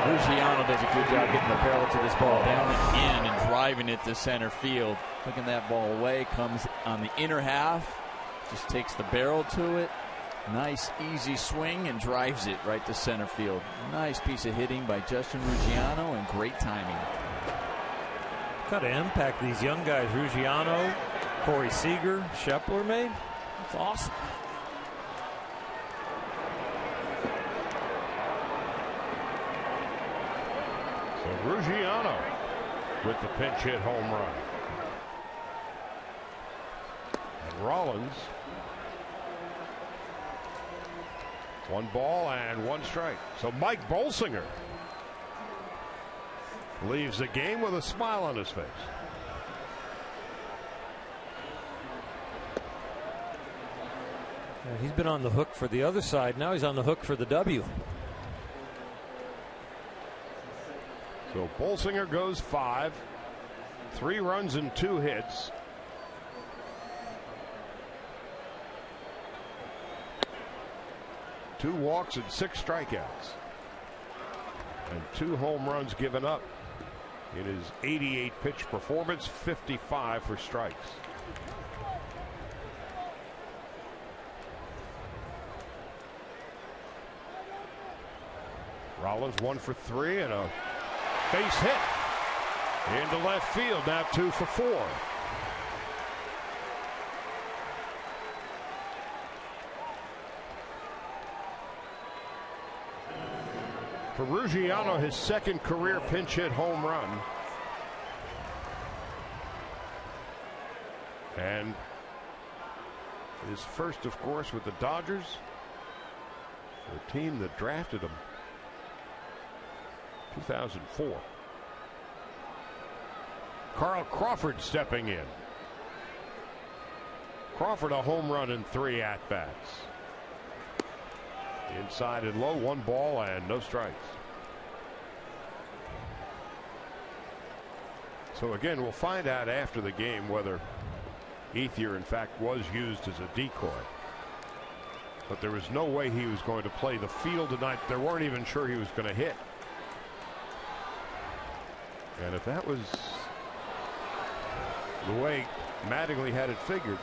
Ruggiano does a good job getting the barrel to this ball down and in and driving it to center field. Looking that ball away, comes on the inner half, just takes the barrel to it. Nice easy swing and drives it right to center field. Nice piece of hitting by Justin Ruggiano and great timing. Got to impact these young guys. Ruggiano, Corey Seager, Schepler made. That's awesome. So Ruggiano with the pinch hit home run. And Rollins. 1 ball and 1 strike. So Mike Bolsinger leaves the game with a smile on his face. He's been on the hook for the other side. Now he's on the hook for the W. So Bolsinger goes 5. 3 runs and 2 hits. Two walks and 6 strikeouts. And 2 home runs given up in his 88 pitch performance, 55 for strikes. Rollins 1 for 3 and a base hit into left field. Now 2 for 4. Perugiano, his 2nd career pinch hit home run. And his first, of course, with the Dodgers, the team that drafted him 2004. Carl Crawford stepping in. Crawford a home run in 3 at-bats. Inside and low, 1 ball and no strikes. So again, we'll find out after the game whether Ethier in fact was used as a decoy. But there was no way he was going to play the field tonight. They weren't even sure he was going to hit. And if that was the way Mattingly had it figured,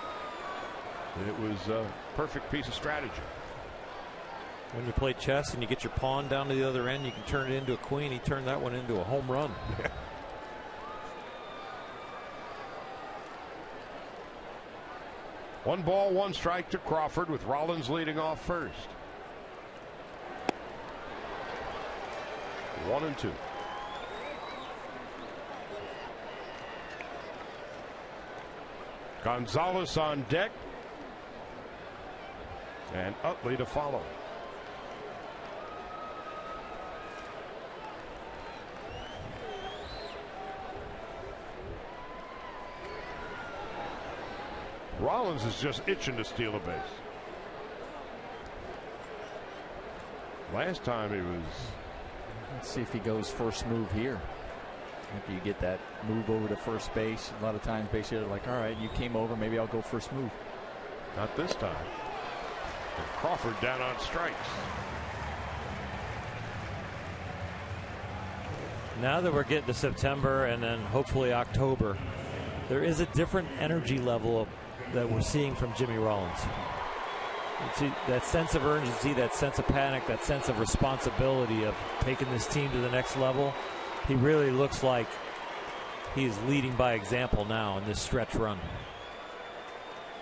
it was a perfect piece of strategy. When you play chess and you get your pawn down to the other end, you can turn it into a queen. He turned that one into a home run. Yeah. One ball, 1 strike to Crawford, with Rollins leading off first. 1 and 2. Gonzalez on deck, and Utley to follow. Rollins is just itching to steal a base. Last time he was. Let's see if he goes first move here. After you get that move over to first base, a lot of times base hitters are like, all right, you came over, maybe I'll go first move. Not this time. And Crawford down on strikes. Now that we're getting to September and then hopefully October, there is a different energy level that we're seeing from Jimmy Rollins. See, that sense of urgency, that sense of panic, that sense of responsibility of taking this team to the next level. He really looks like he's leading by example now in this stretch run.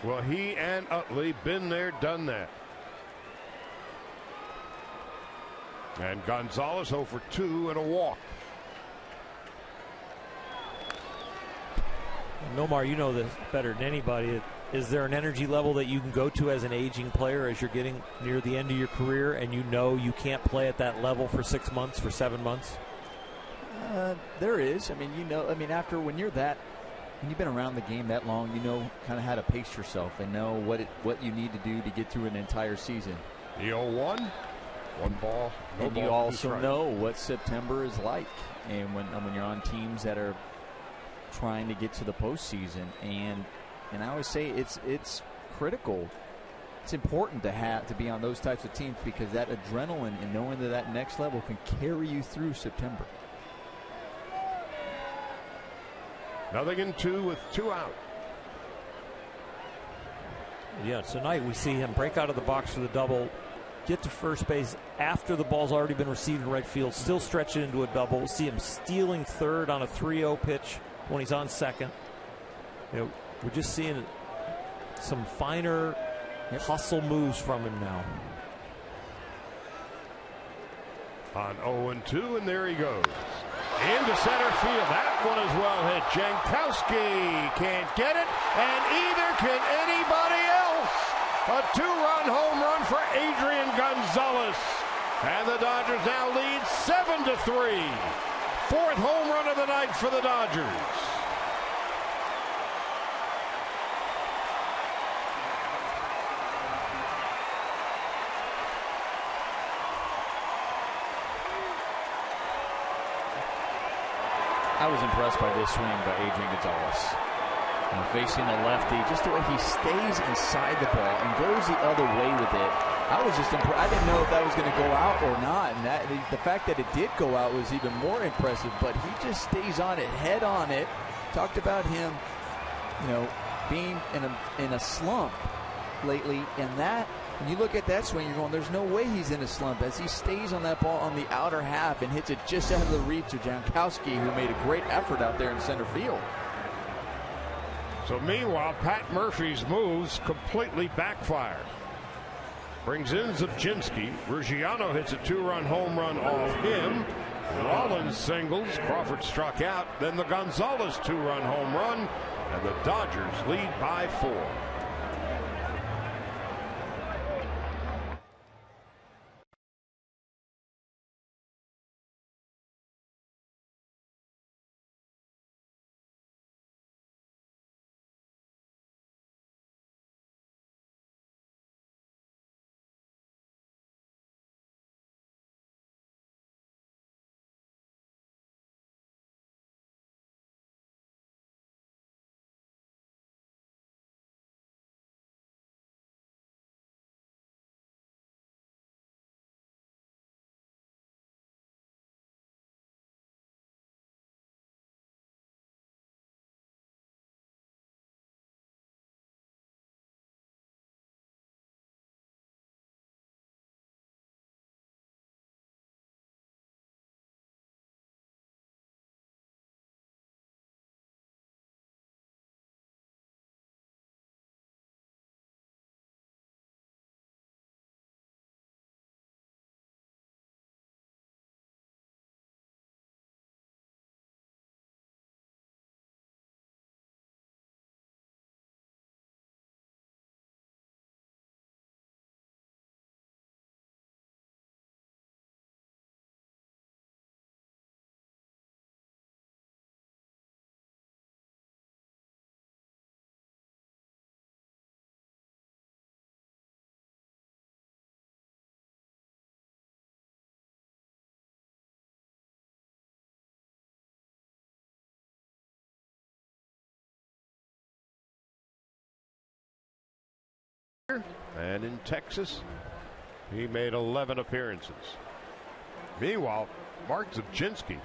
Well, he and Utley been there, done that. And Gonzalez 0 for 2 and a walk. Nomar, you know this better than anybody. Is there an energy level that you can go to as an aging player as you're getting near the end of your career and you know you can't play at that level for 6 months, for 7 months? There is. I mean, after when you've been around the game that long, you know kind of how to pace yourself and know what you need to do to get through an entire season. The 0-1, 1 ball, no and ball, you also strike. know what September is like, and when you're on teams that are trying to get to the postseason, and I always say it's critical. It's important to be on those types of teams because that adrenaline and knowing that next level can carry you through September. 0-2 with 2 out. Yeah, tonight we see him break out of the box for the double, get to first base after the ball's already been received in right field, still stretch it into a double. We'll see him stealing third on a 3-0 pitch when he's on second. We're just seeing some finer hustle moves from him now. On 0-2, and there he goes. Into center field. That one is well hit. Jankowski can't get it, and either can anybody else. A two-run home run for Adrian Gonzalez. And the Dodgers now lead 7-3. Fourth home run of the night for the Dodgers. I was impressed by this swing by Adrian Gonzalez. Facing the lefty, just the way he stays inside the ball and goes the other way with it. I was just impressed. I didn't know if that was going to go out or not, and the fact that it did go out was even more impressive. But he just stays on it, head on it. Talked about him, being in a slump lately, and that. When you look at that swing, you're going, there's no way he's in a slump as he stays on that ball on the outer half and hits it just out of the reach of Jankowski, who made a great effort out there in center field. So meanwhile, Pat Murphy's moves completely backfire. Brings in Zabczynski. Ruggiano hits a two-run home run off him. Rollins singles. Crawford struck out. Then the Gonzalez two-run home run. And the Dodgers lead by 4. And in Texas, he made 11 appearances. Meanwhile, Mark Zabczynski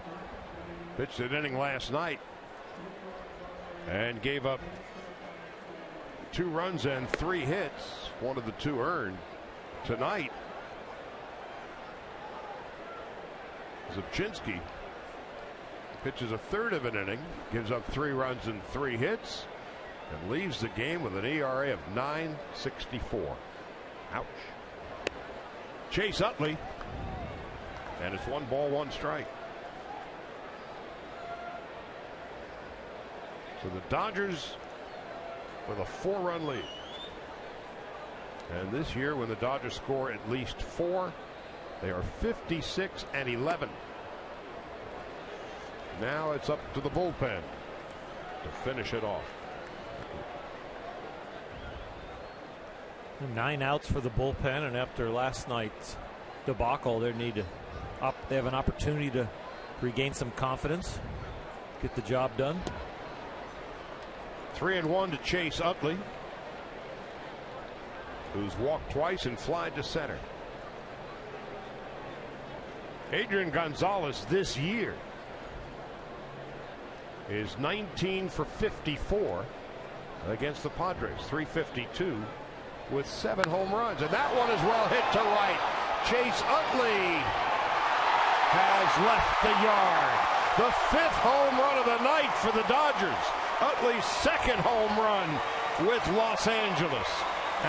pitched an inning last night and gave up 2 runs and 3 hits, one of the 2 earned. Tonight, Zabczynski pitches a third of an inning, gives up 3 runs and 3 hits, and leaves the game with an ERA of 9.64. Ouch. Chase Utley, and it's 1 ball, 1 strike. So the Dodgers with a 4-run lead. And this year, when the Dodgers score at least 4, they are 56-11. Now it's up to the bullpen to finish it off. 9 outs for the bullpen, and after last night's debacle, they have an opportunity to regain some confidence, get the job done. 3-1 to Chase Utley, who's walked twice and flied to center. Adrian Gonzalez this year is 19 for 54 against the Padres, 352 with 7 home runs, and that one is well hit to right. Chase Utley has left the yard. The 5th home run of the night for the Dodgers. Utley's 2nd home run with Los Angeles.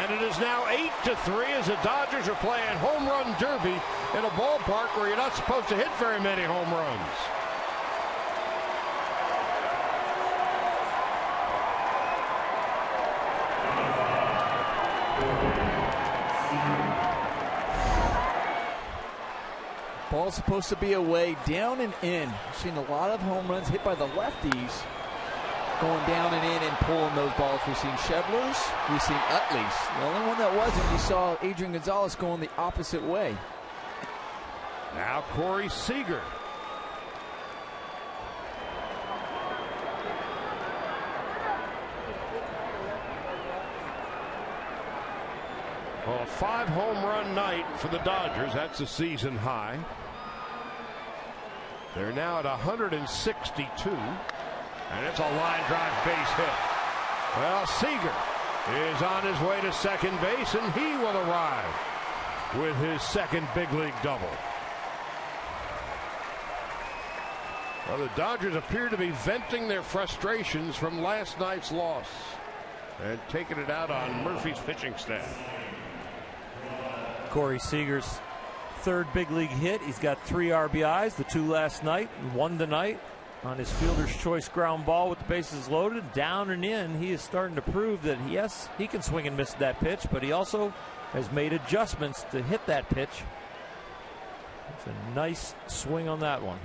And it is now 8-3 as the Dodgers are playing home run derby in a ballpark where you're not supposed to hit very many home runs. Ball's supposed to be away, down and in. We've seen a lot of home runs hit by the lefties, going down and in and pulling those balls. We've seen Shevler's, we've seen Utley's. The only one that wasn't, we saw Adrian Gonzalez going the opposite way. Now Corey Seager. Well, a 5-home run night for the Dodgers. That's a season high. They're now at 162. And it's a line drive base hit. Well, Seager is on his way to second base, and he will arrive with his second big league double. Well, the Dodgers appear to be venting their frustrations from last night's loss and taking it out on Murphy's pitching staff. Corey Seager's third big league hit. He's got 3 RBIs, the 2 last night and 1 tonight on his fielder's choice ground ball with the bases loaded. Down and in, he is starting to prove that, yes, he can swing and miss that pitch, but he also has made adjustments to hit that pitch. It's a nice swing on that one.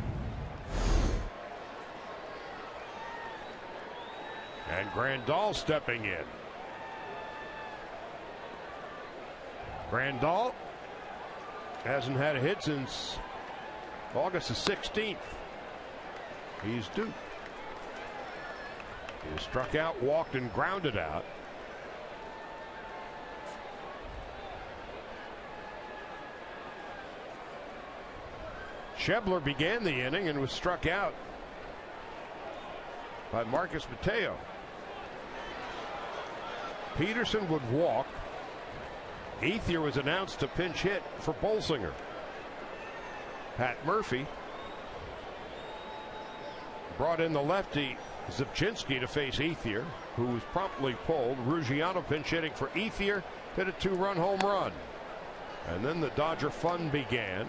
And Grandal stepping in. Grandal hasn't had a hit since August the 16th. He's due. He struck out, walked, and grounded out. Shevler began the inning and was struck out by Marcus Mateo. Peterson would walk. Ethier was announced to pinch hit for Bolsinger. Pat Murphy brought in the lefty Zipchinski to face Ethier, who was promptly pulled. Ruggiano pinch hitting for Ethier, hit a 2-run home run. And then the Dodger fun began.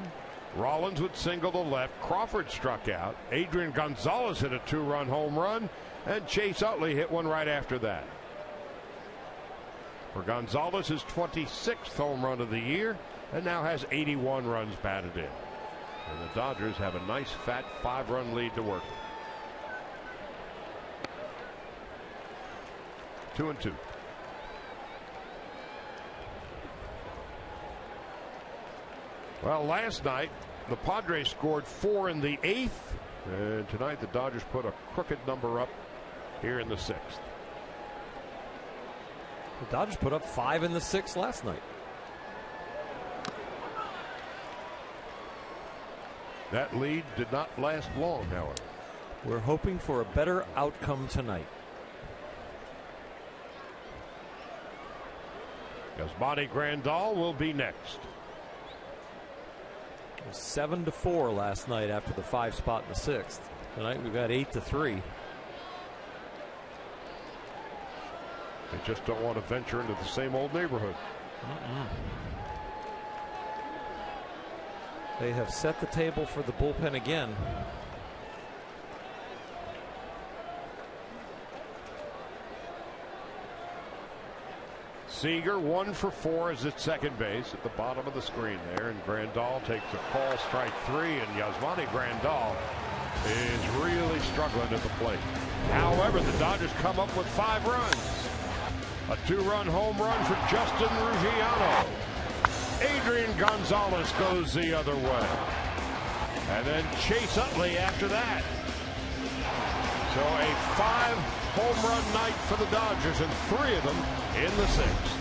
Rollins would single to left. Crawford struck out. Adrian Gonzalez hit a 2-run home run, and Chase Utley hit one right after that. For Gonzalez, his 26th home run of the year, and now has 81 runs batted in. And the Dodgers have a nice fat 5-run lead to work with. 2-2. Well, last night the Padres scored 4 in the 8th, and tonight the Dodgers put a crooked number up here in the 6th. The Dodgers put up 5 in the 6th last night. That lead did not last long, however. We're hoping for a better outcome tonight. Yasmani Grandal will be next. It was 7-4 last night after the 5 spot in the 6th. Tonight we've got 8-3. They just don't want to venture into the same old neighborhood. They have set the table for the bullpen again. Seager 1 for 4 is at second base at the bottom of the screen there, and Grandal takes a call, strike 3, and Yasmani Grandal is really struggling at the plate. However, the Dodgers come up with 5 runs. A 2-run home run for Justin Ruggiano. Adrian Gonzalez goes the other way. And then Chase Utley after that. So a 5-home run night for the Dodgers, and 3 of them in the 6th.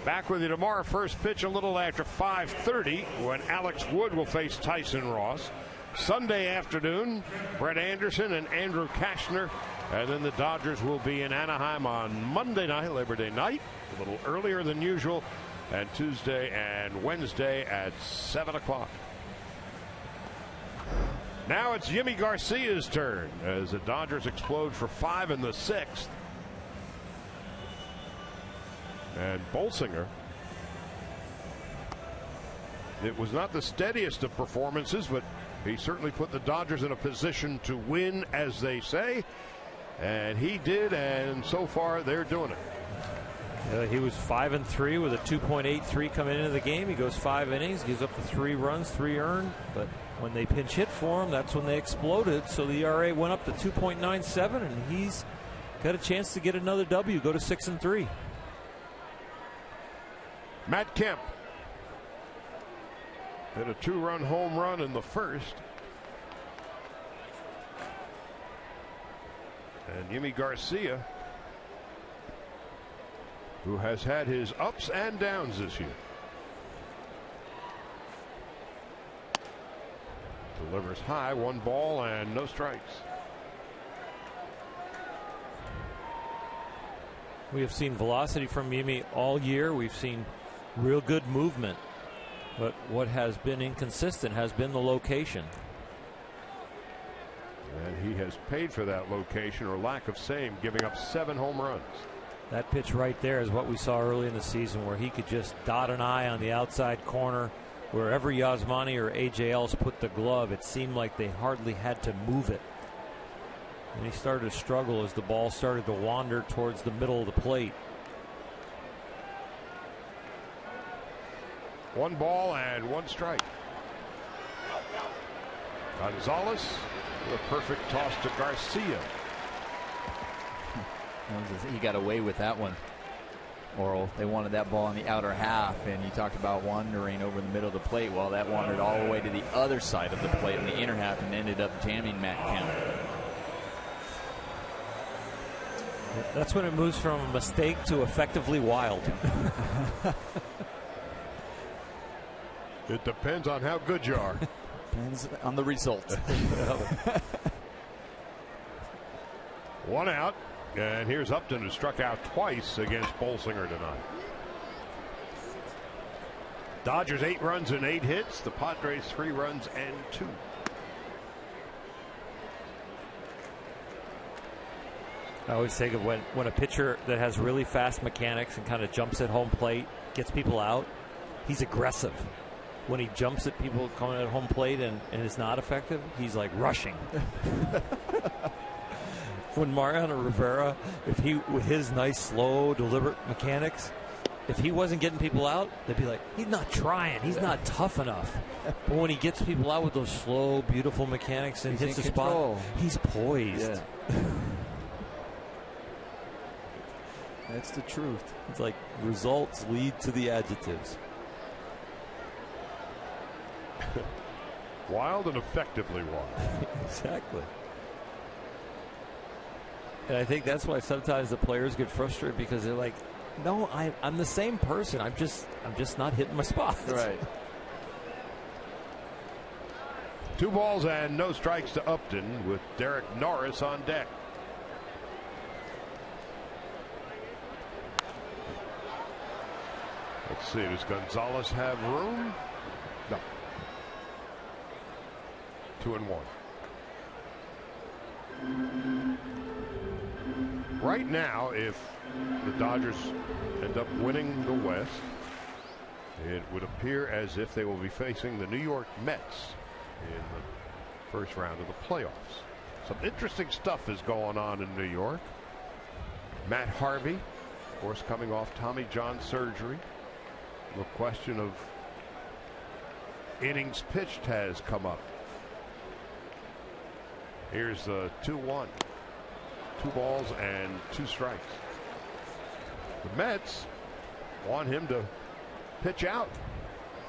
Back with you tomorrow. First pitch a little after 5:30 when Alex Wood will face Tyson Ross. Sunday afternoon, Brett Anderson and Andrew Kashner. And then the Dodgers will be in Anaheim on Monday night, Labor Day night, a little earlier than usual, and Tuesday and Wednesday at 7 o'clock. Now it's Yimi Garcia's turn as the Dodgers explode for 5 in the 6th. And Bolsinger, it was not the steadiest of performances, but he certainly put the Dodgers in a position to win, as they say. And he did, and so far they're doing it. He was 5-3 with a 2.83 coming into the game. He goes 5 innings, gives up the 3 runs, 3 earned. But when they pinch hit for him, that's when they exploded. So the ERA went up to 2.97, and he's got a chance to get another W, go to 6-3. Matt Kemp hit a 2-run home run in the first. And Yimi Garcia, who has had his ups and downs this year, delivers high, 1 ball and no strikes. We have seen velocity from Yimi all year. We've seen real good movement. But what has been inconsistent has been the location. And he has paid for that location or lack of same, giving up 7 home runs. That pitch right there is what we saw early in the season, where he could just dot an I on the outside corner. Wherever Yasmani or AJ Ellis put the glove, it seemed like they hardly had to move it. And he started to struggle as the ball started to wander towards the middle of the plate. 1 ball and 1 strike. Gonzalez with a perfect toss to Garcia. He got away with that one, Oral. They wanted that ball in the outer half, and you talked about wandering over the middle of the plate. Well, that wandered all the way to the other side of the plate in the inner half and ended up jamming Matt Kemp. That's when it moves from a mistake to effectively wild. It depends on how good you are. Depends on the result. 1 out, and here's Upton, who struck out twice against Bolsinger tonight. Dodgers 8 runs and 8 hits. The Padres 3 runs and 2. I always think of when a pitcher that has really fast mechanics and kind of jumps at home plate, gets people out, he's aggressive. When he jumps at people coming at home plate and is not effective, he's like rushing. When Mariano Rivera, if he, with his nice, slow, deliberate mechanics, if he wasn't getting people out, they'd be like, he's not trying, he's not tough enough. But when he gets people out with those slow, beautiful mechanics and hits the spot, he's poised. Yeah. That's the truth. It's like results lead to the adjectives. Wild and effectively wild. Exactly. And I think that's why sometimes the players get frustrated, because they're like, no, I'm the same person. I'm just not hitting my spots. Right. 2 balls and no strikes to Upton with Derek Norris on deck. Let's see, does Gonzalez have room? No. 2-1. Right now, if the Dodgers end up winning the West, it would appear as if they will be facing the New York Mets in the first round of the playoffs. Some interesting stuff is going on in New York. Matt Harvey, of course, coming off Tommy John surgery. The question of innings pitched has come up. Here's the 2-1. 2 balls and 2 strikes. The Mets want him to pitch out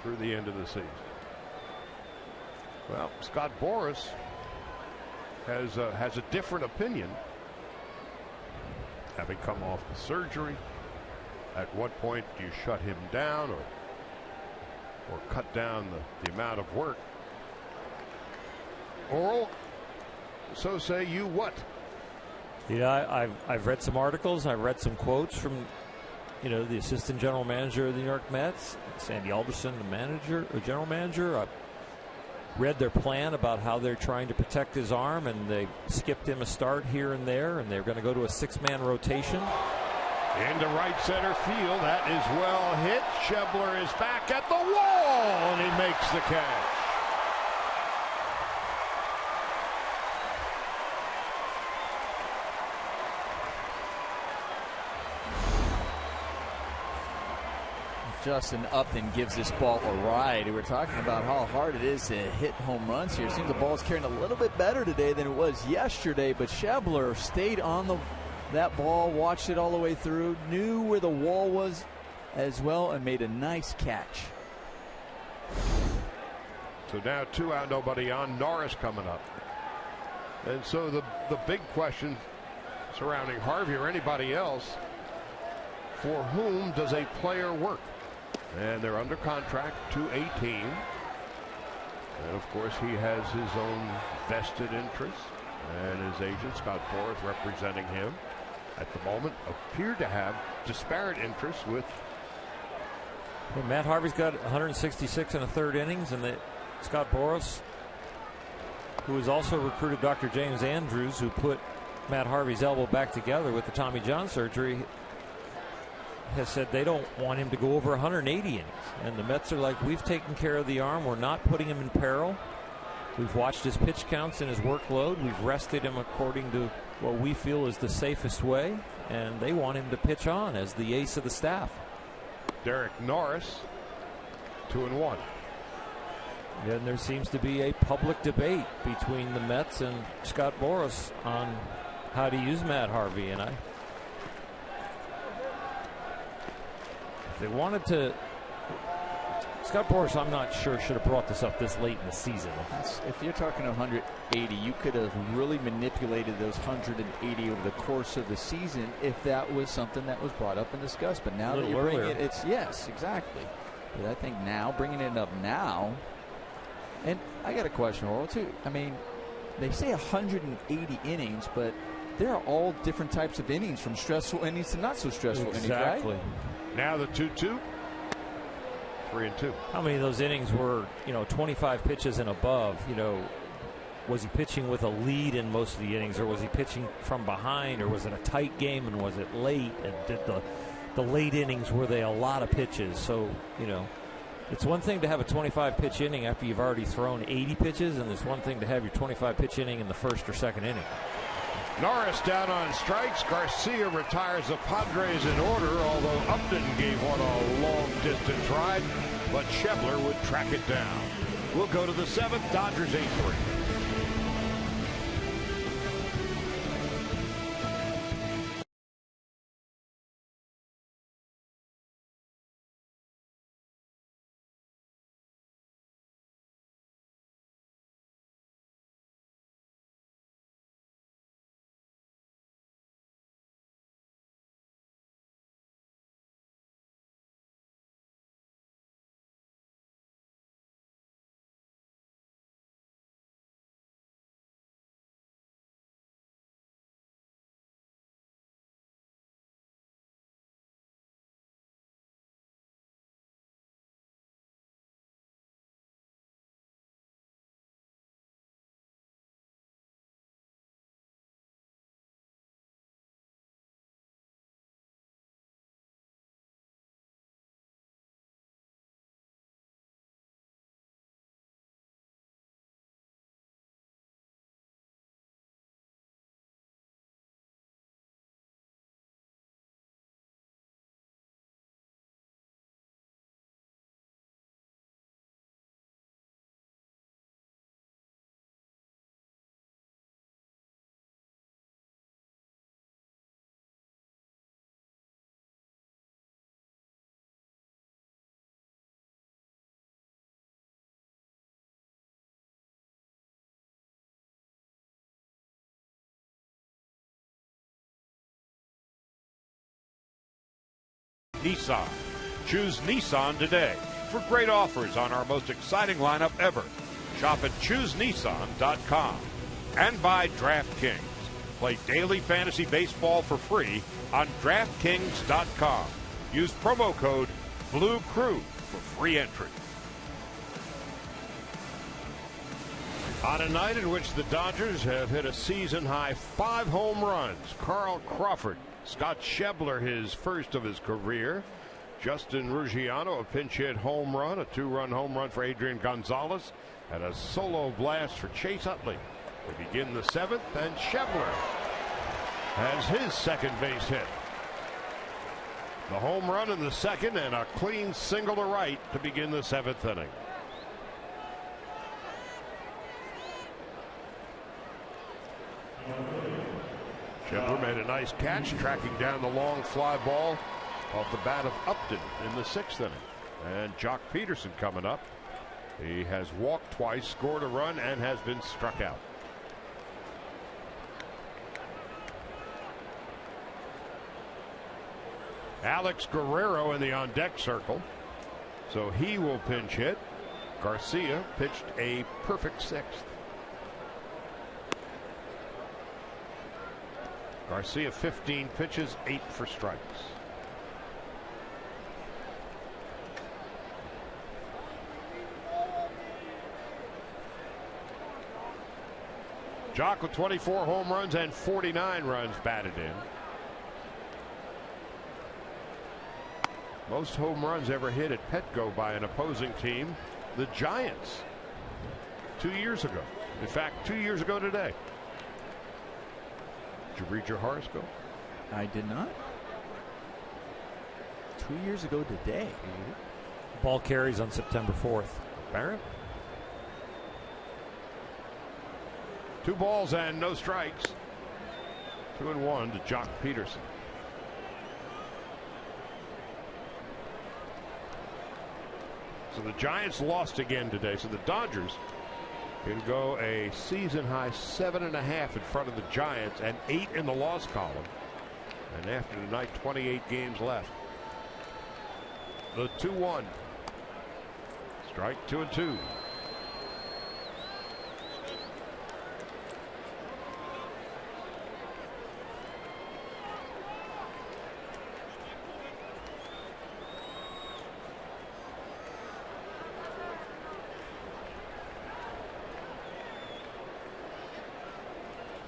through the end of the season. Well, Scott Boras has a different opinion, having come off the surgery. At what point do you shut him down or cut down the amount of work? Oral, so say you what? Yeah, I've read some articles. I've read some quotes from, the assistant general manager of the New York Mets, Sandy Alderson, the general manager. I've read their plan about how they're trying to protect his arm, and they skipped him a start here and there, and they're going to go to a 6-man rotation. Into right center field. That is well hit. Schebler is back at the wall, and he makes the catch. Justin Upton gives this ball a ride. We're talking about how hard it is to hit home runs here. It seems the ball's carrying a little bit better today than it was yesterday, but Schebler stayed on that ball, watched it all the way through, knew where the wall was as well, and made a nice catch. So now 2 out, nobody on. Norris coming up. And so the big question surrounding Harvey or anybody else, for whom does a player work? And they're under contract to a team. And of course he has his own vested interests, and his agent Scott Boras representing him at the moment appear to have disparate interests with. Well, Matt Harvey's got 166 and a third innings, and Scott Boras, who has also recruited Dr. James Andrews, who put Matt Harvey's elbow back together with the Tommy John surgery, has said they don't want him to go over 180 innings. And the Mets are like, we've taken care of the arm. We're not putting him in peril. We've watched his pitch counts and his workload. We've rested him according to what we feel is the safest way. And they want him to pitch on as the ace of the staff. Derek Norris, 2-1. And there seems to be a public debate between the Mets and Scott Boras on how to use Matt Harvey. And if they wanted to, Scott Boras, I'm not sure, should have brought this up this late in the season. If you're talking 180, you could have really manipulated those 180 over the course of the season if that was something that was brought up and discussed. But now that you're bringing it, it's yes, exactly. But I think now, bringing it up now, and I got a question, Oral, too. I mean, they say 180 innings, but there are all different types of innings, from stressful innings to not so stressful innings, right? Exactly. Now the 2-2. 3-2. How many of those innings were, 25 pitches and above? Was he pitching with a lead in most of the innings, or was he pitching from behind, or was it a tight game and was it late? And did the late innings, were they a lot of pitches? So, it's one thing to have a 25-pitch inning after you've already thrown 80 pitches, and it's one thing to have your 25-pitch inning in the first or second inning. Norris down on strikes. Garcia retires the Padres in order, although Upton gave one a long-distance ride, but Schebler would track it down. We'll go to the 7th. Dodgers 8-3. Nissan. Choose Nissan today for great offers on our most exciting lineup ever. Shop at ChooseNissan.com. And by DraftKings. Play daily fantasy baseball for free on DraftKings.com. Use promo code BLUECREW for free entry. On a night in which the Dodgers have hit a season-high 5 home runs, Carl Crawford, Scott Schebler, his first of his career, Justin Ruggiano, a pinch hit home run, a 2-run home run for Adrian Gonzalez, and a solo blast for Chase Utley. We begin the 7th, and Schebler has his second base hit. The home run in the 2nd and a clean single to right to begin the 7th inning. Schebler made a nice catch, tracking down the long fly ball off the bat of Upton in the 6th inning. And Jock Peterson coming up. He has walked twice, scored a run, and has been struck out. Alex Guerrero in the on-deck circle, so he will pinch hit. Garcia pitched a perfect 6th. Garcia 15 pitches, 8 for strikes. Jock with 24 home runs and 49 runs batted in. Most home runs ever hit at Petco by an opposing team, the Giants, 2 years ago. In fact, 2 years ago today. Did you read your horoscope? I did not. 2 years ago today. Ball carries on September 4th. Apparently. 2 balls and no strikes. 2-1 to Jock Peterson. So the Giants lost again today. So the Dodgers can go a season-high 7.5 in front of the Giants and 8 in the loss column. And after tonight, 28 games left. The 2-1. Strike 2-2.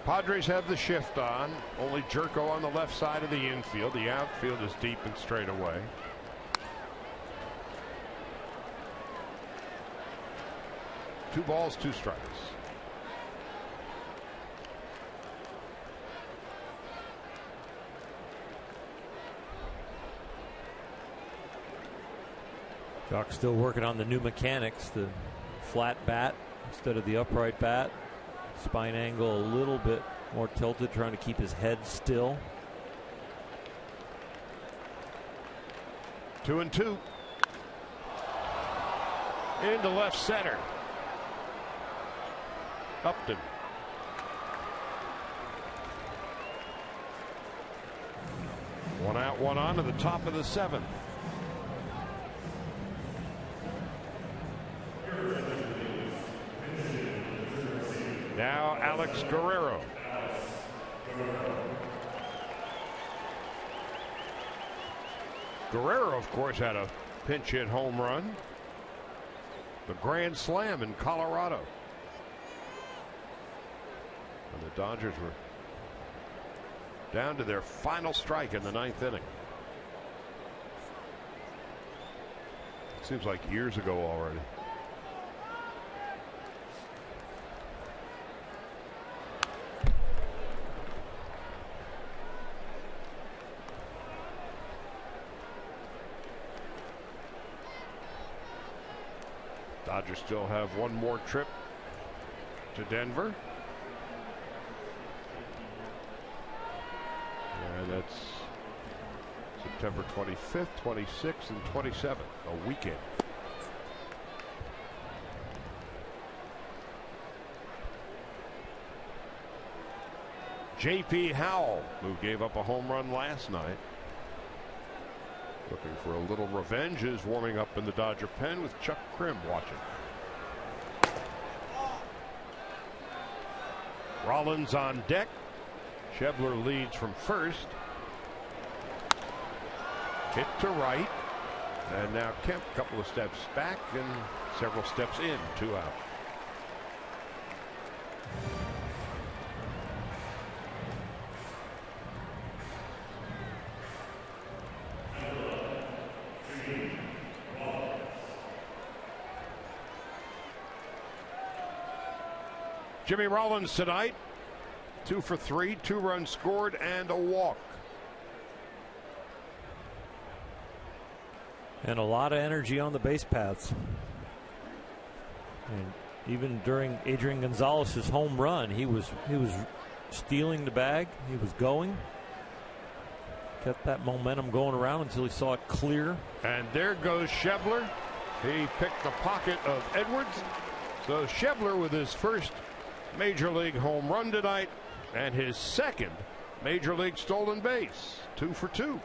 Padres have the shift on. Only Jerko on the left side of the infield. The outfield is deep and straight away. Two balls, 2 strikes. Jock's still working on the new mechanics, the flat bat instead of the upright bat. Spine angle a little bit more tilted, trying to keep his head still. 2-2. Into left center. Upton. One out, one on to the top of the 7th. Now Alex Guerrero. Guerrero, of course, had a pinch hit home run. The grand slam in Colorado. And the Dodgers were down to their final strike in the 9th inning. It seems like years ago already. Dodgers still have one more trip to Denver. And that's September 25th, 26th, and 27th, a weekend. J.P. Howell, who gave up a home run last night. Looking for a little revenge is warming up in the Dodger pen with Chuck Krim watching. Rollins on deck. Schebler leads from first. Hit to right. And now Kemp a couple of steps back and several steps in. 2 out. Jimmy Rollins tonight, 2 for 3, 2 runs scored and a walk. And a lot of energy on the base paths. And even during Adrian Gonzalez's home run, he was stealing the bag. He was going. Kept that momentum going around until he saw it clear. And there goes Schebler. He picked the pocket of Edwards. So Schebler with his first Major League home run tonight and his second Major League stolen base. 2 for 2.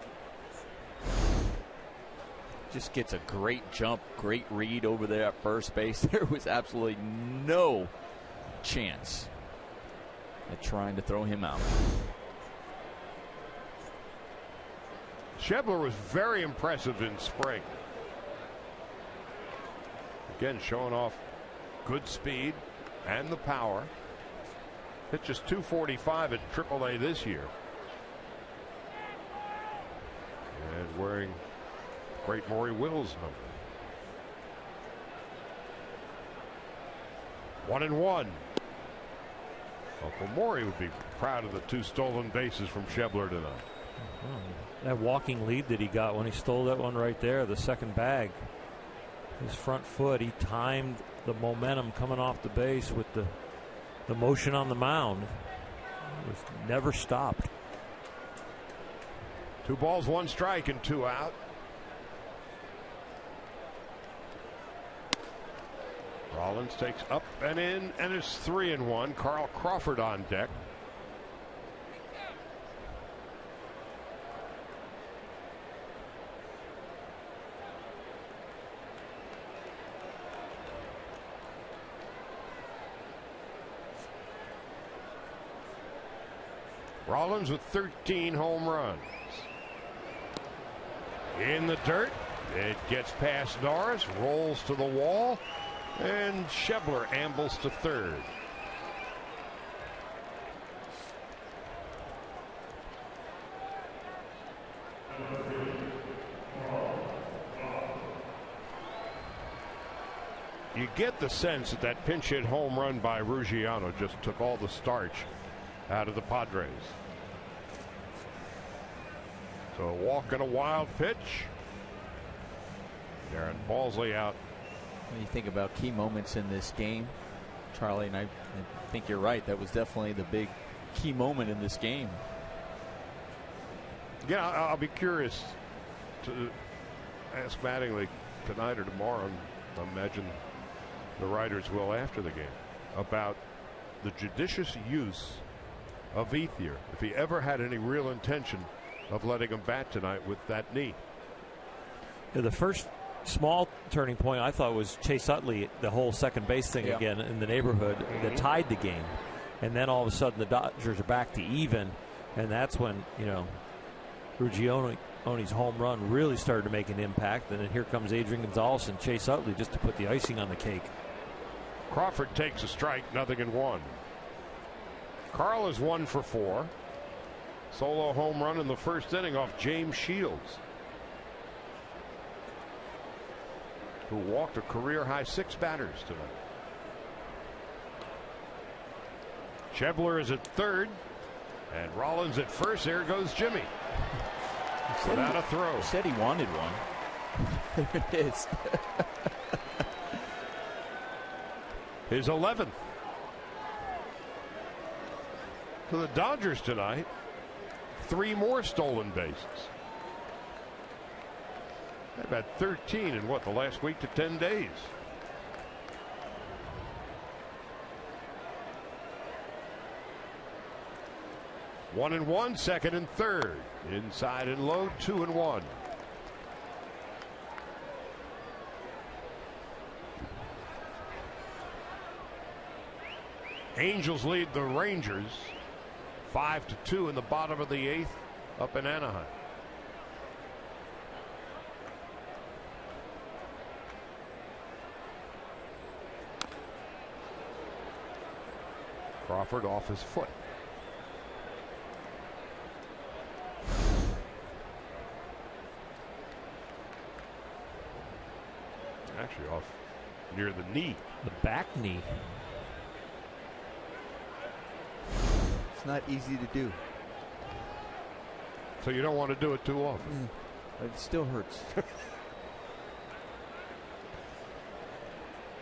Just gets a great jump, great read over there at first base. There was absolutely no chance at trying to throw him out. Schebler was very impressive in spring. Again, showing off good speed and the power. Hit just .245 at AAA this year. And wearing great Maury Wills number. 1-1. Uncle Maury would be proud of the 2 stolen bases from Schebler tonight. That walking lead that he got when he stole that one right there, the second bag. His front foot, he timed the momentum coming off the base with the motion on the mound. It was never stopped. 2 balls, 1 strike, and 2 out. Rollins takes up and in, and it's 3-1. Carl Crawford on deck. Rollins with 13 home runs. In the dirt. It gets past Norris, rolls to the wall, and Schebler ambles to third. You get the sense that that pinch hit home run by Ruggiano just took all the starch out of the Padres. So a walk and a wild pitch. Darren Balsley out. When you think about key moments in this game, Charlie, and I think you're right, that was definitely the big key moment in this game. Yeah, I'll be curious to ask Mattingly tonight or tomorrow, and I imagine the writers will after the game, about the judicious use of Ethier, if he ever had any real intention of letting him bat tonight with that knee. Yeah, the first small turning point I thought was Chase Utley, the whole second base thing again in the neighborhood that tied the game, and then all of a sudden the Dodgers are back to even, and that's when, you know, Ruggiano's home run really started to make an impact, and then here comes Adrian Gonzalez and Chase Utley just to put the icing on the cake. Crawford takes a strike, 0-1. Carl is 1 for 4. Solo home run in the first inning off James Shields, who walked a career high 6 batters tonight. Schebler is at third, and Rollins at first. There goes Jimmy without a throw. He said he wanted one. There it is. His 11th. For the Dodgers tonight, 3 more stolen bases. They've had 13 in the last week to 10 days. One and one, second and third. Inside and low, 2-1. Angels lead the Rangers 5-2 in the bottom of the 8th up in Anaheim. Crawford off his foot. Actually off near the knee. The back knee. It's not easy to do. So you don't want to do it too often. It still hurts.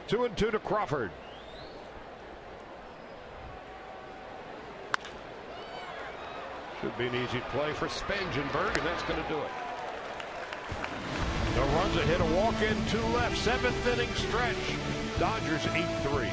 2-2 to Crawford. Should be an easy play for Spangenberg, and that's going to do it. No runs, a hit, a walk in, 2 left, 7th inning stretch. Dodgers 8-3.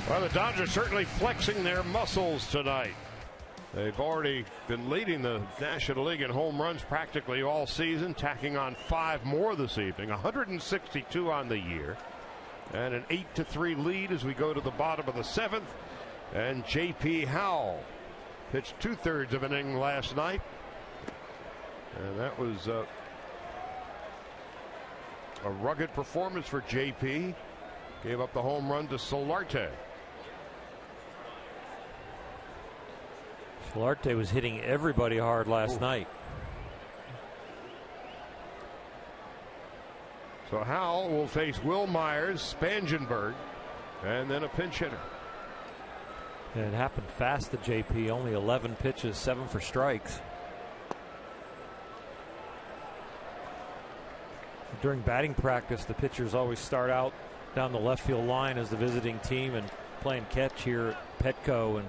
Well, the Dodgers certainly flexing their muscles tonight. They've already been leading the National League in home runs practically all season, tacking on 5 more this evening, 162 on the year, and an 8-3 lead as we go to the bottom of the 7th. And J.P. Howell pitched 2/3 of an inning last night, and that was a rugged performance for J.P. Gave up the home run to Solarte. Solarte was hitting everybody hard last night. So Howell will face Will Myers, Spangenberg, and then a pinch hitter. And it happened fast to JP. Only 11 pitches, 7 for strikes. During batting practice, the pitchers always start out down the left field line as the visiting team and playing catch here at Petco, and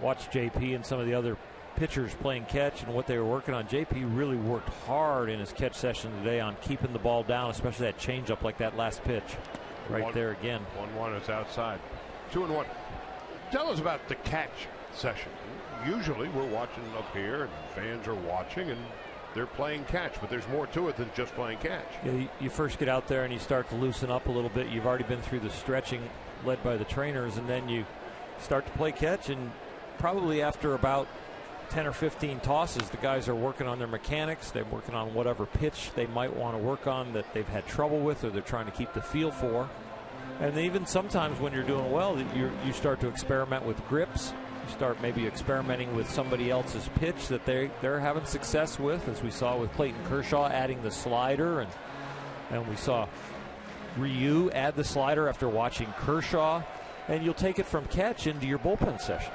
watch JP and some of the other pitchers playing catch and what they were working on. JP really worked hard in his catch session today on keeping the ball down, especially that changeup like that last pitch right there again. 1-1 is outside. 2-1. Tell us about the catch session. Usually we're watching up here and fans are watching and they're playing catch, but there's more to it than just playing catch. Yeah, you first get out there and you start to loosen up a little bit. You've already been through the stretching led by the trainers, and then you start to play catch, and probably after about 10 or 15 tosses, the guys are working on their mechanics. They're working on whatever pitch they might want to work on that they've had trouble with or they're trying to keep the feel for. And even sometimes when you're doing well, you start to experiment with grips. You start maybe experimenting with somebody else's pitch that they're having success with, as we saw with Clayton Kershaw adding the slider, and we saw Ryu add the slider after watching Kershaw, and you'll take it from catch into your bullpen sessions.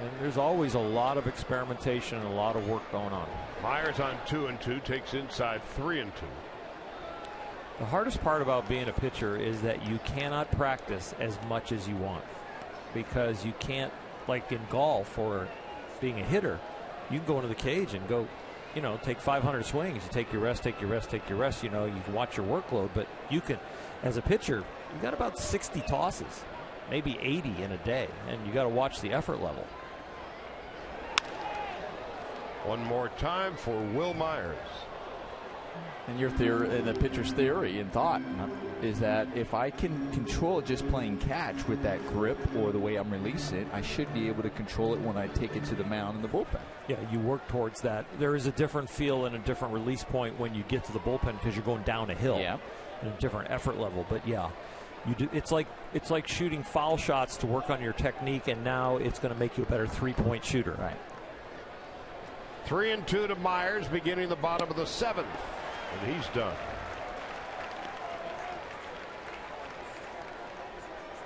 And there's always a lot of experimentation and a lot of work going on. Myers on 2-2 takes inside 3-2. The hardest part about being a pitcher is that you cannot practice as much as you want, because you can't, like in golf or being a hitter, you can go into the cage and go, take 500 swings. You take your rest, take your rest, take your rest. You can watch your workload, but you can, as a pitcher, you got about 60 tosses, maybe 80 in a day, and you got to watch the effort level. One more time for Will Myers. And your theory, and the pitcher's theory and thought is that if I can control just playing catch with that grip or the way I'm releasing it, I should be able to control it when I take it to the mound in the bullpen. Yeah, you work towards that. There is a different feel and a different release point when you get to the bullpen because you're going down a hill. Yeah. And a different effort level. But yeah, you do. It's like shooting foul shots to work on your technique, and now it's going to make you a better three-point shooter. Right. 3-2 to Myers, beginning the bottom of the 7th. And he's done.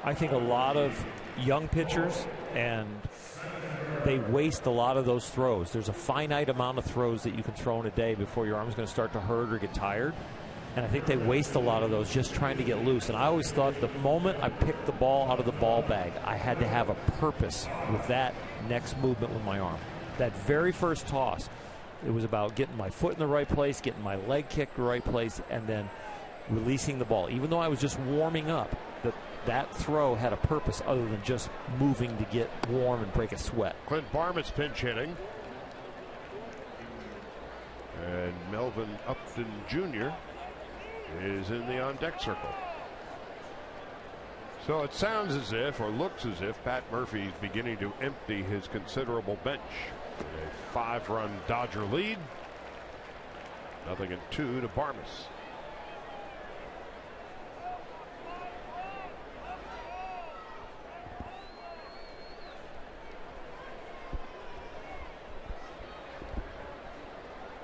I think a lot of young pitchers, and they waste a lot of those throws. There's a finite amount of throws that you can throw in a day before your arm's going to start to hurt or get tired. And I think they waste a lot of those just trying to get loose. And I always thought the moment I picked the ball out of the ball bag, I had to have a purpose with that next movement with my arm. That very first toss, it was about getting my foot in the right place, getting my leg kicked the right place, and then releasing the ball. Even though I was just warming up, that throw had a purpose other than just moving to get warm and break a sweat. Clint Barnett's pinch hitting. And Melvin Upton Jr. is in the on-deck circle. So it sounds as if, or looks as if, Pat Murphy's beginning to empty his considerable bench. A 5-run Dodger lead. 0-2 to Barmes.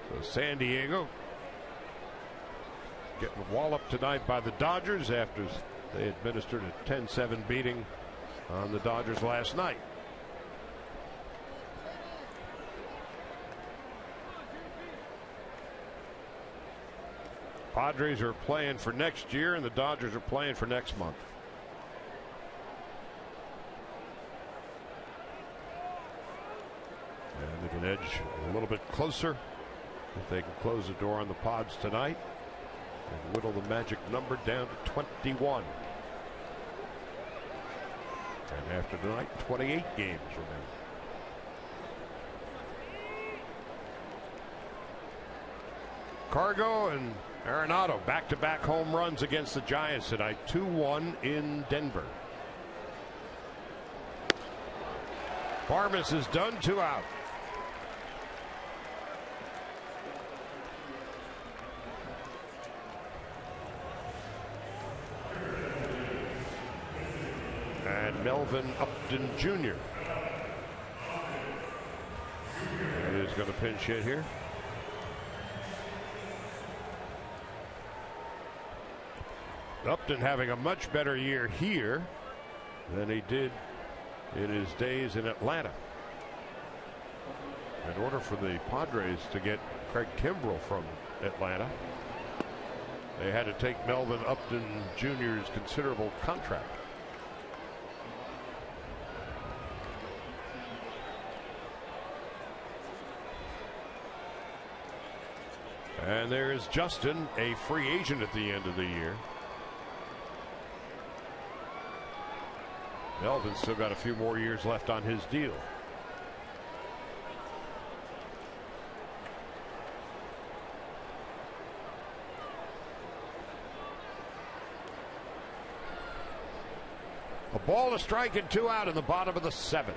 So San Diego getting walloped tonight by the Dodgers after they administered a 10-7 beating on the Dodgers last night. Padres are playing for next year, and the Dodgers are playing for next month. And they can edge a little bit closer if they can close the door on the Pods tonight and whittle the magic number down to 21. And after tonight, 28 games remain. Cargo and Arenado back-to-back home runs against the Giants tonight. 2-1 in Denver. Barmes is done, 2 out. And Melvin Upton Jr. is going to pinch hit here. Upton having a much better year here than he did in his days in Atlanta. In order for the Padres to get Craig Kimbrell from Atlanta, they had to take Melvin Upton Jr.'s considerable contract. And there's Justin, a free agent at the end of the year. Melvin's still got a few more years left on his deal. A ball, a strike, and 2 out in the bottom of the 7th.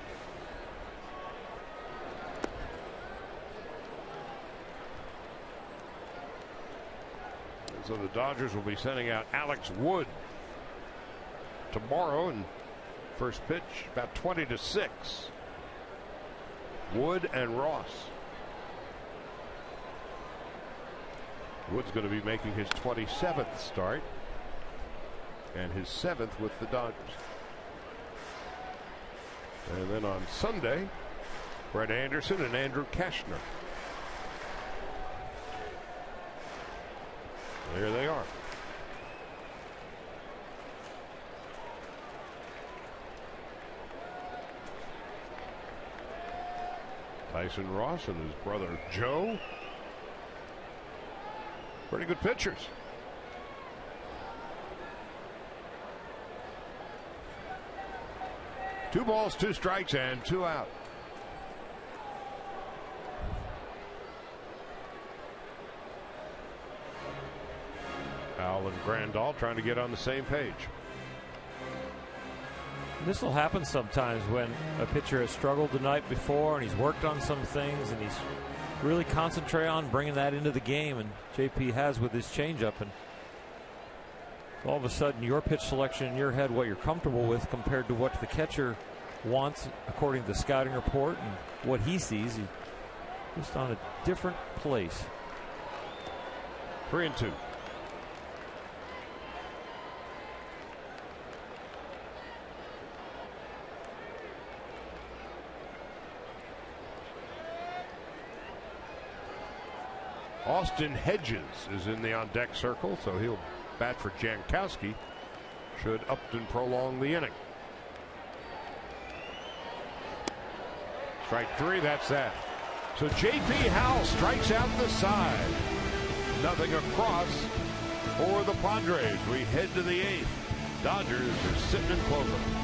So the Dodgers will be sending out Alex Wood tomorrow. And first pitch about 20-6. Wood and Ross. Wood's going to be making his 27th start and his 7th with the Dodgers. And then on Sunday, Brett Anderson and Andrew Kashner. There they are. Tyson Ross and his brother Joe. Pretty good pitchers. Two balls, two strikes, and two out. Al and Grandal trying to get on the same page. This will happen sometimes when a pitcher has struggled the night before and he's worked on some things and he's really concentrated on bringing that into the game, and JP has with his changeup, and all of a sudden your pitch selection in your head, what you're comfortable with compared to what the catcher wants according to the scouting report and what he sees, he's just on a different place. 3-2. Austin Hedges is in the on-deck circle, so he'll bat for Jankowski should Upton prolong the inning. Strike three, that's that. So J.P. Howell strikes out the side. Nothing across for the Padres. We head to the eighth. Dodgers are sitting in clover.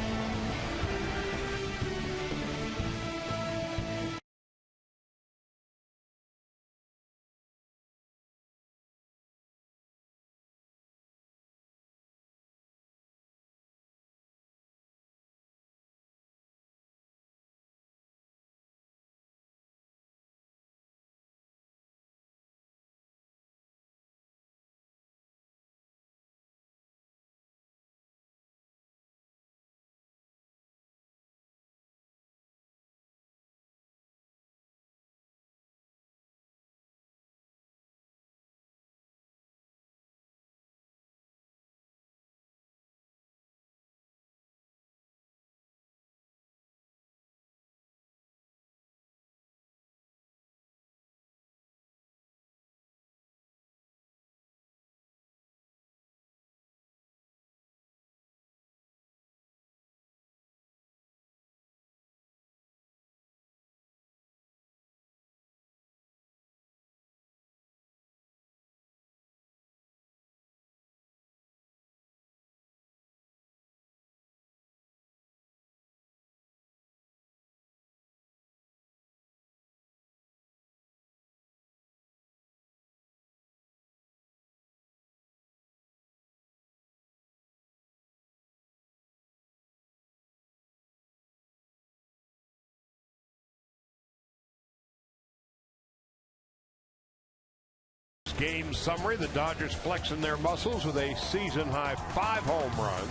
Game summary: the Dodgers flexing their muscles with a season-high 5 home runs.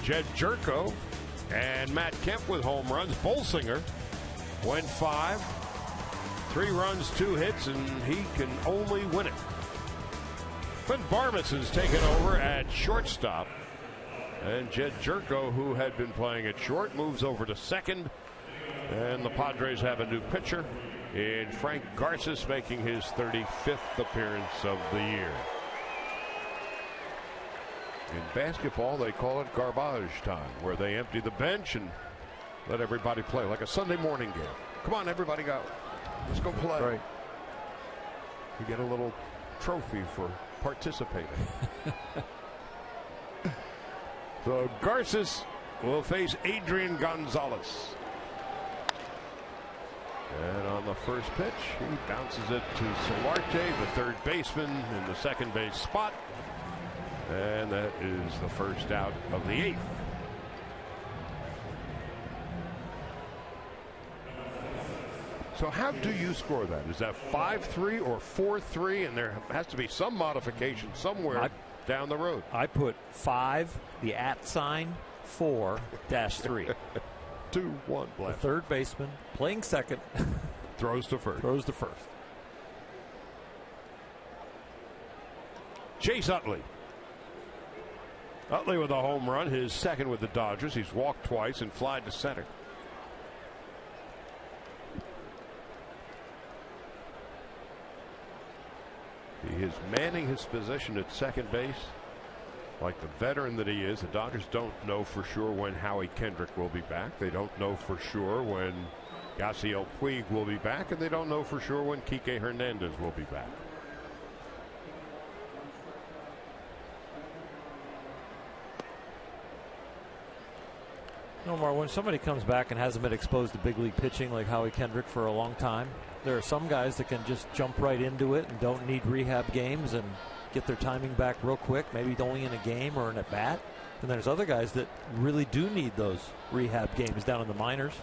Jed Jerko and Matt Kemp with home runs. Bolsinger went 5. 3 runs, 2 hits, and he can only win it. Clint Barmes has taken over at shortstop. And Jed Jerko, who had been playing at short, moves over to second. And the Padres have a new pitcher in Frank Garces, making his 35th appearance of the year. In basketball, they call it garbage time, where they empty the bench and let everybody play, like a Sunday morning game. Come on, everybody, go. Let's go play. Right. You get a little trophy for participating. So Garces will face Adrian Gonzalez. And on the first pitch, he bounces it to Solarte, the third baseman, in the second base spot. And that is the first out of the 8th. So how do you score that? Is that 5-3 or 4-3? And there has to be some modification somewhere. down the road. I put 5, the @ sign, 4-3. 2-1. The third baseman playing second. Throws to first. Chase Utley. Utley with a home run, his second with the Dodgers. He's walked twice and flied to center. He is manning his position at second base. Like the veteran that he is, the Dodgers don't know for sure when Howie Kendrick will be back. They don't know for sure when Yasiel Puig will be back, and they don't know for sure when Kike Hernandez will be back. Omar, when somebody comes back and hasn't been exposed to big league pitching like Howie Kendrick for a long time, there are some guys that can just jump right into it and don't need rehab games and get their timing back real quick, maybe only in a game or an at bat. And there's other guys that really do need those rehab games down in the minors.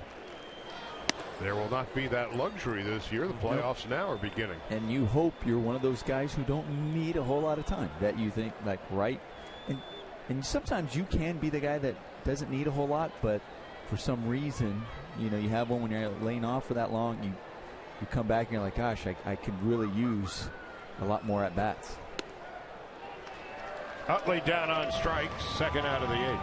There will not be that luxury this year. The playoffs now are beginning. And you hope you're one of those guys who don't need a whole lot of time, that you think like right. And sometimes you can be the guy that doesn't need a whole lot, but for some reason, you know, you have one when you're laying off for that long, you come back and you're like, gosh, I could really use a lot more at bats. Utley down on strikes, second out of the 8th.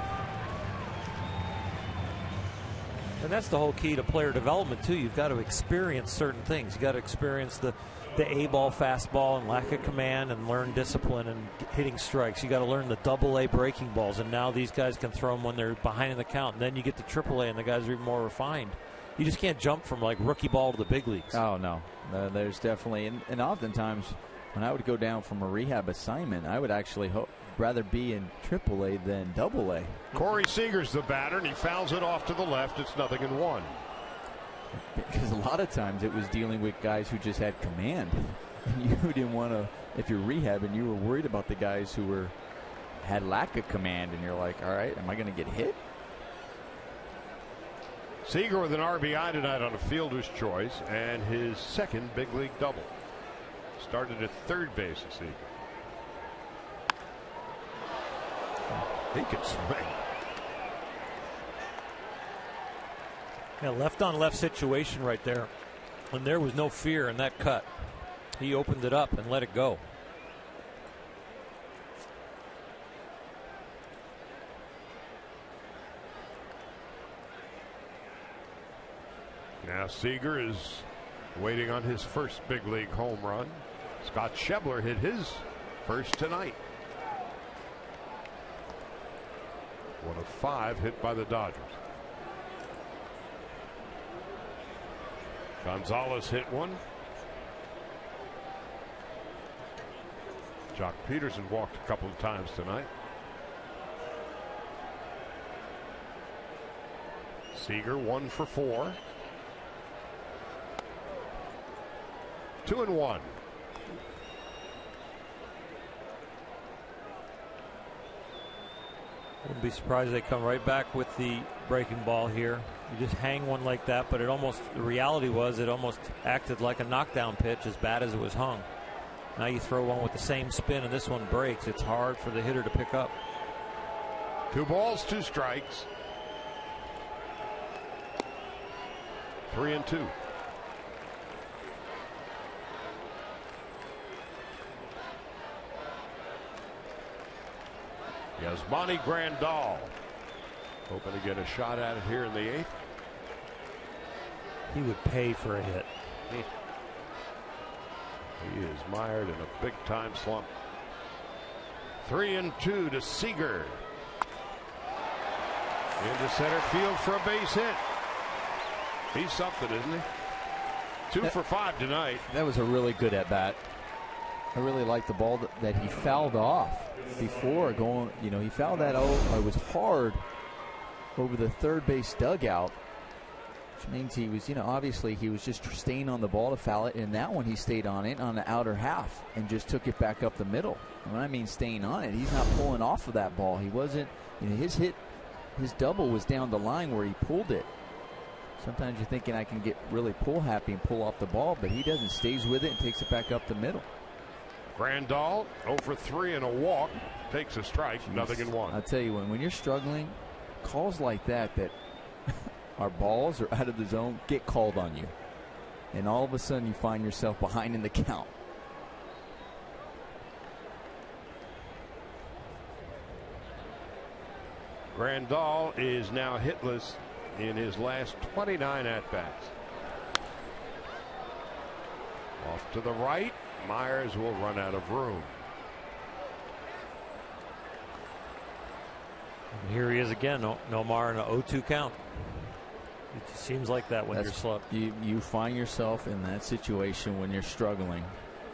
And that's the whole key to player development too. You've got to experience certain things. You got to experience the A-ball fastball and lack of command, and learn discipline and hitting strikes. You got to learn the AA breaking balls, and now these guys can throw them when they're behind in the count. And then you get to AAA, and the guys are even more refined. You just can't jump from like rookie ball to the big leagues. Oh no, there's definitely, and oftentimes when I would go down from a rehab assignment, I would actually rather be in AAA than AA. Corey Seager's the batter, and he fouls it off to the left. It's 0-1. Because a lot of times it was dealing with guys who just had command. You didn't want to, if you're rehabbing, you were worried about the guys who had lack of command, and you're like, all right, am I going to get hit? Seager with an RBI tonight on a fielder's choice, and his second big league double. Started at third base this evening. He can swing. Yeah, left on left situation right there. When there was no fear in that cut, he opened it up and let it go. Now Seager is waiting on his first big league home run. Scott Schebler hit his first tonight. 1 of 5 hit by the Dodgers. Gonzalez hit one. Jock Peterson walked a couple of times tonight. Seager 1 for 4. 2-1. Wouldn't be surprised they come right back with the breaking ball here. You just hang one like that, but the reality was it almost acted like a knockdown pitch, as bad as it was hung. Now you throw one with the same spin and this one breaks. It's hard for the hitter to pick up. 2 balls, 2 strikes. 3-2. Yasmani Grandal hoping to get a shot at it here in the 8th. He would pay for a hit. He is mired in a big-time slump. 3-2 to Seager. Into center field for a base hit. He's something, isn't he? 2 for 5 tonight. That was a really good at-bat. I really liked the ball that he fouled off before going. You know, he fouled that out. It was hard over the third base dugout, which means he was, obviously he was just staying on the ball to foul it. And that one he stayed on it on the outer half and just took it back up the middle. And when I mean staying on it, he's not pulling off of that ball. He wasn't. His double was down the line where he pulled it. Sometimes you're thinking I can get really pull happy and pull off the ball, but he doesn't. Stays with it and takes it back up the middle. Grandal 0 for 3 and a walk, takes a strike. Nothing in one. I'll tell you, when you're struggling, calls like that our balls are out of the zone get called on you, and all of a sudden you find yourself behind in the count. Grandal is now hitless in his last 29 at-bats. Off to the right. Myers will run out of room. And here he is again. Nomar in an 0-2 count. It just seems like that when you're slow. You find yourself in that situation when you're struggling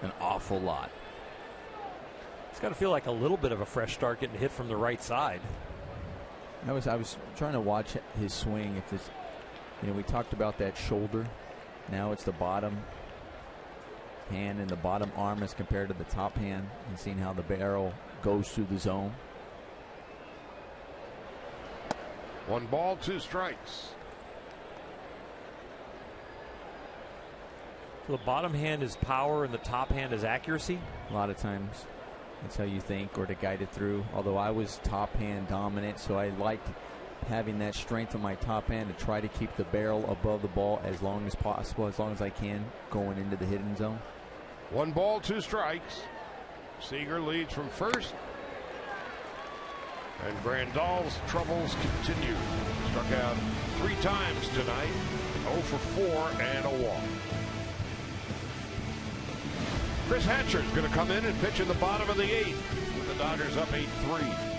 an awful lot. It's got to feel like a little bit of a fresh start getting hit from the right side. I was trying to watch his swing. If this, we talked about that shoulder. Now it's the bottom hand and the bottom arm as compared to the top hand, and seeing how the barrel goes through the zone. 1 ball, 2 strikes. So the bottom hand is power and the top hand is accuracy? A lot of times that's how you think, or to guide it through. Although I was top hand dominant, so I liked having that strength on my top hand to try to keep the barrel above the ball as long as possible, as long as I can, going into the hidden zone. 1 ball, 2 strikes. Seager leads from first. And Grandal's troubles continue. Struck out 3 times tonight. 0 for 4 and a walk. Chris Hatcher is going to come in and pitch in the bottom of the 8th with the Dodgers up 8-3.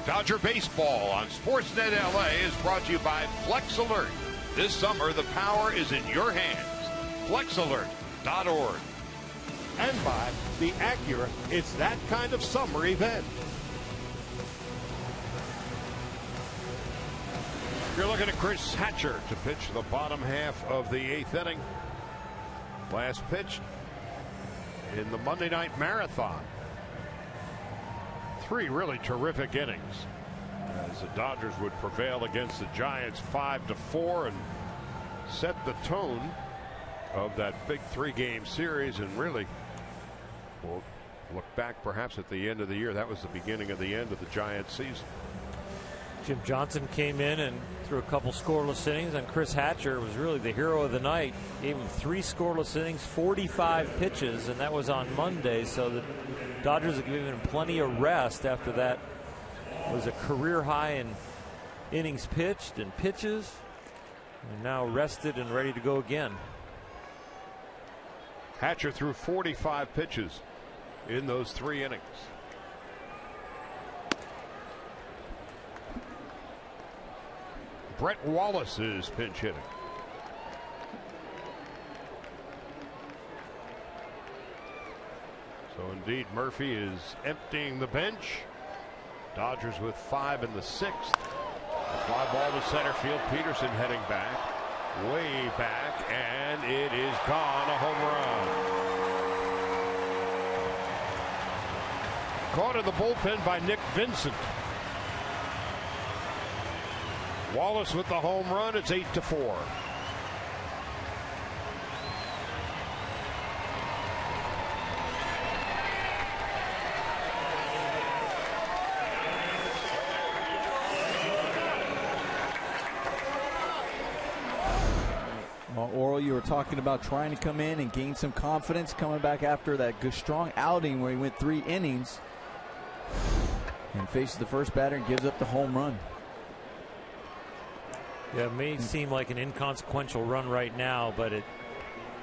Dodger Baseball on Sportsnet LA is brought to you by Flex Alert. This summer, the power is in your hands. FlexAlert.org. And by the Acura It's That Kind of Summer event. You're looking at Chris Hatcher to pitch the bottom half of the 8th inning. Last pitch in the Monday Night Marathon. 3 really terrific innings as the Dodgers would prevail against the Giants 5-4 and set the tone of that big 3-game series. And really, we'll look back perhaps at the end of the year. That was the beginning of the end of the Giants season. Jim Johnson came in and threw a couple scoreless innings, and Chris Hatcher was really the hero of the night. Gave him 3 scoreless innings, 45 pitches, and that was on Monday. So the Dodgers have given him plenty of rest after that. It was a career high in innings pitched and pitches, and now rested and ready to go again. Hatcher threw 45 pitches in those 3 innings. Brett Wallace is pinch hitting. So indeed, Murphy is emptying the bench. Dodgers with 5 in the 6th. A fly ball to center field. Peterson heading back. way back, and it is gone. A home run. Caught in the bullpen by Nick Vincent. Wallace with the home run. It's 8-4. Oral, you were talking about trying to come in and gain some confidence, coming back after that good, strong outing where he went 3 innings and faces the first batter and gives up the home run. Yeah, it may seem like an inconsequential run right now, but it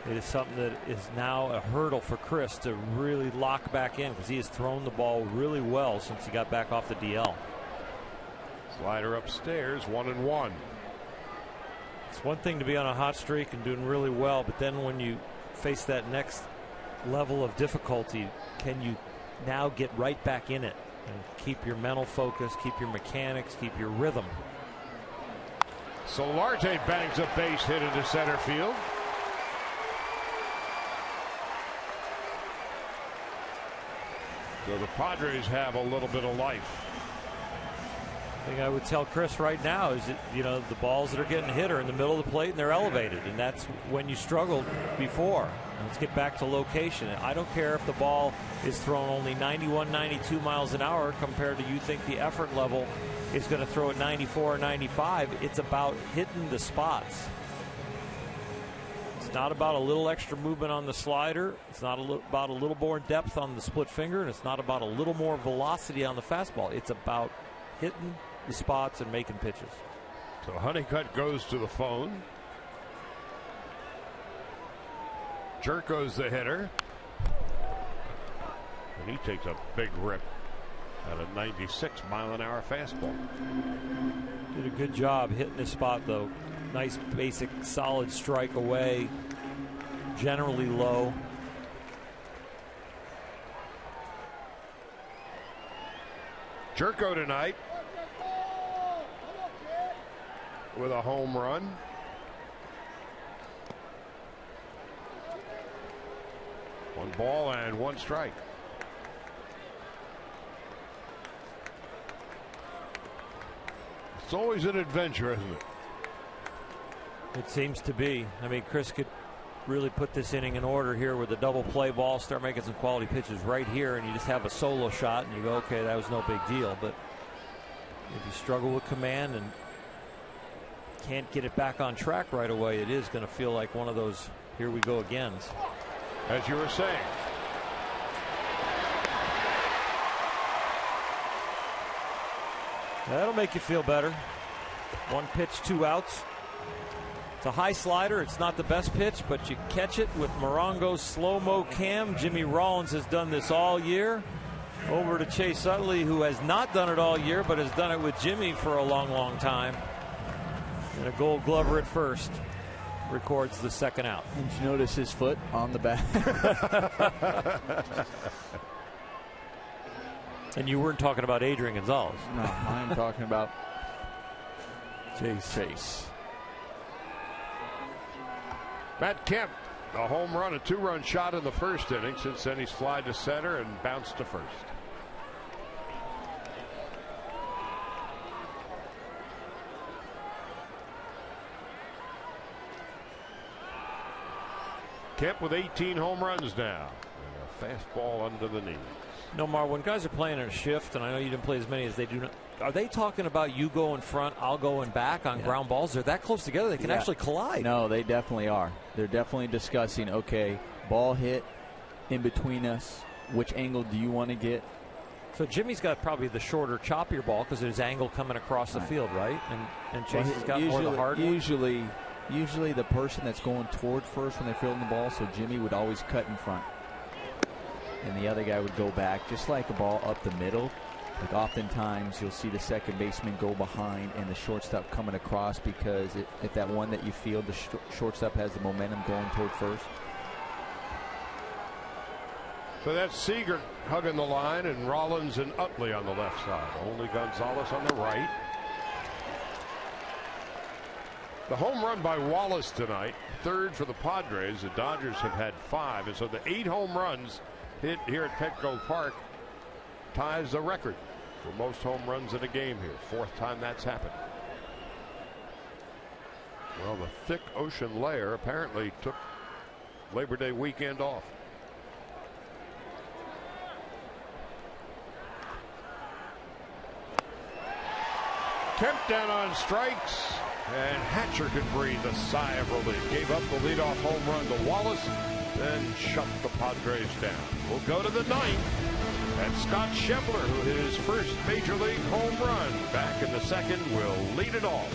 is something that is now a hurdle for Chris to really lock back in, because he has thrown the ball really well since he got back off the DL. Slider upstairs, 1-1. It's one thing to be on a hot streak and doing really well, but then when you face that next level of difficulty, can you now get right back in it and keep your mental focus, keep your mechanics, keep your rhythm? Solarte bangs a base hit into center field. So the Padres have a little bit of life. The thing I would tell Chris right now is that, you know, the balls that are getting hit are in the middle of the plate and they're elevated, and that's when you struggled before. Let's get back to location. I don't care if the ball is thrown only 91, 92 miles an hour compared to you think the effort level is going to throw at 94 or 95. It's about hitting the spots. It's not about a little extra movement on the slider. It's not about a little more depth on the split finger, and it's not about a little more velocity on the fastball. It's about hitting the spots and making pitches. So Honeycutt goes to the phone. Jerko's the hitter. And he takes a big rip at a 96-mile-an-hour fastball. Did a good job hitting the spot, though. Nice, basic, solid strike away. Generally low. Jerko tonight with a home run. One ball and one strike. It's always an adventure, isn't it? It seems to be. I mean, Chris could really put this inning in order here with a double play ball, start making some quality pitches right here, and you just have a solo shot and you go, okay, that was no big deal. But if you struggle with command and can't get it back on track right away, it is going to feel like one of those here we go agains. As you were saying. That'll make you feel better. 1 pitch, 2 outs. It's a high slider. It's not the best pitch, but you catch it with Morongo's slow-mo cam. Jimmy Rollins has done this all year. Over to Chase Utley, who has not done it all year, but has done it with Jimmy for a long, long time. And a Gold Glover at first records the second out. Did you notice his foot on the back? And you weren't talking about Adrian Gonzalez. No, I'm talking about Chase. Matt Kemp, a home run, a 2-run shot in the first inning. Since then, he's flied to center and bounced to first. Kemp with 18 home runs now. And a fastball under the knees. No, Mar, when guys are playing in a shift, and I know you didn't play as many as they do, are they talking about you go in front, I'll go in back on ground balls? They're that close together, they can actually collide. No, they definitely are. They're definitely discussing, okay, ball hit in between us. Which angle do you want to get? So Jimmy's got probably the shorter, choppier ball because there's angle coming across the field, right? And Chase has got more of the hard one. Usually the person that's going toward first when they're fielding the ball, so Jimmy would always cut in front. And the other guy would go back, just like a ball up the middle. Like oftentimes you'll see the second baseman go behind and the shortstop coming across, because if that one that you field, the shortstop has the momentum going toward first. So that's Seager hugging the line, and Rollins and Utley on the left side. Only Gonzalez on the right. The home run by Wallace tonight, third for the Padres. The Dodgers have had 5, and so the 8 home runs hit here at Petco Park ties the record for most home runs in a game here. 4th time that's happened. Well, the thick ocean layer apparently took Labor Day weekend off. Kemp down on strikes, and Hatcher could breathe a sigh of relief. Gave up the leadoff home run to Wallace, then shut the Padres down. We'll go to the 9th, and Scott Schebler, who hit his first Major League home run back in the 2nd, will lead it off.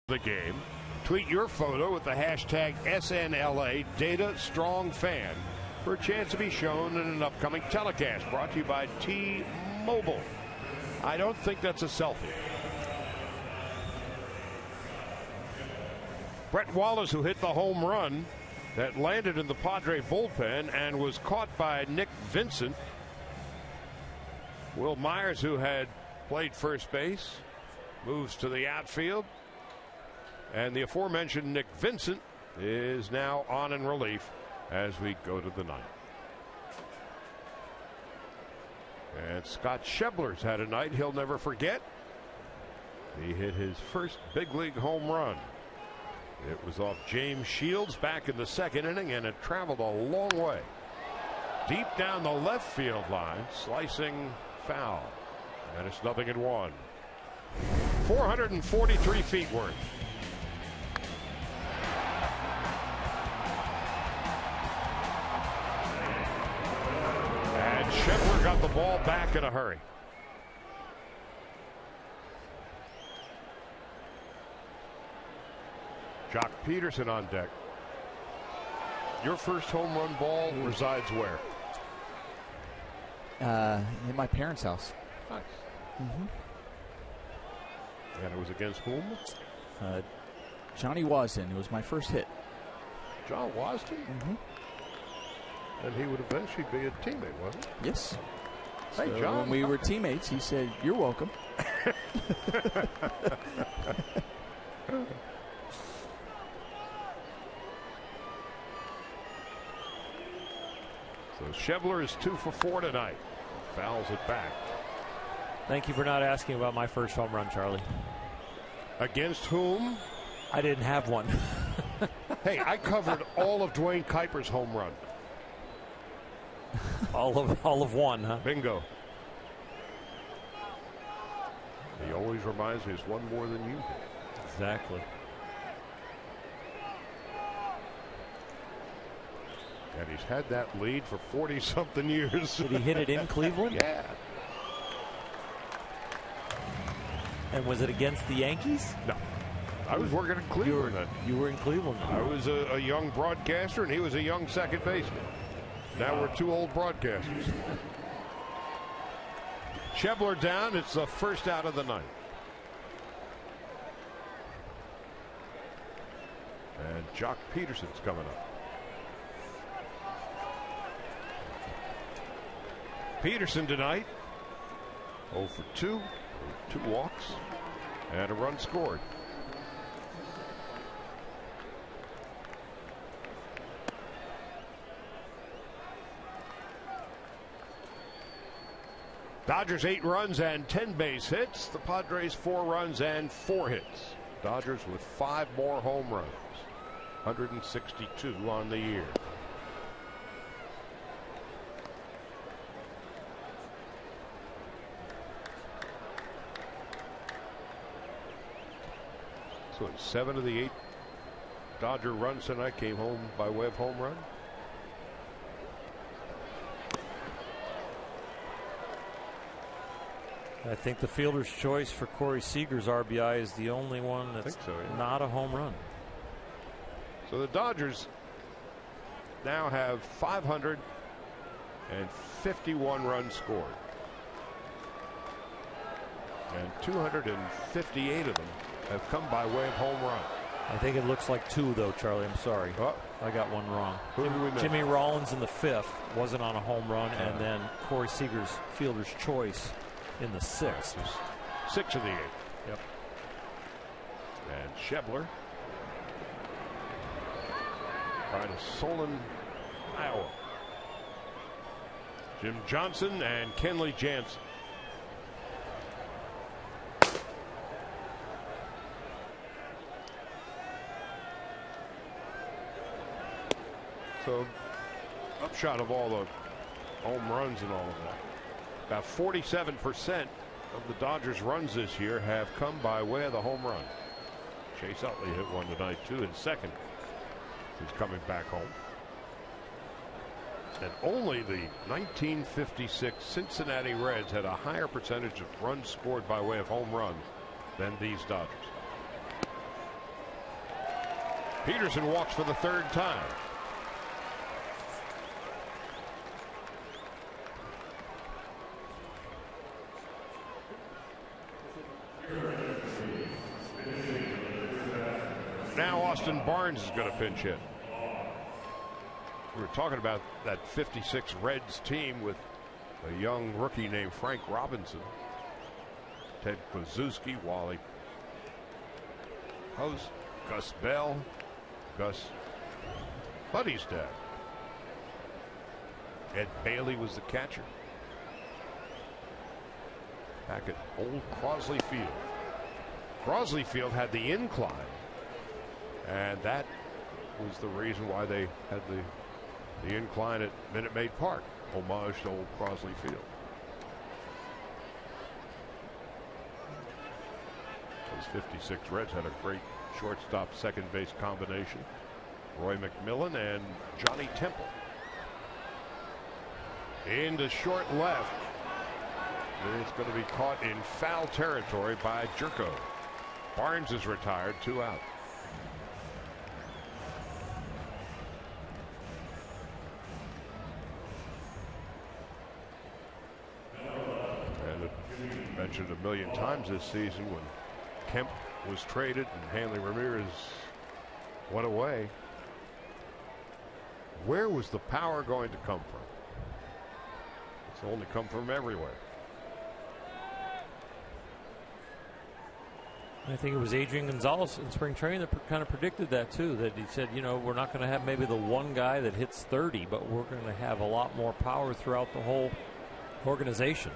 The game. Tweet your photo with the hashtag SNLA Data Strong Fan for a chance to be shown in an upcoming telecast brought to you by T-Mobile. I don't think that's a selfie. Brett Wallace, who hit the home run that landed in the Padre bullpen and was caught by Nick Vincent. Will Myers, who had played first base, moves to the outfield. And the aforementioned Nick Vincent is now on in relief as we go to the 9th. And Scott Schebler's had a night he'll never forget. He hit his first big league home run. It was off James Shields back in the 2nd inning, and it traveled a long way. Deep down the left field line, slicing foul. And it's 0-1. 443 feet worth. Schebler got the ball back in a hurry. Jock Peterson on deck. Your first home run ball resides where? In my parents' house. Nice. And it was against whom? Johnny Wasden. It was my first hit. John Wasden? And he would eventually be a teammate, wasn't he? Yes. Hey, so John. when we were teammates, he said, "You're welcome." So Schebler is 2 for 4 tonight. Fouls it back. Thank you for not asking about my first home run, Charlie. Against whom? I didn't have one. Hey, I covered all of Dwayne Kuiper's home run. all of one, huh? Bingo. He always reminds me it's one more than you did. Exactly. And he's had that lead for 40-something years. Did he hit it in Cleveland? Yeah. And was it against the Yankees? No. I was working in Cleveland. You were in Cleveland. I was a young broadcaster, and he was a young second baseman. Now we're two old broadcasters. Schebler down. It's the first out of the ninth. And Jock Peterson's coming up. Peterson tonight 0 for 2, 2 walks, and a run scored. Dodgers 8 runs and 10 base hits. The Padres 4 runs and 4 hits. Dodgers with 5 more home runs. 162 on the year. So 7 of the 8 Dodger runs tonight came home by way of home run. I think the fielder's choice for Corey Seager's RBI is the only one that's not a home run. So the Dodgers now have 551 runs scored. And 258 of them have come by way of home run. I think it looks like 2, though, Charlie. I'm sorry. Oh. I got one wrong. Who did we miss? Jimmy Rollins in the 5th wasn't on a home run, and then Corey Seager's fielder's choice in the 6th. 6 of the 8. Yep. And Schebler trying to Solon, Iowa. Jim Johnson and Kenley Jansen. So, upshot of all the home runs and all of that. About 47% of the Dodgers' runs this year have come by way of the home run. Chase Utley hit one tonight, too, in second. He's coming back home. And only the 1956 Cincinnati Reds had a higher percentage of runs scored by way of home run than these Dodgers. Peterson walks for the 3rd time. Now Austin Barnes is going to pinch hit. We were talking about that 56 Reds team with a young rookie named Frank Robinson, Ted Kluszewski, Wally Post, Gus Bell, Gus Buddy's dad. Ed Bailey was the catcher. Back at old Crosley Field. Crosley Field had the incline, and that was the reason why they had the incline at Minute Maid Park, homage to old Crosley Field. Those 56 Reds had a great shortstop second base combination. Roy McMillan and Johnny Temple. Into short left. It's going to be caught in foul territory by Jerko. Barnes is retired, 2 out. Mentioned a million times this season when Kemp was traded and Hanley Ramirez went away. Where was the power going to come from? It's only come from everywhere. I think it was Adrian Gonzalez in spring training that kind of predicted that too, that he said, you know, we're not going to have maybe the one guy that hits 30, but we're going to have a lot more power throughout the whole organization.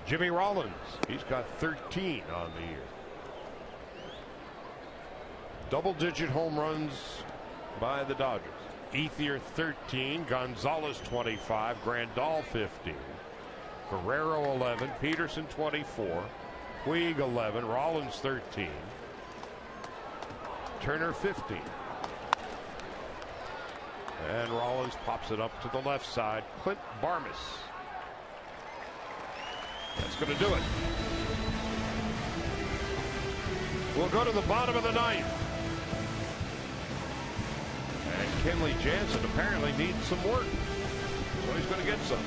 Jimmy Rollins, he's got 13 on the year. Double-digit home runs by the Dodgers. Ethier 13, Gonzalez 25, Grandal 15, Guerrero 11, Peterson 24, Puig 11, Rollins 13, Turner 15. And Rollins pops it up to the left side. Clint Barmas. That's going to do it. We'll go to the bottom of the ninth. Kenley Jansen apparently needs some work, so he's going to get some.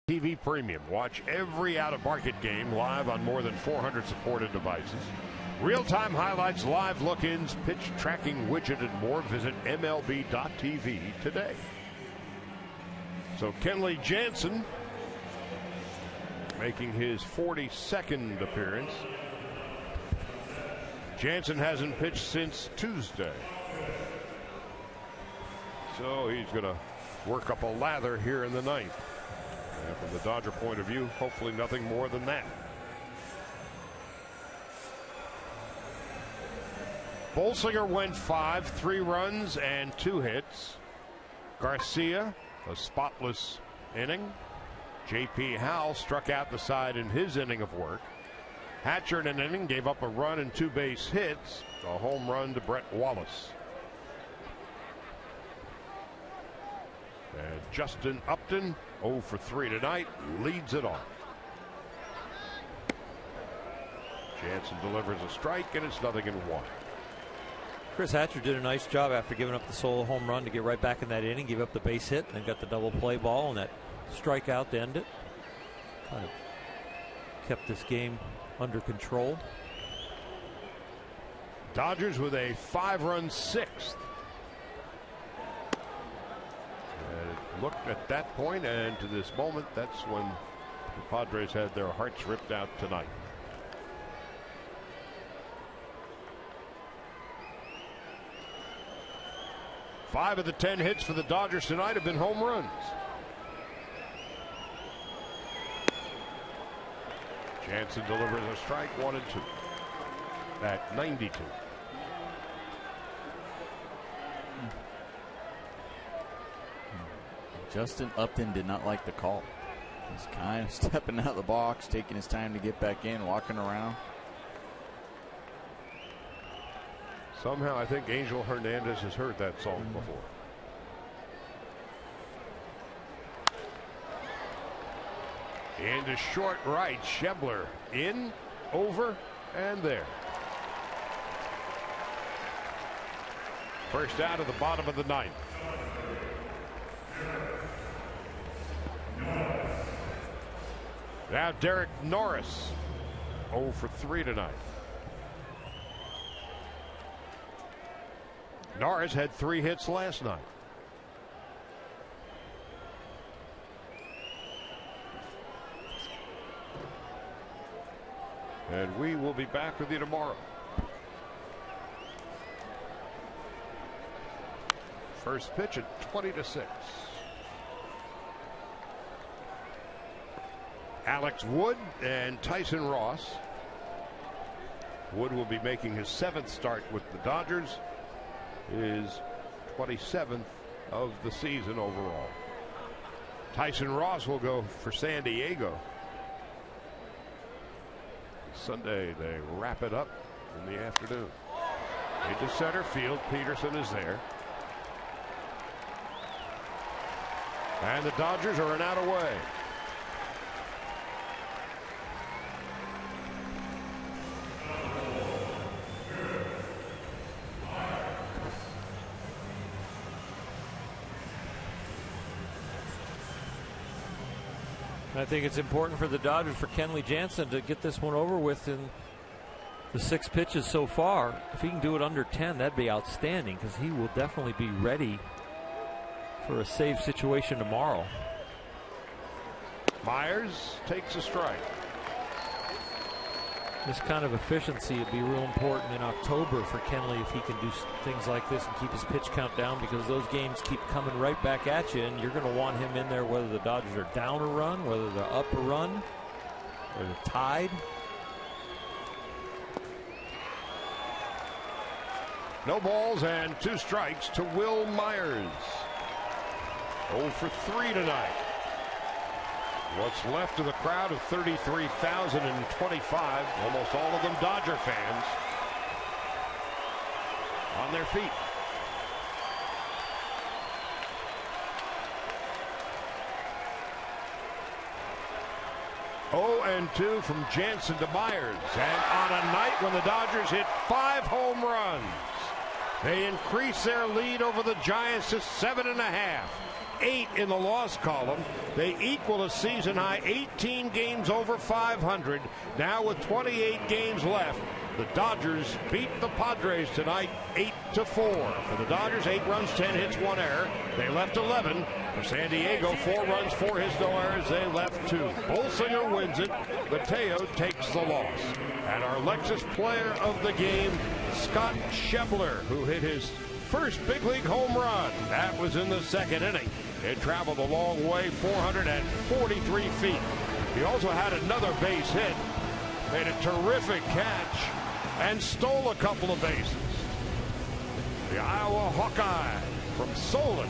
TV Premium. Watch every out-of-market game live on more than 400 supported devices. Real-time highlights, live look-ins, pitch tracking widget, and more. Visit MLB.tv today. So Kenley Jansen making his 42nd appearance. Jansen hasn't pitched since Tuesday. So he's going to work up a lather here in the ninth. And from the Dodger point of view, hopefully nothing more than that. Bolsinger went 5, 3 runs and 2 hits. Garcia, a spotless inning. J.P. Howell struck out the side in his inning of work. Hatcher in an inning gave up a run and 2 base hits. A home run to Brett Wallace. And Justin Upton, 0 for 3 tonight, leads it off. Jansen delivers a strike, and it's 0-1. Chris Hatcher did a nice job after giving up the solo home run to get right back in that inning, give up the base hit, and got the double play ball and that strikeout to end it. Kind of kept this game under control. Dodgers with a 5-run 6th. Looked at that point, and to this moment, that's when the Padres had their hearts ripped out tonight. Five of the 10 hits for the Dodgers tonight have been home runs. Jansen delivers a strike, 1 and 2 at 92. Justin Upton did not like the call. He's kind of stepping out of the box, taking his time to get back in, walking around. Somehow I think Angel Hernandez has heard that song before. Into short right, Schebler in, over, and there. First out of the bottom of the ninth. Now Derek Norris, 0 for 3 tonight. Norris had 3 hits last night. And we will be back with you tomorrow. First pitch at 20-6. Alex Wood and Tyson Ross. Wood will be making his 7th start with the Dodgers, his 27th of the season overall. Tyson Ross will go for San Diego. Sunday they wrap it up in the afternoon. Into center field, Peterson is there. And the Dodgers are an out away. I think it's important for the Dodgers, for Kenley Jansen, to get this one over with in the 6 pitches so far. If he can do it under 10, that'd be outstanding, because he will definitely be ready for a save situation tomorrow. Myers takes a strike. This kind of efficiency would be real important in October for Kenley if he can do things like this and keep his pitch count down, because those games keep coming right back at you, and you're going to want him in there whether the Dodgers are down a run, whether they're up a run, or they're tied. No balls and 2 strikes to Will Myers. 0 for 3 tonight. What's left of the crowd of 33,025, almost all of them Dodger fans, on their feet. And 2 from Jansen to Myers. And on a night when the Dodgers hit 5 home runs, they increase their lead over the Giants to 7.5. 8 in the loss column. They equal a season high 18 games over 500. Now with 28 games left, the Dodgers beat the Padres tonight 8-4. For the Dodgers, 8 runs, 10 hits, 1 error. They left 11. For San Diego, 4 runs, 4 hits, no errors. They left 2. Bolsinger wins it. Mateo takes the loss. And our Lexus player of the game, Scott Schebler, who hit his first big league home run. That was in the 2nd inning. It traveled a long way, 443 feet. He also had another base hit, made a terrific catch, and stole a couple of bases. The Iowa Hawkeye from Solon